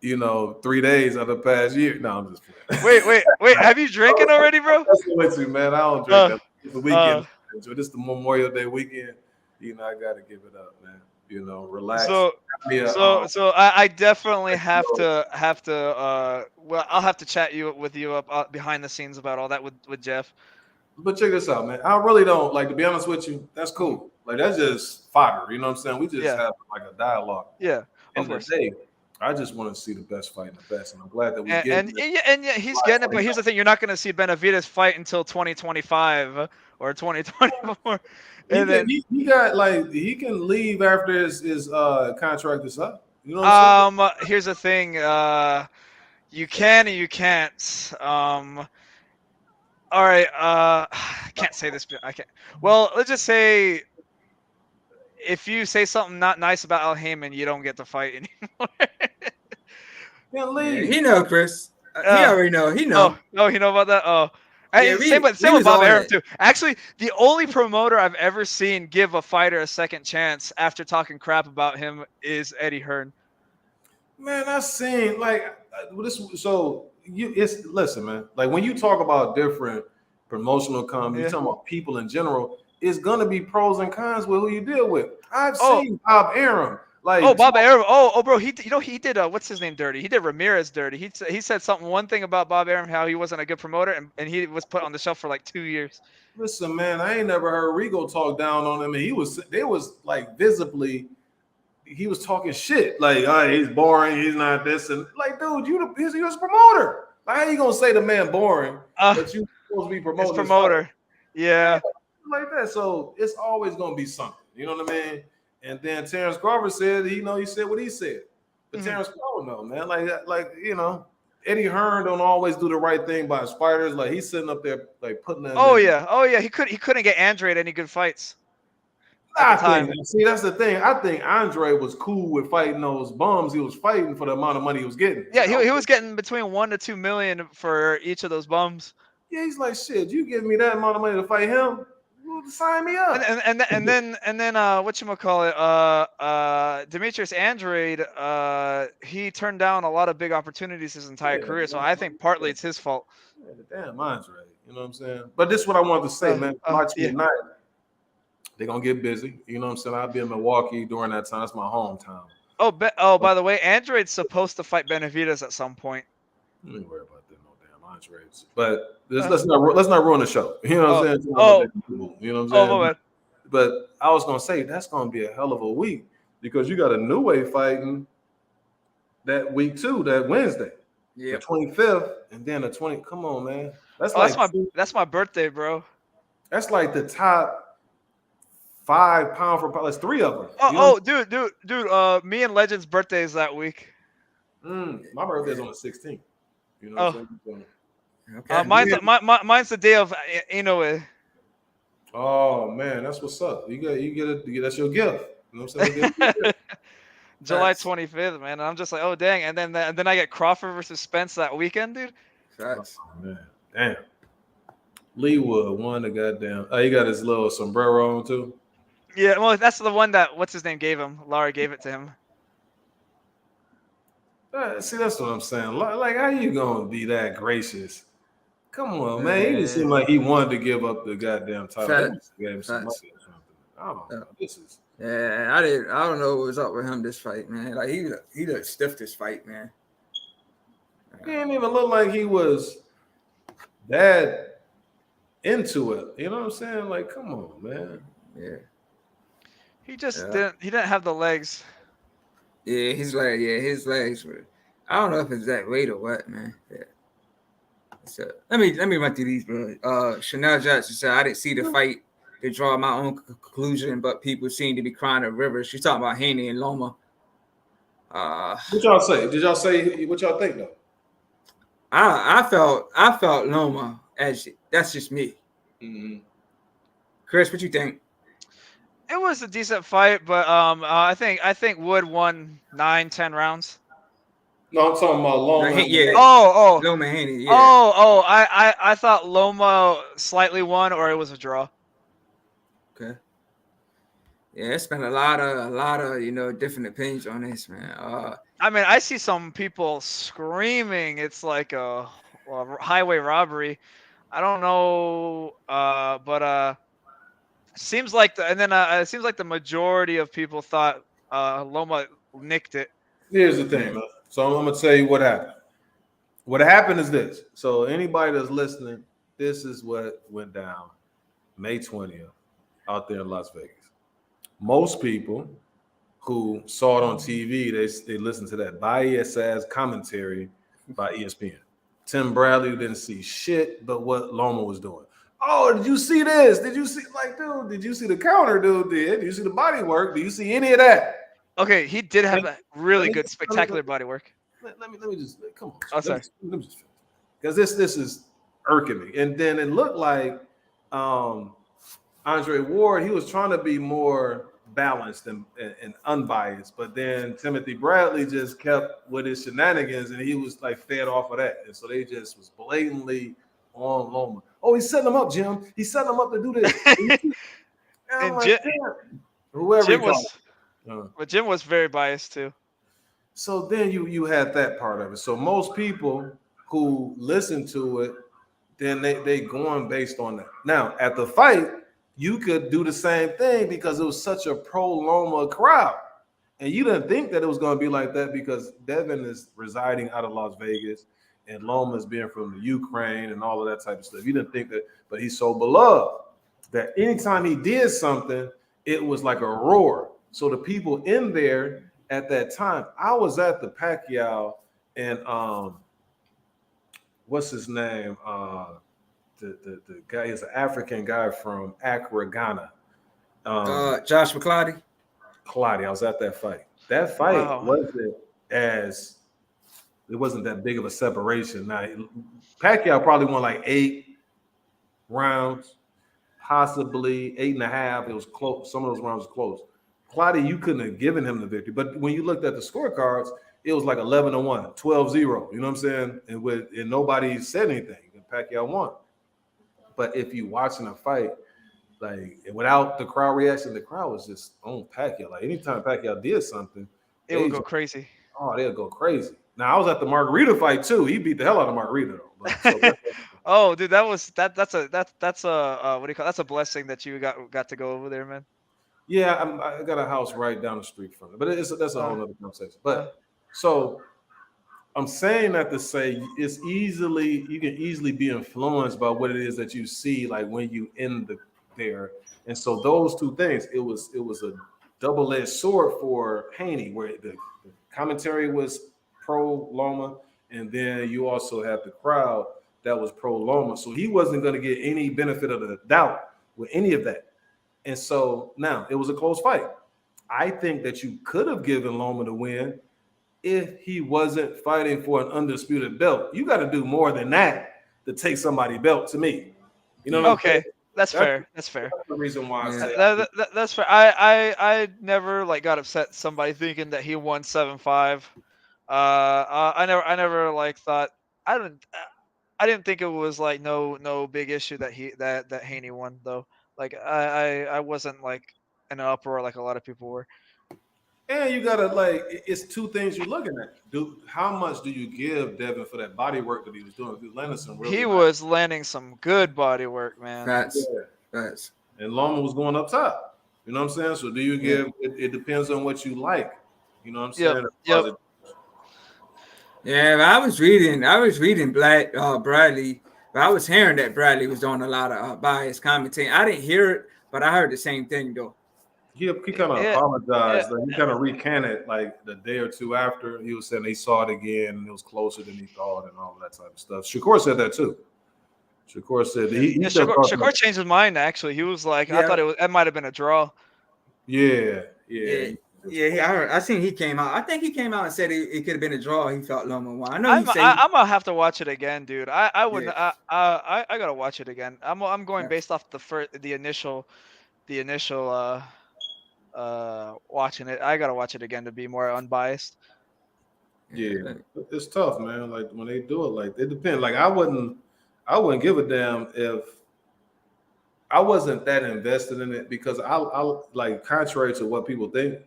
3 days of the past year. No, I'm just playing. wait. Have you drinking already, bro? That's with you, man. I don't drink Uh, that. It's the uh. weekend. Enjoy this the Memorial Day weekend. I gotta give it up, man. Relax. So, Yeah, I definitely have to. Well, I'll have to chat with you up behind the scenes about all that with Jeff. but check this out, man. I really don't like to be honest with you. That's Mhm. cool. Like that's just fodder. You know what I'm saying? We just Yeah, have like a dialogue. yeah, of End of course. the day, I just want to see the best fight in the best, and I'm glad that we And get and, this. yeah, and yeah, he's getting it. But here's the thing: you're not going to see Benavidez fight until 2025 or 2024, He and can then he got like he can leave after his contract is up. You know what I'm saying? here's the thing: you can and you can't. All right. I can't say this. I can't. Well, let's just say if you say something not nice about Al Heyman, you don't get to fight anymore. He can Yeah, leave. he know, Chris. He uh, already know. He oh, know. no, you know about that? Oh, Yeah, same with we was Bob on Arum it. too. Actually, the only promoter I've ever seen give a fighter a second chance after talking crap about him is Eddie Hearn. Man, I seen like this. So it's listen, man. Like when you talk about different promotional companies, you Yeah. talking about people in general. It's gonna be pros and cons with who you deal with. I've Oh, seen Bob Arum oh, like Bob talk, Arum. Oh, bro. He did. What's his name? Dirty. He did Ramirez dirty. He said something. One thing about Bob Arum, how he wasn't a good promoter, and he was put on the shelf for like 2 years. listen, man. I ain't never heard Rigo talk down on him, and they was like visibly he was talking shit. Like, he's boring. He's not this. And like, dude, he's a promoter. Like, how you going to say the man boring, but you supposed to be promoting his promoter. Yeah. Like that. So it's always going to be something. You know what I mean? And then Terrence Crawford said, he said what he said. But Terrence Crawford, no, man. Like, Eddie Hearn don't always do the right thing by his fighters. Like, he's sitting up there, like, putting them. Oh yeah. He couldn't get Andre any good fights. See, that's the thing. I think Andre was cool with fighting those bums. He was fighting for the amount of money he was getting. Yeah, he was getting between $1 to $2 million for each of those bums. Yeah, he's like, shit. You give me that amount of money to fight him? Well, sign me up. And then whatchamacallit, Demetrius Andrade, he turned down a lot of big opportunities his entire career. So I think partly it's his fault. Yeah, damn Andre. You know what I'm saying? But this is what I wanted to say, man. March 29th. They're going to get busy. You know what I'm saying? I'll be in Milwaukee during that time. That's my hometown. By the way, Andrade's supposed to fight Benavidez at some point. Don't even worry about that, no damn Andres. But let's not ruin the show. You know what I'm saying? You know what I'm saying? But I was going to say, that's going to be a hell of a week because you got a new way fighting that week too, that Wednesday. Yeah. The 25th, and then the 20th. Come on, man. That's my birthday, bro. That's like the top 5 pound for pound. There's 3 of them. Dude. Me and Legend's birthday is that week. My birthday's on the 16th. You know what I'm saying? Okay. Mine's the day of Inoue. Oh man, that's what's up. You get that's your gift. You know what I'm saying? July 25th, man. And I'm just like, oh dang, and then I get Crawford versus Spence that weekend, dude. Facts. Oh, man, damn. Leigh Wood won the goddamn. He got his little sombrero on too. Yeah, well, that's the one that what's his name gave him. Lara gave it to him. See, that's what I'm saying. Like, how you gonna be that gracious? Come on, man. He didn't seem like he wanted to give up the goddamn title. Gave him some money or something. I don't know. This is. Yeah, I don't know what was up with him this fight, man. Like he looked stiff this fight, man. He didn't even look like he was that into it. You know what I'm saying? Like, come on, man. Yeah. He just didn't have the legs. Yeah, his legs were. I don't know if it's that weight or what, man. Yeah. So let me run through these, bro. Chanel Jackson said, I didn't see the fight to draw my own conclusion, but people seem to be crying a river. She's talking about Haney and Loma. What y'all say? Did y'all say what y'all think though? I felt Loma as that's just me. Mm-hmm. Chris, what you think? It was a decent fight, but I think Wood won 9-10 rounds. No, I'm talking about Loma. Yeah. Oh. Loma Haney. Yeah. Oh. I thought Loma slightly won, or it was a draw. Okay. Yeah, it's been a lot of different opinions on this, man. I mean, I see some people screaming it's like a highway robbery. I don't know, but seems like it seems like the majority of people thought Loma nicked it. Here's the thing, man. So I'm gonna tell you what happened. What happened is this. So anybody that's listening, this is what went down May 20th out there in Las Vegas. Most people who saw it on TV, they listened to that biased commentary by ESPN. Tim Bradley didn't see shit but what Loma was doing. Oh, did you see this? Did you see, like, dude, did you see the counter dude did? Did you see the body work? Did you see any of that? Okay, he did have a really good, spectacular body work. Let me just, come on. Oh, sorry. Let me just finish. Because this is irking me. And then it looked like Andre Ward, he was trying to be more balanced and unbiased, but then Timothy Bradley just kept with his shenanigans and he was like fed off of that. And so they just was blatantly on Loma. Oh, he's setting him up, Jim. He's setting him up to do this. And Jim was very biased too. So then you had that part of it. So most people who listen to it, then they going based on that. Now at the fight, you could do the same thing because it was such a pro-Loma crowd. And you didn't think that it was going to be like that because Devin is residing out of Las Vegas and Loma's being from the Ukraine and all of that type of stuff. You didn't think that, but he's so beloved that anytime he did something, it was like a roar. So the people in there at that time, I was at the Pacquiao and what's his name? The guy is an African guy from Accra, Ghana. Josh McCloudie. Claudia, I was at that fight. That fight Wow. it wasn't that big of a separation. Now Pacquiao probably won like 8 rounds, possibly 8.5. It was close. Some of those rounds were close. Claudia, you couldn't have given him the victory. But when you looked at the scorecards, it was like 11-1, 12-0. You know what I'm saying? And nobody said anything. And Pacquiao won. But if you watching a fight, like without the crowd reaction, the crowd was just on Pacquiao. Like anytime Pacquiao did something, It would go crazy. Oh, they'll go crazy. Now I was at the Margarita fight too. He beat the hell out of Margarita though. Oh, dude, that's a what do you call? That's a blessing that you got to go over there, man. Yeah, I got a house right down the street from it, but that's a whole other conversation. But so I'm saying that to say you can easily be influenced by what it is that you see, like when you there. And so those two things, it was a double-edged sword for Haney, where the commentary was pro Loma, and then you also have the crowd that was pro Loma. So he wasn't going to get any benefit of the doubt with any of that. And so now it was a close fight. I think that you could have given Loma the win if he wasn't fighting for an undisputed belt. You got to do more than that to take somebody's belt to me. You know what Okay. I'm saying? That's fair. That's fair. That's the reason why I say That's fair. I never like got upset somebody thinking that he won 7-5. I never like thought I didn't think it was like no big issue that Haney won though. Like I wasn't like in an uproar like a lot of people were. And you gotta it's two things you're looking at. How much do you give Devin for that body work that he was doing? Because Lennon really He was landing some good body work, man. Facts. And Loma was going up top. You know what I'm saying? So do you give it depends on what you like. You know what I'm saying? Yep. Yeah, I was reading Bradley, but I was hearing that Bradley was doing a lot of biased commentating. I didn't hear it, but I heard the same thing though. He kind of apologized. Like, he kind of recanted like the day or two after. He was saying he saw it again and it was closer than he thought and all that type of stuff. Shakur said that too. Shakur said Shakur changed his mind. Actually, he was like, I thought it might have been a draw. Yeah. I seen he came out. I think he came out and said it could have been a draw. He felt Loma won. I know I'm gonna have to watch it again, dude. I wouldn't. Yeah. I gotta watch it again. I'm going based off the initial watching it. I gotta watch it again to be more unbiased. Yeah, it's tough, man. Like when they do it, like it depends. Like I wouldn't give a damn if I wasn't that invested in it because I like contrary to what people think,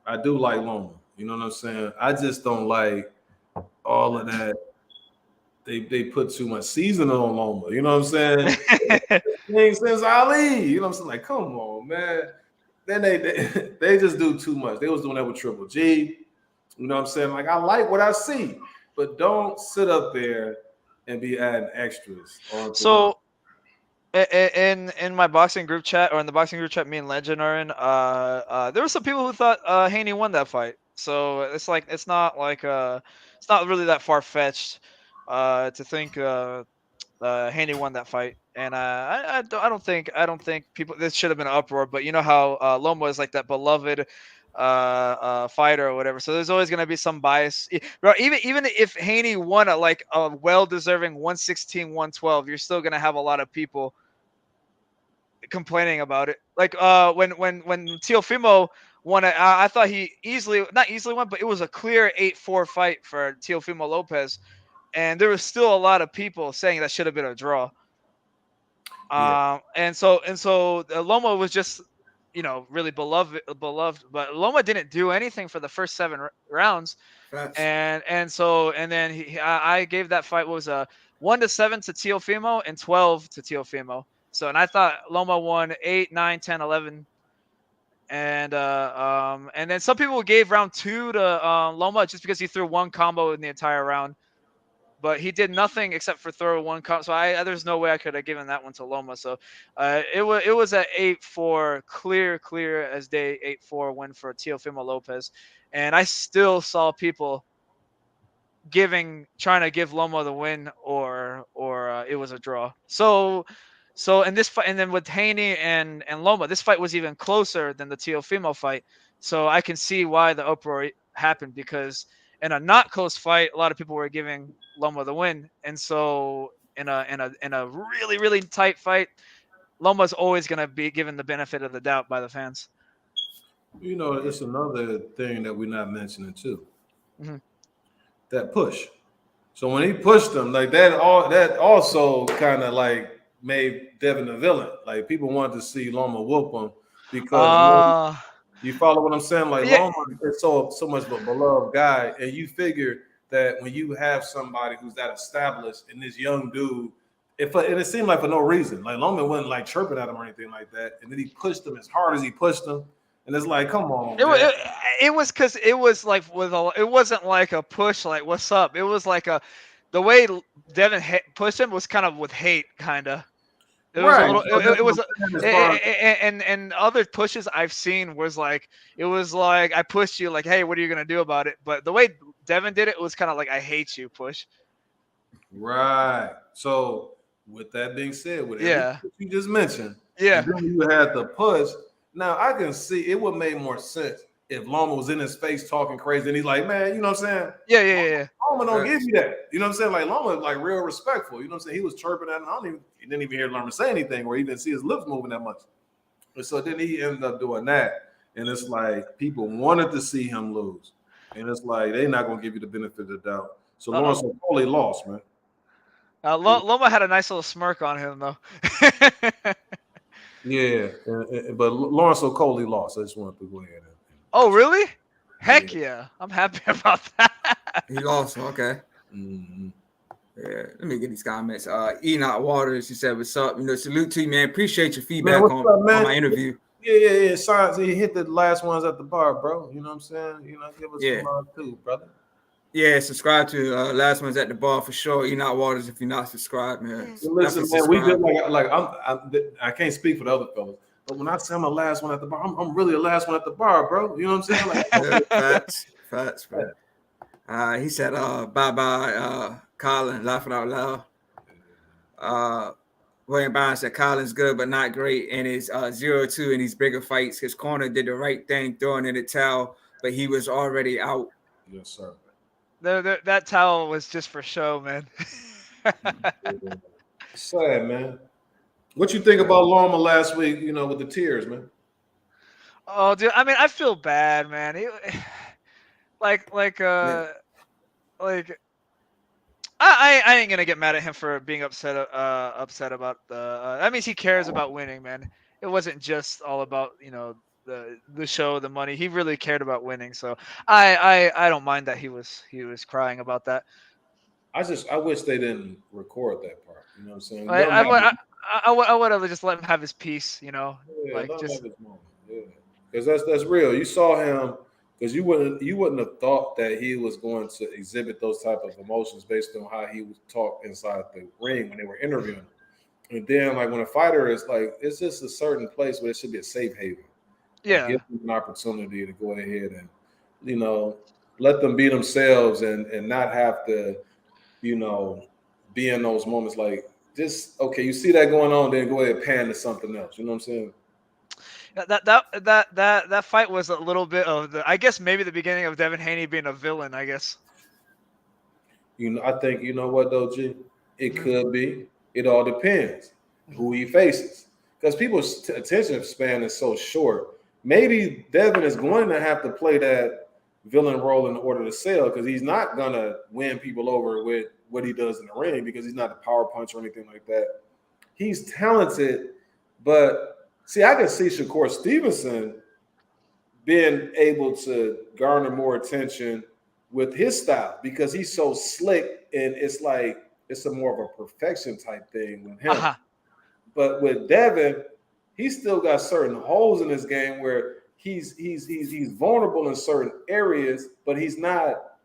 I do like Loma. You know what I'm saying? I just don't like all of that. They put too much seasoning on Loma. You know what I'm saying? Since Ali, you know what I'm saying? Like, come on, man. Then they just do too much. They was doing that with Triple G. You know what I'm saying? Like, I like what I see, but don't sit up there and be adding extras. So, in my boxing group chat, or in the boxing group chat me and Legend are in, there were some people who thought Haney won that fight. So it's like it's not really that far fetched to think Haney won that fight. And I don't think people this should have been an uproar, but you know how Loma is like that beloved fighter or whatever. So there's always going to be some bias. Even if Haney won a well-deserving 116-112, you're still going to have a lot of people complaining about it. Like when Teofimo won it, I thought he not easily won, but it was a clear 8-4 fight for Teofimo Lopez, and there was still a lot of people saying that should have been a draw. And so Loma was just really beloved, but Loma didn't do anything for the first 7 rounds. And then I gave that fight was 1-7 to Teofimo and 12 to Teofimo. So, and I thought Loma won 8, 9, 10, 11. And then some people gave round 2 to Loma just because he threw one combo in the entire round. but he did nothing except for throw one comp. So there's no way I could have given that one to Loma. So it was a 8-4 clear as day 8-4 win for Teofimo Lopez, and I still saw people trying to give Loma the win, or it was a draw. So in this fight, and then with Haney and Loma, this fight was even closer than the Teofimo fight. So I can see why the uproar happened, because in a not close fight, a lot of people were giving Loma the win, and so in a really tight fight, Loma's always going to be given the benefit of the doubt by the fans. You know, it's another thing that we're not mentioning too. Mm-hmm. That push. So when he pushed him, like that also kind of like made Devin a villain. Like people wanted to see Loma whoop him because you follow what I'm saying? Like yeah. Loma is so much of a beloved guy, and you figure that when you have somebody who's that established and this young dude, and it seemed like for no reason, like Loma wasn't like chirping at him or anything like that, and then he pushed him as hard as he pushed him. And it's like, come on. It was because it was like it wasn't like a push, like what's up. It was like the way Devin pushed him was kind of with hate, kind of. It was right. a little. It was, and other pushes I've seen was like I pushed you, like, hey, what are you gonna do about it? But the way Devin did it was kind of like I hate you push. Right. So with that being said, with everything you just mentioned, and then you had the push. Now I can see it would make more sense if Loma was in his face talking crazy and he's like, man, you know what I'm saying? Yeah. Loma don't give you that. You know what I'm saying? Like Loma like real respectful. You know what I'm saying? He was chirping at him. He didn't even hear Loma say anything, or he didn't see his lips moving that much. And so then he ended up doing that. And it's like people wanted to see him lose. And it's like they're not gonna give you the benefit of the doubt. So Lawrence totally lost, man. Loma had a nice little smirk on him, though. Yeah, but Lawrence Okoli lost. I just wanted to go ahead. Oh, really? Heck yeah. I'm happy about that. He lost. Okay. Mm-hmm. Yeah, let me get these comments. Enoch Waters, he said, "What's up? You know, salute to you, man. Appreciate your feedback on my interview." Yeah. Science, he hit the last ones at the bar, bro. You know what I'm saying? You know, give us some love too, brother. Yeah, subscribe to Last Ones at the Bar for sure. Enoch Waters, if you're not subscribed, man. Listen, man, we just like I can't speak for the other fellas, but when I say I'm the last one at the bar, I'm really the last one at the bar, bro. You know what I'm saying? Like, facts, bro. He said, bye, Colin, laughing out loud. William Byron said Colin's good, but not great. And it's 0-2 in these bigger fights. His corner did the right thing, throwing in the towel, but he was already out. Yes, sir. That towel was just for show, man. Sad, man. What you think about Loma last week? You know, with the tears, man. Oh, dude. I mean, I feel bad, man. I ain't gonna get mad at him for being upset about the. That means he cares about winning, man. It wasn't just all about the show, the money. He really cared about winning. So I don't mind that he was crying about that. I wish they didn't record that part. You know what I'm saying? I would have just let him have his piece. You know, let him have his moment. Yeah, because that's real. You saw him. Because you wouldn't have thought that he was going to exhibit those type of emotions based on how he would talk inside the ring when they were interviewing him. And then, like when a fighter is like, it's just a certain place where it should be a safe haven. Yeah, like, give them an opportunity to go ahead and let them be themselves and not have to be in those moments like just okay. You see that going on, then go ahead and pan to something else. You know what I'm saying? That fight was a little bit of I guess maybe the beginning of Devin Haney being a villain, I guess. I think what though, G? It could be. It all depends who he faces. Because people's attention span is so short. Maybe Devin is going to have to play that villain role in order to sell because he's not gonna win people over with what he does in the ring because he's not a power punch or anything like that. He's talented, but see, I can see Shakur Stevenson being able to garner more attention with his style because he's so slick and it's like it's a more of a perfection type thing with him. Uh-huh. But with Devin, he's still got certain holes in his game where he's vulnerable in certain areas, but he's not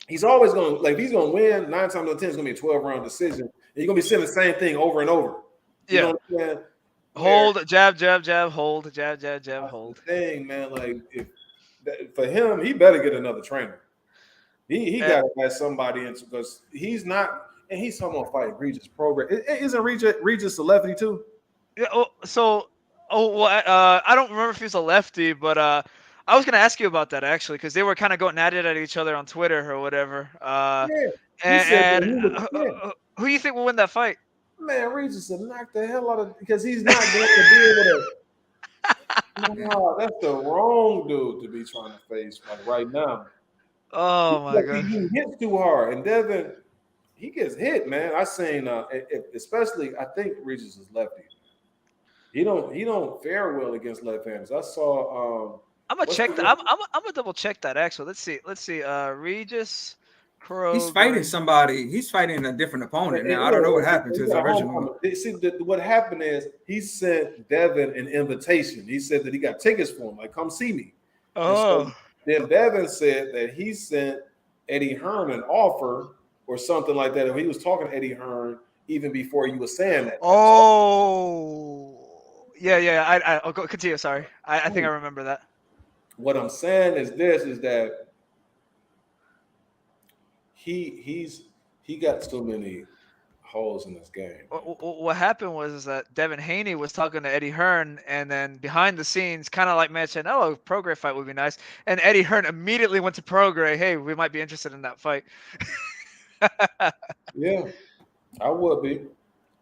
he's always gonna like if he's gonna win 9 times out of 10, it's gonna be a 12-round decision. And you're gonna be saying the same thing over and over. You know what I'm saying? Hold, jab, jab, jab, hold, jab, jab, jab, hold. Thing, man, like if for him, he better get another trainer. He got to have somebody in because he's not, and he's talking about fight Regis program. Isn't Regis a lefty too? Yeah. I don't remember if he was a lefty, but I was gonna ask you about that actually because they were kind of going at it at each other on Twitter or whatever. Yeah. And who do you think will win that fight? Man, Regis will knock the hell out of because he's not going to be able to. No, that's the wrong dude to be trying to face like right now. Oh my god, he hits too hard, and Devin, he gets hit, man. I seen, especially I think Regis is lefty. He don't fare well against left-handers. I saw. I'm gonna check that. I'm gonna double check that actually. Let's see. Regis. He's fighting somebody. He's fighting a different opponent now. I don't know what happened to his original. See, what happened is he sent Devin an invitation. He said that he got tickets for him, like come see me. Oh. Then Devin said that he sent Eddie Hearn an offer or something like that. And he was talking to Eddie Hearn even before you were saying that. Oh, yeah. I'll go continue. Sorry, I think I remember that. What I'm saying is that he got so many holes in this game. What happened was that Devin Haney was talking to Eddie Hearn, and then behind the scenes, kind of like mentioned, "Oh, a Prograis fight would be nice." And Eddie Hearn immediately went to Prograis. Hey, we might be interested in that fight. Yeah, I would be.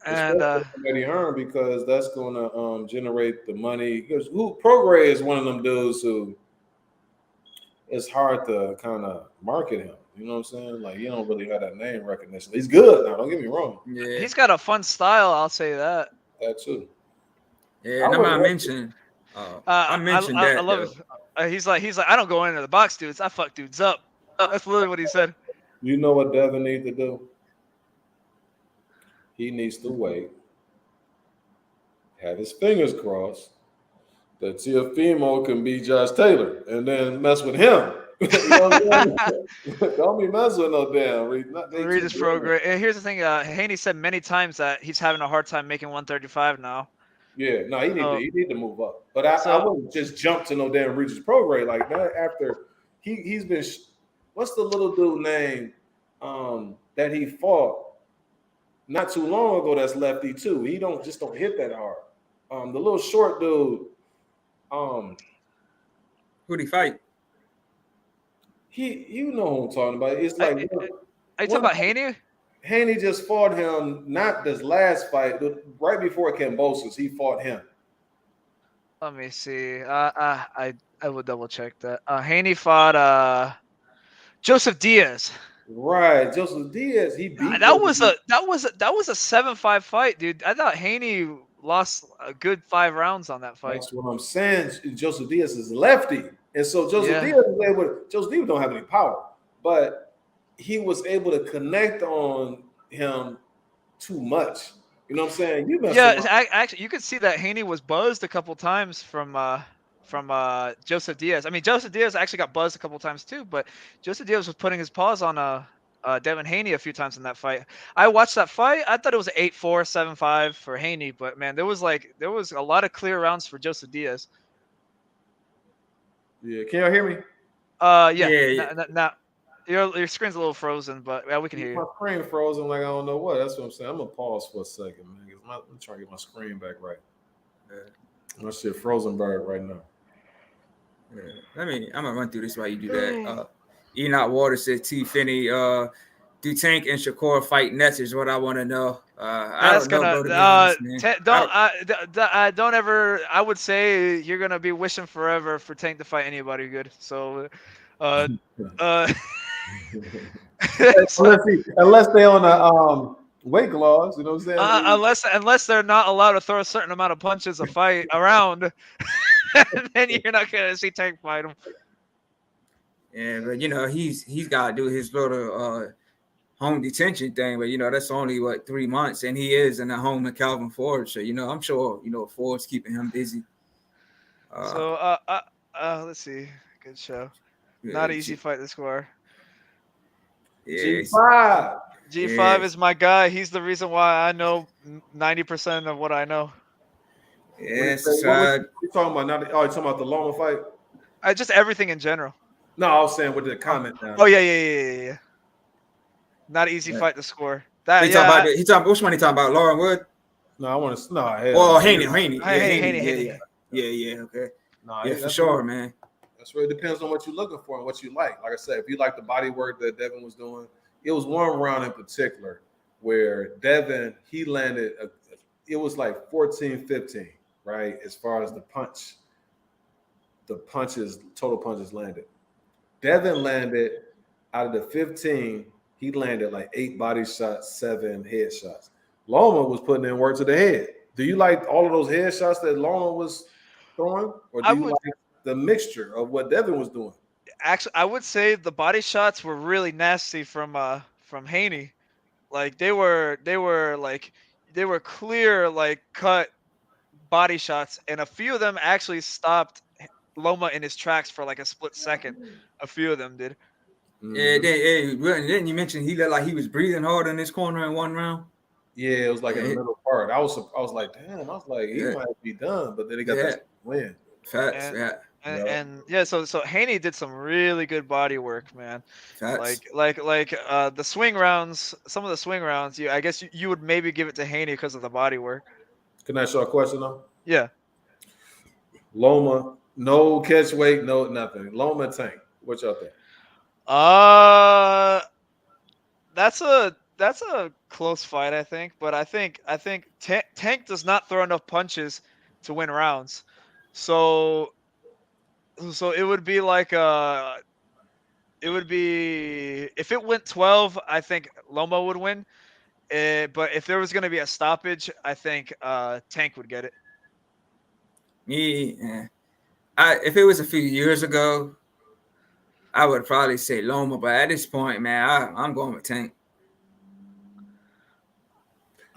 And Eddie Hearn because that's going to generate the money. Because Prograis is one of them dudes who it's hard to kind of market him. You know what I'm saying? Like, you don't really have that name recognition. He's good now. Don't get me wrong. Yeah, he's got a fun style. I'll say that. That too. Yeah, I mentioned. I mentioned that. I love it. He's like, I don't go into the box dudes. I fuck dudes up. That's literally what he said. You know what Devin needs to do? He needs to wait, have his fingers crossed that Teofimo can beat Josh Taylor, and then mess with him. You know don't be messing with no damn Regis Prograis. And here's the thing: Haney said many times that he's having a hard time making 135 now. Yeah, no, he need to move up. But I wouldn't just jump to no damn Regis Prograis like that. After he's been, what's the little dude name that he fought not too long ago? That's lefty too. He don't hit that hard. The little short dude. Who'd he fight? You know who I'm talking about. It's like are you talking about Haney? Haney just fought him, not this last fight, but right before Kambosos, he fought him. Let me see. I will double check that. Haney fought Joseph Diaz. Right, Joseph Diaz. He beat. That was a 7-5 fight, dude. I thought Haney lost a good 5 rounds on that fight. That's what I'm saying. Joseph Diaz is lefty, and so Joseph Diaz was able. Joseph Diaz don't have any power, but he was able to connect on him too much. You know what I'm saying? Actually, you could see that Haney was buzzed a couple times from Joseph Diaz. I mean, Joseph Diaz actually got buzzed a couple times too, but Joseph Diaz was putting his paws on Devin Haney a few times in that fight. I watched that fight. I thought it was 8-4, 7-5 for Haney, but man, there was a lot of clear rounds for Joseph Diaz. Yeah, can y'all hear me? Yeah. Now, your screen's a little frozen, but we can hear you. My screen frozen like I don't know what. That's what I'm saying. I'm gonna pause for a second, man. I'm trying to get my screen back right. My shit frozen bird right now. Yeah. I'm gonna run through this while you do that. Enoch Water says T. Finney, do Tank and Shakur fight next is what I want to know. I don't ever. I would say you're gonna be wishing forever for Tank to fight anybody good. So, unless they on a weight clause, you know what I'm saying? Unless they're not allowed to throw a certain amount of punches a fight around, then you're not gonna see Tank fight him. Yeah, but he's got to do his little home detention thing, but that's only 3 months, and he is in a home in Calvin Ford, so I'm sure Ford's keeping him busy. Let's see, good show. Not easy fight to score. Yeah, G5. G5 yeah, is my guy. He's the reason why I know 90% of what I know. yes. What was you talking about? Now, oh, you talking about the Loma fight? Just everything in general. No, I was saying with the Oh, comment down. oh yeah. Not an easy fight to score. That He talking about yeah. he talking. Which one he talking about? Lauren Wood? No, I want to. No, hell Oh, no. Haney. Yeah, Haney. Haney. Yeah. Okay. No, Yeah, for that's sure, man. That's really depends on what you're looking for and what you like. Like I said, if you like the body work that Devin was doing, it was one round in particular where Devin, he landed, it was like 14-15, right? As far as the total punches landed. Devin landed out of the 15, he landed like 8 body shots, 7 head shots. Loma was putting in work to the head. Do you like all of those head shots that Loma was throwing? Or do I you would like the mixture of what Devin was doing? actually I would say the body shots were really nasty from Haney. Like they were clear like cut body shots, and a few of them actually stopped Loma in his tracks for like a split second. A few of them did. Yeah, Mhm. didn't you mention he looked like he was breathing hard in this corner in one round? Yeah, it was like in the Yeah, middle part. I was like, damn. I was like, he yeah, might be done, but then he got yeah. that win. Facts, And yeah, Yeah. yeah, so Haney did some really good body work, man. facts. The swing rounds, some of the swing rounds, I guess you would maybe give it to Haney because of the body work. Can I ask you a question though? Yeah. Loma, no catch weight, no nothing. Loma Tank. What y'all think? Uh that's a close fight, I think, but I think Tank does not throw enough punches to win rounds. So it would be like it would be if it went 12, I think Loma would win. But if there was going to be a stoppage, I think Tank would get it. Me, if it was a few years ago, I would probably say Loma, but at this point, man, I'm going with Tank.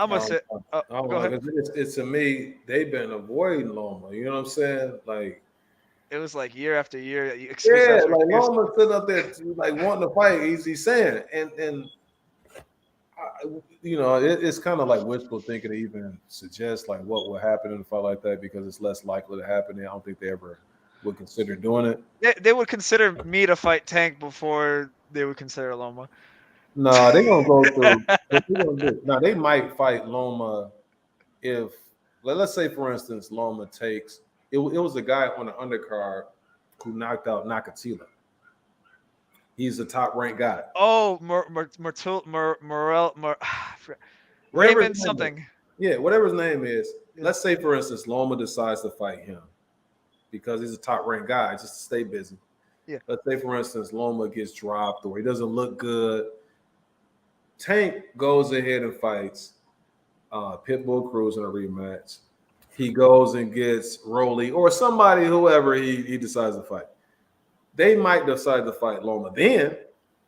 I'm gonna Um, say. I don't Go know, ahead. 'cause it's to me, they've been avoiding Loma. You know what I'm saying? Like, It was like year after year, excuse yeah, after like excuse. Loma sitting up there like wanting to fight. He's saying, and it's kind of like wishful thinking to even suggest like what would happen in a fight like that because it's less likely to happen. I don't think they ever would consider doing it. They would consider me to fight Tank before they would consider Loma. No, they're gonna go through. What they gonna do? Now they might fight Loma if, let's say, for instance, Loma takes. It was a guy on the undercard who knocked out Nakatila. He's a top ranked guy. Oh, Morel, Whatever Raymond his name is. something. Yeah, whatever his name is. Yeah. Let's say, for instance, Loma decides to fight him because he's a top ranked guy, just to stay busy. Yeah. Let's say, for instance, Loma gets dropped or he doesn't look good. Tank goes ahead and fights Pitbull Cruz in a rematch. He goes and gets Rolly or somebody, whoever he decides to fight. They might decide to fight Loma then,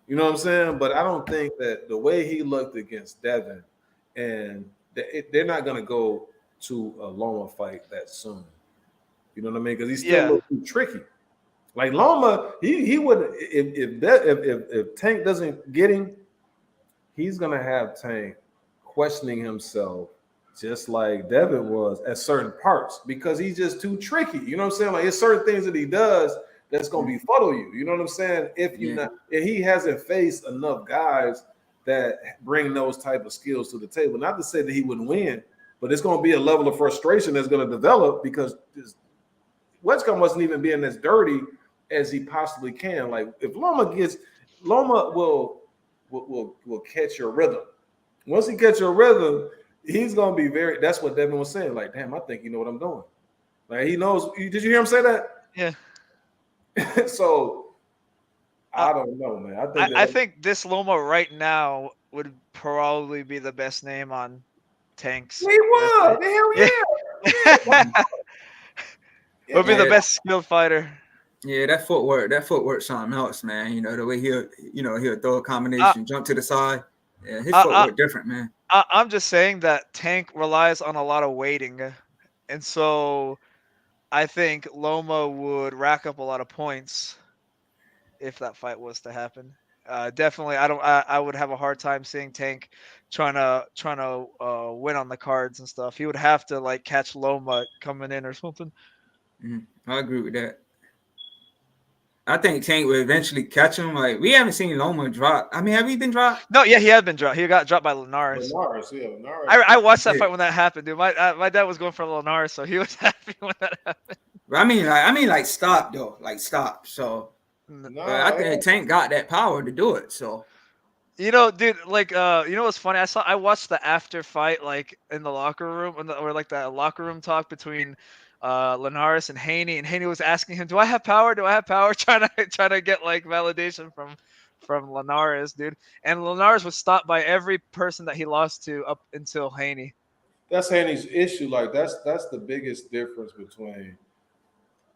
you know what I'm saying? But I don't think that the way he looked against Devin, and they're not going to go to a Loma fight that soon. You know what I mean? Because he's still a little too tricky. Like Loma, he would if Tank doesn't get him, he's gonna have Tank questioning himself, just like Devin was at certain parts, because he's just too tricky. You know what I'm saying? Like, it's certain things that he does that's gonna befuddle you. You know what I'm saying? If he hasn't faced enough guys that bring those type of skills to the table. Not to say that he wouldn't win, but it's gonna be a level of frustration that's gonna develop because Westcott wasn't even being as dirty as he possibly can. Like, if Loma will catch your rhythm. Once he catch your rhythm, he's gonna be very. That's what Devin was saying. Like, damn, I think you know what I'm doing. Like, he knows. Did you hear him say that? Yeah. So I don't know, man. I think this Loma right now would probably be the best name on Tank's. He would. Hell yeah. Would be the best skilled fighter. Yeah, that footwork, something else, man. You know the way he'll throw a combination, jump to the side. Yeah, his footwork different, man. I'm just saying that Tank relies on a lot of waiting, and so I think Loma would rack up a lot of points if that fight was to happen. definitely. I would have a hard time seeing Tank trying to win on the cards and stuff. He would have to like catch Loma coming in or something. I agree with that. I think Tank will eventually catch him. Like we haven't seen Loma drop. I mean, have he been dropped? No, yeah, he had been dropped. He got dropped by Linares. Linares. I watched that Yeah. fight when that happened, dude. My dad was going for Linares, so he was happy when that happened. But I mean, like stop though, like stop. So, but I think Tank got that power to do it. So, You know, dude, like, you know what's funny? I watched the after fight, like in the locker room, or like the locker room talk between Linares and Haney was asking him, "Do I have power? Do I have power?" trying to get like validation from Linares, dude. And Linares was stopped by every person that he lost to up until Haney. That's Haney's issue. Like that's the biggest difference between.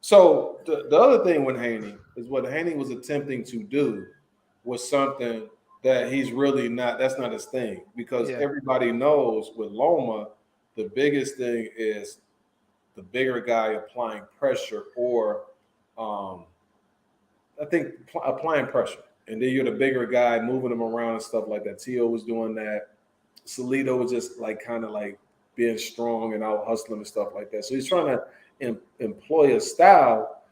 So the other thing with Haney is what Haney was attempting to do was something that he's really not. That's not his thing because Yeah. everybody knows with Loma, the biggest thing is the bigger guy applying pressure or, I think applying pressure, and then you're the bigger guy moving him around and stuff like that. Tio was doing that. Salito was just like kind of like being strong and out hustling and stuff like that. So he's trying to employ a style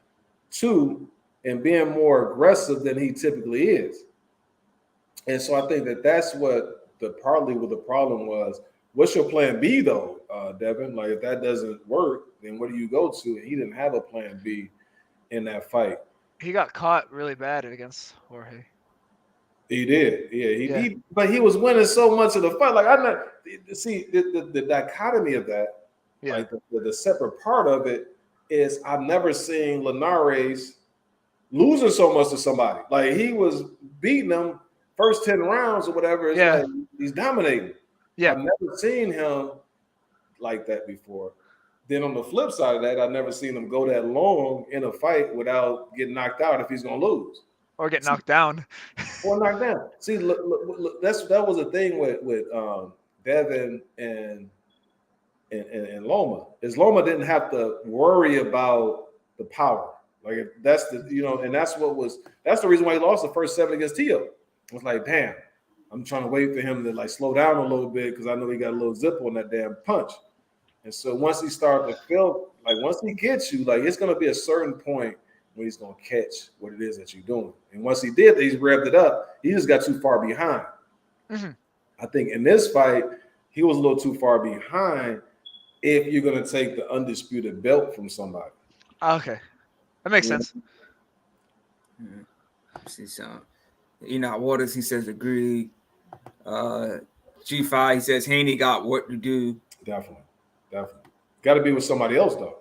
too and being more aggressive than he typically is. And so I think that's what partly what the problem was. What's your plan B though, Devin? Like if that doesn't work, then what do you go to? And he didn't have a plan B in that fight. He got caught really bad against Jorge. He did, yeah. But he was winning so much of the fight. Like I'm not see the dichotomy of that. Yeah. Like the separate part of it is I've never seen Linares losing so much to somebody. Like he was beating them first 10 rounds or whatever. It's like he's dominating. Yeah. I've never seen him like that before. Then on the flip side of that, I've never seen him go that long in a fight without getting knocked out if he's gonna lose. Or get knocked down. Or knocked down. See, look, that was a thing with Devin and Loma. Is Loma didn't have to worry about the power. Like that's the and that's the reason why he lost the first 7 against Tio. It was like, damn, I'm trying to wait for him to like slow down a little bit because I know he got a little zip on that damn punch. And so once he started to feel like once he gets you, like it's gonna be a certain point when he's gonna catch what it is that you're doing. And once he did, he's revved it up. He just got too far behind. Mm-hmm. I think in this fight, he was a little too far behind if you're gonna take the undisputed belt from somebody. Okay. That makes sense. See some. Waters, he says agree. G5, he says Haney got work to do. Definitely. Got to be with somebody else though.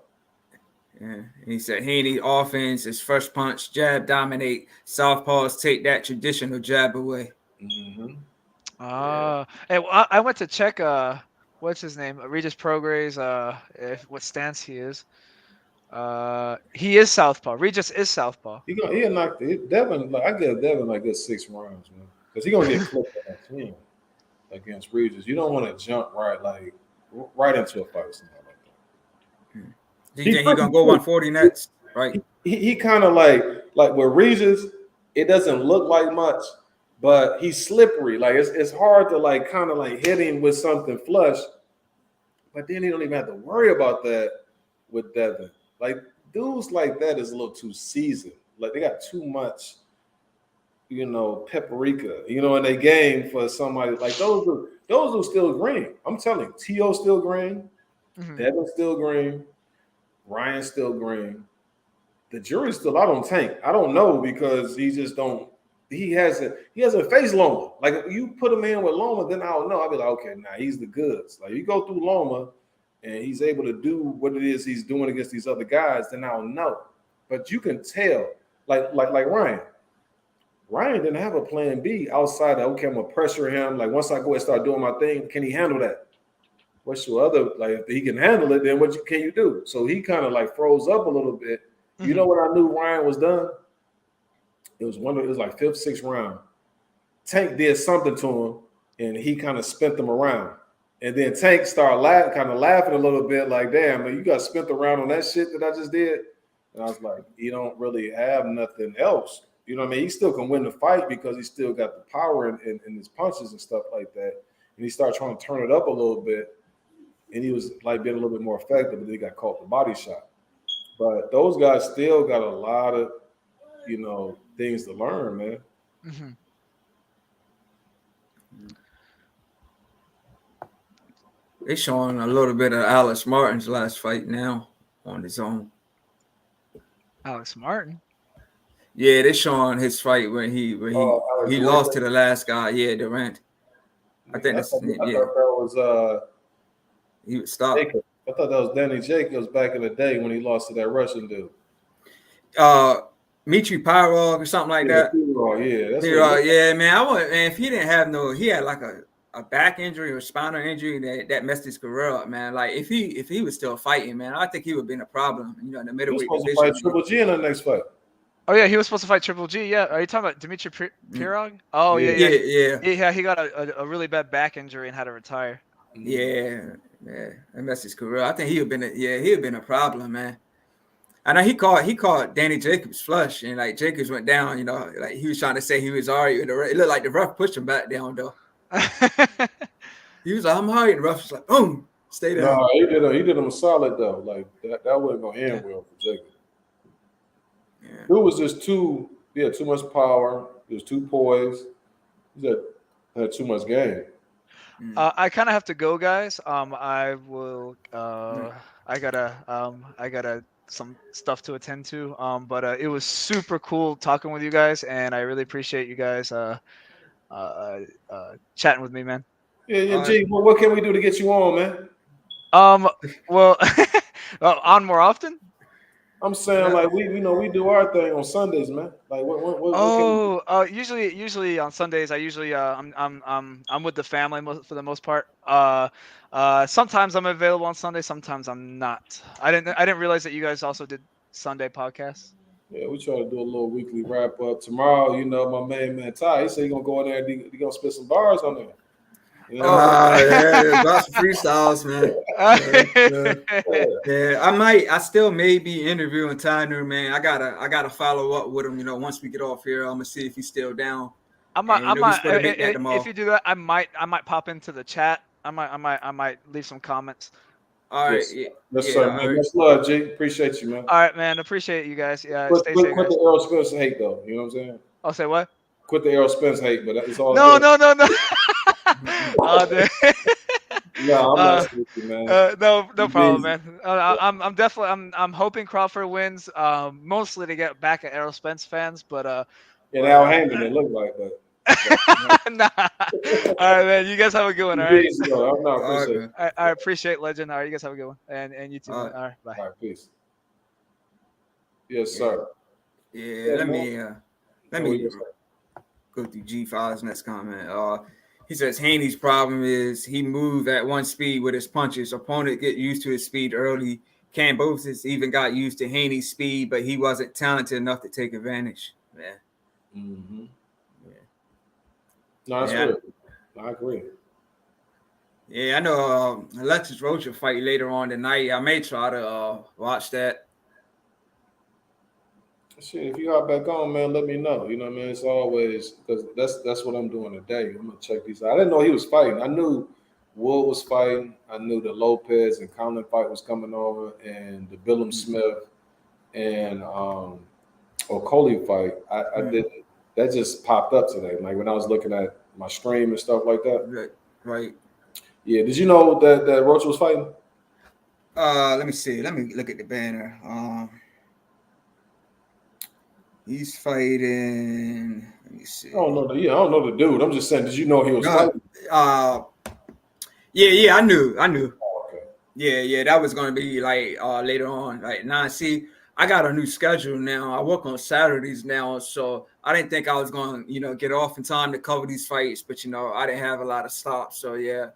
Yeah. He said Haney offense is first punch, jab dominate, southpaws take that traditional jab away. Mm-hmm. Hey, well, I went to check what's his name? Regis Prograis, what stance he is. He is southpaw. Regis is southpaw. He'll knock Devin. Like I give Devin like good 6 rounds, man, because he's gonna get clipped at that swing against Regis. You don't want to jump right into a fight with somebody like that. Do you think he's gonna go 140 next? Right. He kind of like with Regis, it doesn't look like much, but he's slippery. Like it's hard to like kind of like hit him with something flush, but then he don't even have to worry about that with Devin. Like dudes like that is a little too seasoned. Like they got too much, paprika, in their game for somebody like those are still green. I'm telling you, T.O. still green, Mm-hmm. Devin still green, Ryan still green. The jury's still out on Tank. I don't know because he just don't. He hasn't faced Loma. Like if you put him in with Loma, then I don't know. I'll be like, okay, nah, he's the goods. Like you go through Loma and he's able to do what it is he's doing against these other guys, then I don't know. But you can tell, like Ryan. Ryan didn't have a plan B outside of, okay, I'm going to pressure him. Like, once I go and start doing my thing, can he handle that? What's your other, like, if he can handle it, then can you do? So he kind of, like, froze up a little bit. Mm-hmm. You know what I knew Ryan was done? It was like 5th, 6th round. Tank did something to him, and he kind of spent them around. And then Tank started laughing a little bit, like, damn, man, you got spent around on that shit that I just did. And I was like, you don't really have nothing else. You know what I mean? He still can win the fight because he still got the power in his punches and stuff like that. And he started trying to turn it up a little bit, and he was like being a little bit more effective, but then he got caught the body shot. But those guys still got a lot of, things to learn, man. Mm-hmm. They're showing a little bit of Alex Martin's last fight now on his own. Alex Martin. Yeah, they're showing his fight when he lost to the last guy. Yeah, Durant. I think I thought that was he would stop. Jacobs. I thought that was Danny Jacobs back in the day when he lost to that Russian dude. Mitri Pyrog or something like that. Yeah, man. If he didn't have he had like a back injury or spinal injury that messed his career up, man. Like if he was still fighting, man, I think he would have been a problem, in the middleweight division. He was supposed to fight Triple G in the next fight. Oh yeah, he was supposed to fight Triple G. Yeah, are you talking about Dimitri Pirog? Oh yeah. He got a really bad back injury and had to retire. Yeah, that messed his career. I think he'd have been a problem, man. I know he caught Danny Jacobs flush, and like Jacobs went down. Like he was trying to say he was already. It looked like the ref pushed him back down though. He was like, "I'm hard," and the ref was like, "Boom, stay down." No, he did him a solid though. Like that wasn't gonna end well for Jacobs. Yeah. It was just too much power. He was too poised. He had too much game. I kind of have to go, guys. I will. I gotta some stuff to attend to. But it was super cool talking with you guys, and I really appreciate you guys chatting with me, man. Yeah, G. Well, what can we do to get you on, man? Well, on more often. I'm saying like we do our thing on Sundays, man. Like what usually on Sundays I'm with the family for the most part. Sometimes I'm available on Sunday, sometimes I'm not. I didn't realize that you guys also did Sunday podcasts. Yeah, we try to do a little weekly wrap up tomorrow. My main man Ty, he said he's gonna go in there and he gonna spit some bars on there. Lots of freestyles, man. I still may be interviewing Tyner, man. I gotta follow up with him. Once we get off here, I'm gonna see if he's still down. If you do that, I might pop into the chat. I might leave some comments. All right. Yes, sir, man. Much love, G. Appreciate you, man. All right, man. Appreciate you guys. Yeah. Quit the Errol Spence hate, though. You know what I'm saying? I'll say what? Quit the Errol Spence hate, but it's all. No. No, I'm not with you, man. No problem, man. I'm definitely I'm hoping Crawford wins, mostly to get back at Errol Spence fans, but Al Heyman it looked like, but. Nah. All right, man. You guys have a good one. All right. I appreciate Legend. All right, you guys have a good one, and you too. All right, bye. All right, peace. Yes, sir. Yeah, let me go through G5's next comment. He says Haney's problem is he moved at one speed with his punches. Opponent get used to his speed early. Kambosos even got used to Haney's speed, but he wasn't talented enough to take advantage. Yeah. Mm-hmm. Yeah. No, that's good. I agree. Yeah, I know Alexis Rocha fight later on tonight. I may try to watch that. Shit, if you hop back on, man, let me know. You know what I mean? It's always because that's what I'm doing today. I'm gonna check these out. I didn't know he was fighting. I knew Wood was fighting. I knew the Lopez and Conlan fight was coming over, and the Billum Smith and Okoli fight. I didn't. That just popped up today. Like when I was looking at my stream and stuff like that. Right. Yeah. Did you know that Roach was fighting? Let me see. Let me look at the banner. He's fighting. Let me see. I don't know the dude. I'm just saying. Did you know he was fighting? Yeah. I knew. Oh, okay. Yeah. That was gonna be like later on. Like now, see, I got a new schedule now. I work on Saturdays now, so I didn't think I was going to, get off in time to cover these fights. But I didn't have a lot of stops, so yeah.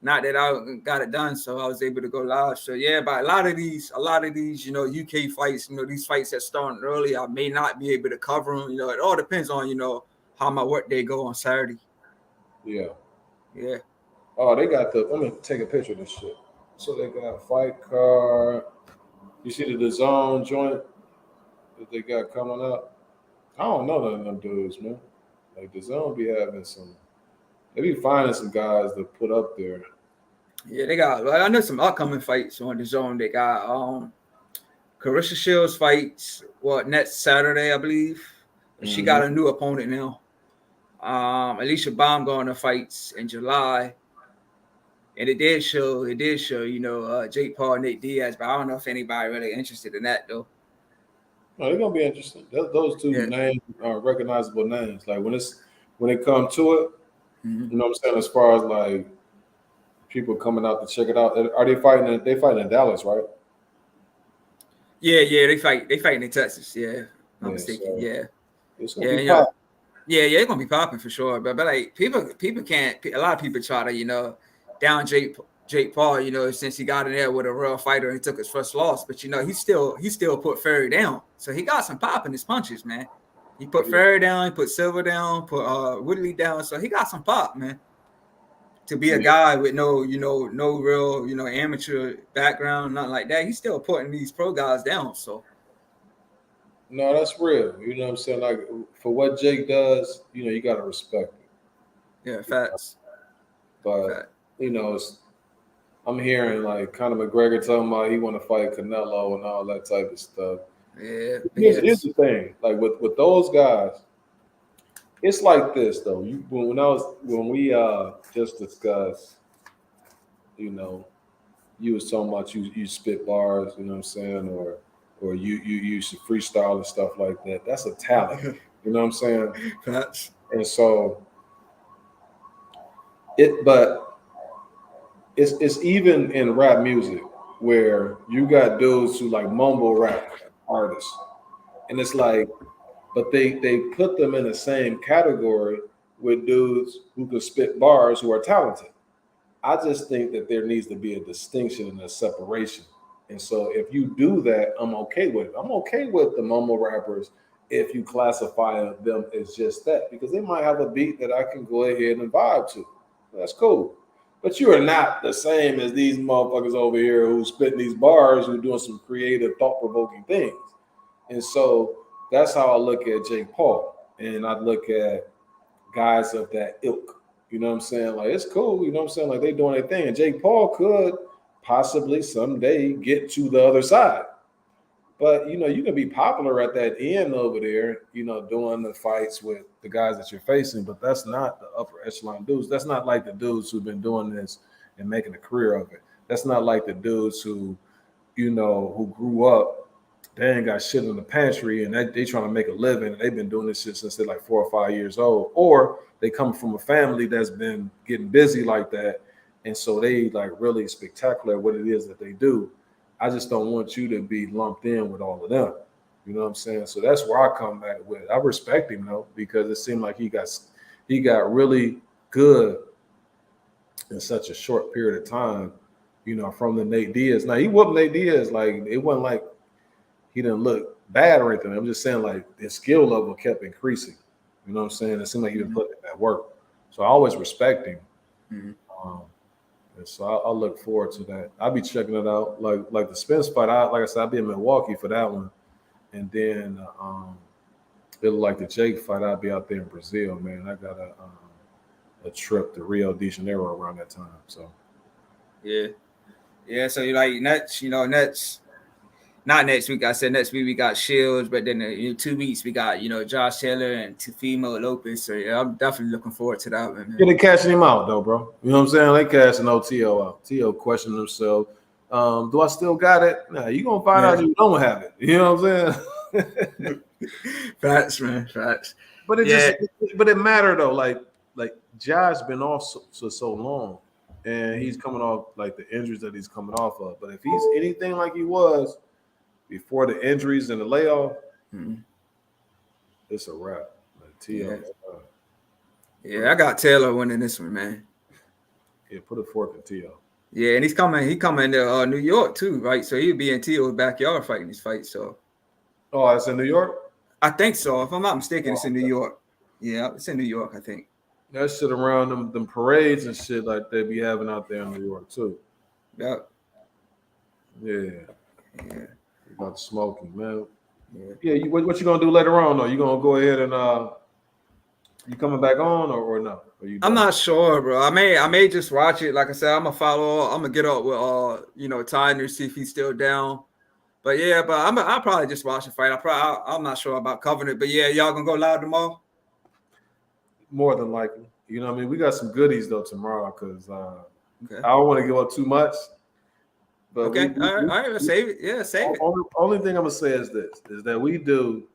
Not that I got it done, so I was able to go live. So yeah, but a lot of these, UK fights, these fights that starting early, I may not be able to cover them. It all depends on, how my work day go on Saturday. Yeah. Yeah. Oh, they got let me take a picture of this shit. So they got a fight card. You see the zone joint that they got coming up? I don't know none of them dudes, man. Like the zone be having some. They be finding some guys to put up there. Yeah, they got. I know some upcoming fights on the zone. They got Carissa Shields fights next Saturday, I believe. She got a new opponent now. Alicia Baumgartner fights in July. And it did show, Jake Paul, Nate Diaz, but I don't know if anybody really interested in that though. Oh, they're gonna be interesting. Those two names are recognizable names. Like when it comes to it, you know what I'm saying? As far as like people coming out to check it out, are they fighting? They fighting in Dallas, right? Yeah, they fighting in Texas. Yeah, I'm mistaken. So yeah, it's gonna be popping. Yeah, it's gonna be popping for sure. But like people can't. A lot of people try to down Jake Paul. Since he got in there with a real fighter and he took his first loss. But he still put Fury down. So he got some pop in his punches, man. He put Fury down. He put Silver down. Put Woodley down. So he got some pop, man. To be a guy with no real, amateur background, nothing like that, he's still putting these pro guys down. So, no, that's real. You know what I'm saying? Like for what Jake does, you gotta respect it. Yeah, facts. But I'm hearing like Conor McGregor talking about he want to fight Canelo and all that type of stuff. Yeah. Here's the thing, like with those guys. It's like this though. When we just discussed, you was talking about you spit bars, you know what I'm saying, or you used to freestyle and stuff like that. That's a talent, you know what I'm saying? Facts. And so it's even in rap music where you got dudes who like mumble rap artists, and it's like. But they put them in the same category with dudes who can spit bars who are talented. I just think that there needs to be a distinction and a separation. And so if you do that, I'm okay with it. I'm okay with the mumble rappers if you classify them as just that, because they might have a beat that I can go ahead and vibe to. That's cool. But you are not the same as these motherfuckers over here who spitting these bars, who are doing some creative, thought-provoking things. And so that's how I look at Jake Paul. And I look at guys of that ilk. You know what I'm saying? Like, it's cool. You know what I'm saying? Like, they doing their thing. And Jake Paul could possibly someday get to the other side. But, you can be popular at that end over there, doing the fights with the guys that you're facing. But that's not the upper echelon dudes. That's not like the dudes who've been doing this and making a career of it. That's not like the dudes who, who grew up. They ain't got shit in the pantry and they trying to make a living. And they've been doing this shit since they're like 4 or 5 years old. Or they come from a family that's been getting busy like that. And so they like really spectacular at what it is that they do. I just don't want you to be lumped in with all of them. You know what I'm saying? So that's where I come back with. I respect him though, because it seemed like he got really good in such a short period of time, from the Nate Diaz. Now he whooped Nate Diaz. Like it wasn't like he didn't look bad or anything. I'm just saying like his skill level kept increasing. You know what I'm saying? It seemed like he was putting in that work. So I always respect him. And so I'll look forward to that. I'll be checking it out. Like the Spence fight, like I said, I'll be in Milwaukee for that one. And then it'll like the Jake fight, I'll be out there in Brazil, man. I got a trip to Rio de Janeiro around that time. So yeah. So you like Nets. Not next week. I said next week we got Shields, but then in 2 weeks we got Josh Taylor and Teofimo Lopez. So yeah, I'm definitely looking forward to that one. Yeah, they cashing him out though, bro. You know what I'm saying? They cashing OTO out. T.O. questioning himself. Do I still got it? Nah, you gonna find out you don't have it. You know what I'm saying? Facts, man. Facts. But it mattered though. Like Josh been off so long, and he's coming off like the injuries that he's coming off of. But if he's anything like he was before the injuries and the layoff, it's a wrap. Like, I got Taylor winning this one, man. Yeah, put a fork in T.O. Yeah, and he coming to New York too, right? So he'll be in T.O.'s backyard fighting this fight. So, it's in New York? I think so. If I'm not mistaken, it's in New York. Yeah, it's in New York, I think. That shit around them parades and shit like they be having out there in New York too. Yep. Yeah. About smoking, man. Yeah, what you gonna do later on though? You gonna go ahead and you coming back on or no? Or you I'm done? not sure, bro. I may just watch it. Like I said, I'm gonna follow. I'm gonna get up with Tyner, see if he's still down. But yeah, I'll probably just watch the fight. I'm not sure about covering it, but yeah, y'all gonna go live tomorrow? More than likely. You know what I mean? We got some goodies though tomorrow because Okay. I don't want to give up too much. But Okay. All right. Let's save it. Yeah, save it. Only thing I'm gonna say is this: is that we do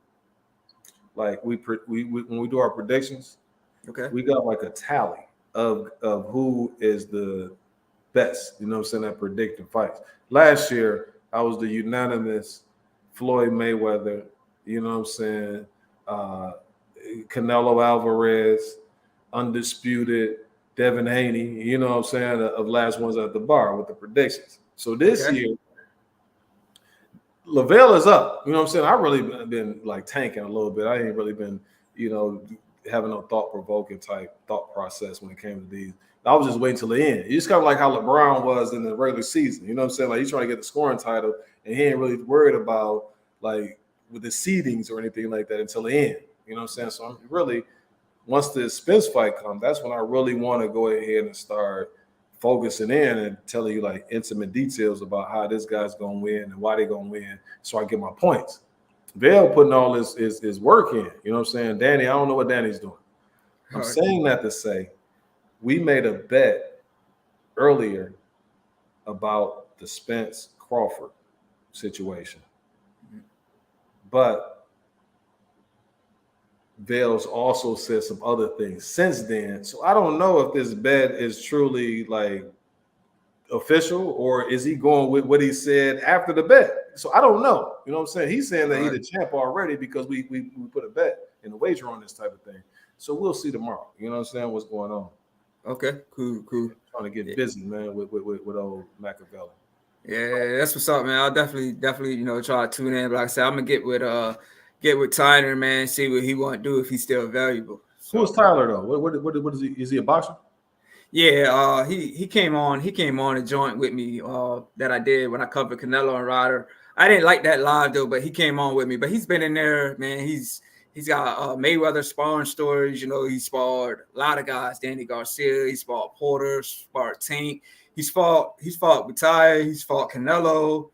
like we when we do our predictions, Okay. we got like a tally of who is the best. You know what I'm saying? At predicting fights. Last year, I was the unanimous Floyd Mayweather. You know what I'm saying? Canelo Alvarez, undisputed Devin Haney. You know what I'm saying? Of last ones at the bar with the predictions. So this year, Lavelle is up. You know what I'm saying? I really been like tanking a little bit. I ain't really been, having no thought-provoking type thought process when it came to these. I was just waiting till the end. It's kind of like how LeBron was in the regular season. You know what I'm saying? Like he's trying to get the scoring title, and he ain't really worried about like with the seedings or anything like that until the end. You know what I'm saying? So I'm really, once the Spence fight comes, that's when I really want to go ahead and start focusing in and telling you like intimate details about how this guy's gonna win and why they're gonna win, so I get my points. Vail putting all his work in. You know what I'm saying? Danny, I don't know what Danny's doing. I'm saying that to say we made a bet earlier about the Spence Crawford situation, but Vale's also said some other things since then. So I don't know if this bet is truly like official or is he going with what he said after the bet. So I don't know. You know what I'm saying? He's saying that he's the champ already because we put a bet and a wager on this type of thing. So we'll see tomorrow. You know what I'm saying? What's going on? Okay, cool. Trying to get busy, man, with old Machiavelli. Yeah, that's what's up, man. I'll definitely try to tune in. But like I said, I'm gonna get with Tyner, man, see what he want to do if he's still valuable. So. Who's Tyler though? What is he? Is he a boxer? Yeah, he came on a joint with me that I did when I covered Canelo and Ryder. I didn't like that live though, but he came on with me. But he's been in there, man. He's got Mayweather sparring stories. You know, he sparred a lot of guys. Danny Garcia, he sparred Porter, sparred Tank. He's fought Battaglia, he's fought Canelo,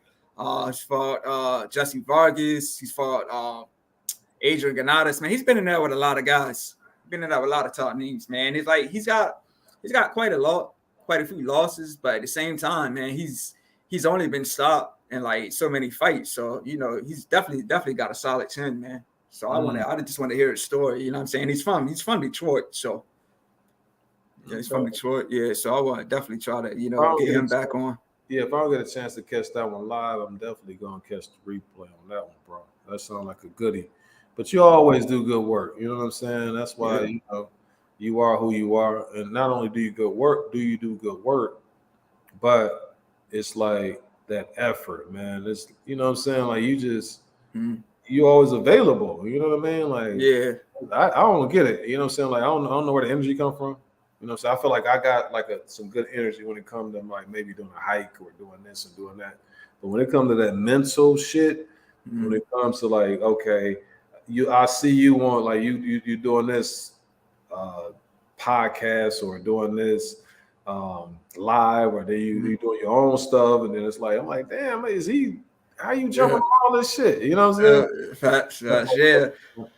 he's fought Jesse Vargas, he's fought Adrian Granados. Man, he's been in there with a lot of guys. Been in there with a lot of top names, man. It's like he's got quite a few losses, but at the same time, man, he's only been stopped in like so many fights. So, he's definitely got a solid chin, man. So I just want to hear his story. You know what I'm saying? He's from Detroit, so yeah, he's from Detroit. Yeah, so I want to definitely try to, get him back on. Yeah, if I don't get a chance to catch that one live, I'm definitely gonna catch the replay on that one, bro. That sounds like a goodie. But you always do good work. You know what I'm saying? That's why you are who you are. And not only do you do good work, but it's like that effort, man. It's you know what I'm saying? Like you just you always available. You know what I mean? Like I don't get it. You know what I'm saying? Like I don't know where the energy come from. You know what I'm saying? I feel like I got like some good energy when it comes to like maybe doing a hike or doing this and doing that. But when it comes to that mental shit, when it comes to like, okay, I see you on like you doing this podcast or doing this live or then you doing your own stuff, and then it's like I'm like, damn, how you jumping on all this shit? You know what I'm saying? Facts, yeah.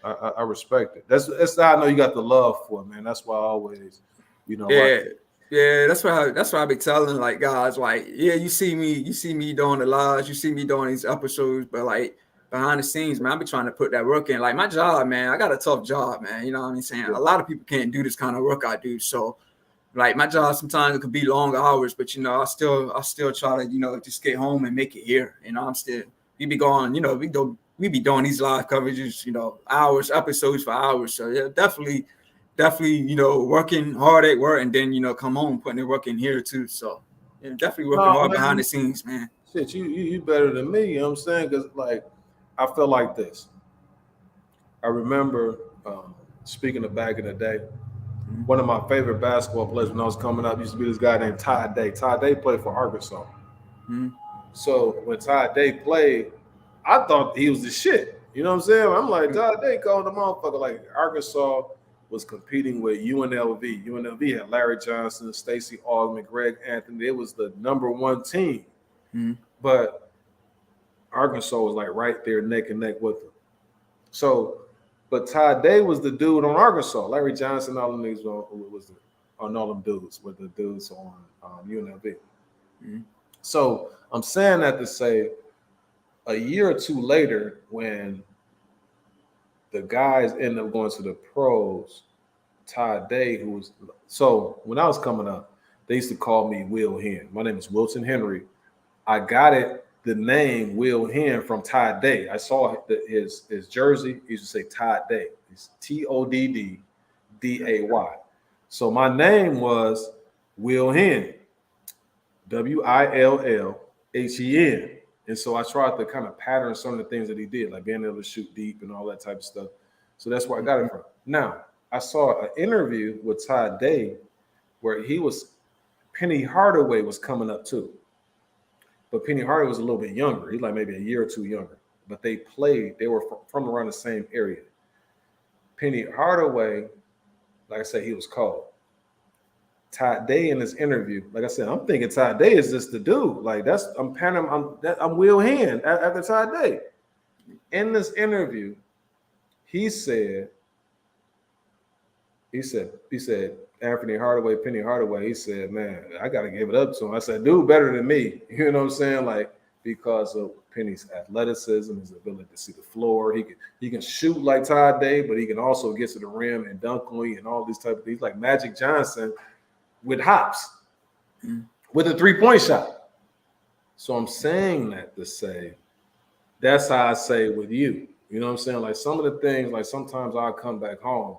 I respect it. That's how I know you got the love for it, man. That's why I always, Yeah, that's why I be telling like guys, like, yeah, you see me doing the lives, you see me doing these episodes, but like behind the scenes, man, I be trying to put that work in. Like my job, man, I got a tough job, man. You know what I'm saying? A lot of people can't do this kind of work I do. So like my job sometimes it could be long hours, but I still try to, just get home and make it here. We be going, we be doing these live coverages, hours, episodes for hours. So yeah, definitely, working hard at work and then, come home, putting the work in here too. So yeah, definitely working hard behind the scenes, man. Shit, you better than me, you know what I'm saying? Because like I felt like this. I remember speaking of back in the day, one of my favorite basketball players when I was coming up used to be this guy named Ty Day. Ty Day played for Arkansas. So when Ty Day played, I thought he was the shit. You know what I'm saying? I'm like, they called the motherfucker. Like Arkansas was competing with UNLV. UNLV had Larry Johnson, Stacey Augman, Greg Anthony. It was the #1 team. Mm-hmm. But Arkansas was like right there neck and neck with them. So, but Ty Day was the dude on Arkansas. Larry Johnson, all them niggas on all them dudes were the dudes on UNLV. Mm-hmm. So I'm saying that to say a year or two later, when the guys end up going to the pros, Ty Day, who was so when I was coming up, they used to call me Will Hen. My name is Wilson Henry. I got the name Will Hen from Ty Day. I saw his jersey. He used to say Ty Day. It's TODDDAY. So my name was Will Hen, WILLHEN. And so I tried to kind of pattern some of the things that he did, like being able to shoot deep and all that type of stuff. So that's where I got it from. Now, I saw an interview with Ty Day where Penny Hardaway was coming up too. But Penny Hardaway was a little bit younger. He's like maybe a year or two younger. But they were from around the same area. Penny Hardaway, like I said, he was cold. Ty Day in this interview, like I said, I'm thinking Ty Day is just the dude. Like I'm Will Hen after Ty Day. In this interview, he said, Anthony Hardaway, Penny Hardaway, he said, man, I got to give it up to him. I said, dude, better than me. You know what I'm saying? Like, because of Penny's athleticism, his ability to see the floor. He can shoot like Ty Day, but he can also get to the rim and dunk on you and all these type of things. Like Magic Johnson with hops, with a three-point shot. So I'm saying that to say, that's how I say with you. You know what I'm saying? Like some of the things, like sometimes I'll come back home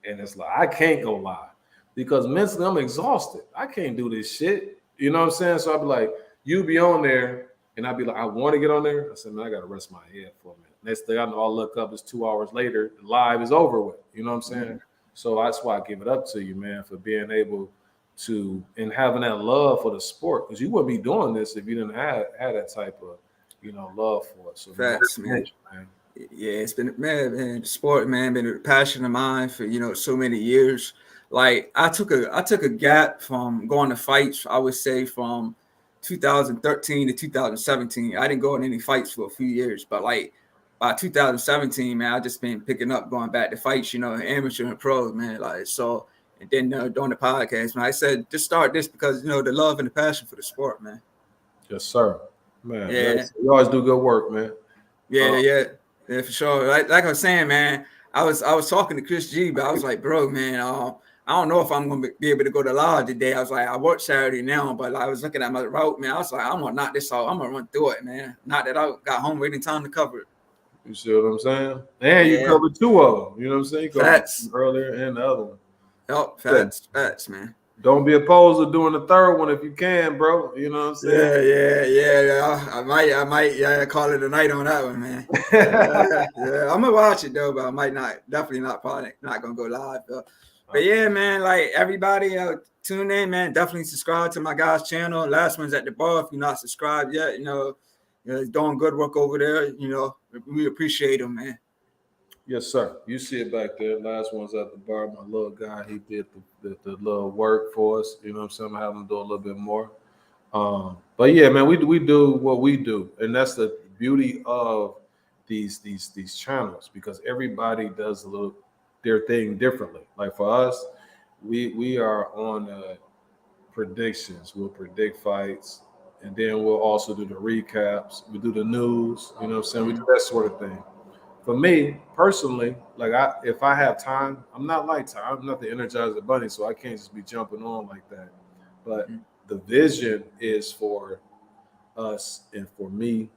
and it's like, I can't go live because mentally I'm exhausted. I can't do this shit. You know what I'm saying? So I'll be like, you be on there and I'll be like, I want to get on there. I said, man, I got to rest my head for a minute. Next thing I know, I'll look up, it's 2 hours later, the live is over with. You know what I'm saying? Mm-hmm. So that's why I give it up to you, man, for being able to and having that love for the sport, because you wouldn't be doing this if you didn't have that type of, love for it. So facts, man. Yeah, it's been man, sport, man, been a passion of mine for so many years. Like I took a gap from going to fights, I would say from 2013 to 2017. I didn't go in any fights for a few years, but like by 2017, man, I just been picking up, going back to fights, amateur and pros, man. Like so. And then during the podcast, man, I said, just start this because, the love and the passion for the sport, man. Yes, sir. Man, yeah. You always do good work, man. Yeah, for sure. Like I was saying, man, I was talking to Chris G, but I was like, bro, man, I don't know if I'm going to be able to go to lodge today. I was like, I work Saturday now, but I was looking at my route, man. I was like, I'm going to knock this out. I'm going to run through it, man. Not that I got home waiting time to cover it. You see what I'm saying? And you covered 2 of them. You know what I'm saying? You covered earlier and the other one. Oh, facts, man. Don't be opposed to doing the third one if you can, bro. You know what I'm saying? Yeah. I might call it a night on that one, man. Yeah, I'm gonna watch it though, but I might not. Definitely not. Probably not gonna go live though. But yeah, man. Like everybody, tune in, man. Definitely subscribe to my guy's channel. Last one's at the bar. If you're not subscribed yet, he's doing good work over there. We appreciate him, man. Yes, sir. You see it back there. Last one's at the bar. My little guy, he did the little work for us. You know what I'm saying? I'm having him do a little bit more. But yeah, man, we do what we do, and that's the beauty of these channels, because everybody does their thing differently. Like for us, we are on predictions. We'll predict fights, and then we'll also do the recaps. We do the news. You know what I'm saying? We do that sort of thing. For me personally, like if I have time, I'm not like time. I'm not the Energizer Bunny, so I can't just be jumping on like that. But the vision is for us and for me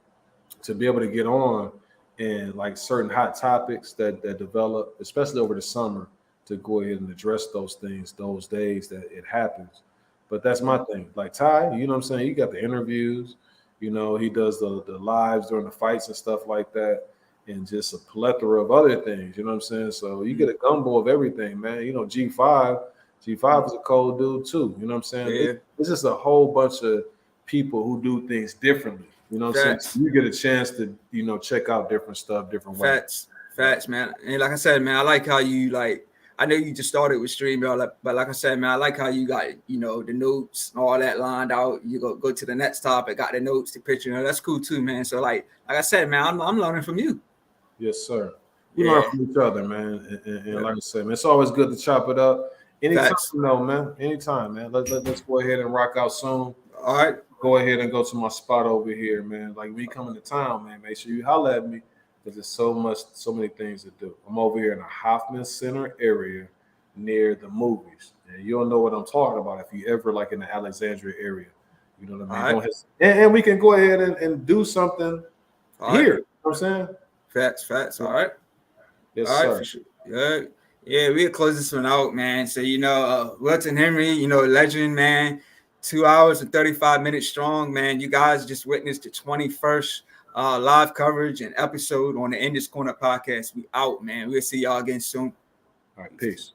to be able to get on and like certain hot topics that develop, especially over the summer, to go ahead and address those things, those days that it happens. But that's my thing. Like Ty, you know what I'm saying? You got the interviews, he does the lives during the fights and stuff like that. And just a plethora of other things, you know what I'm saying? So you get a gumbo of everything, man. G5 is a cold dude too, you know what I'm saying? Yeah. It's just a whole bunch of people who do things differently. You know what I'm Facts. saying? You get a chance to, check out different stuff, different ways. Facts, man. And like I said, man, I like how you like. I know you just started with StreamYard, but like I said, man, I like how you got the notes and all that lined out. You go to the next topic, got the notes, the picture. That's cool too, man. So like I said, man, I'm learning from you. Yes, sir. We learn from each other, man. And like I said, man, it's always good to chop it up. Anytime, man. Anytime, man. Let's go ahead and rock out soon. All right. Go ahead and go to my spot over here, man. Like when you come into town, man, make sure you holler at me because there's so many things to do. I'm over here in the Hoffman Center area near the movies. And you'll know what I'm talking about if you ever like in the Alexandria area. You know what I mean? Right. And we can go ahead and do something here. You know what I'm saying? Facts. All right. Yes, all sir. right, for sure. Yeah, we'll close this one out, man. So, Wilton Henry, legend, man. 2 hours and 35 minutes strong, man. You guys just witnessed the 21st live coverage and episode on the In This Corner podcast. We out, man. We'll see y'all again soon. All right, peace.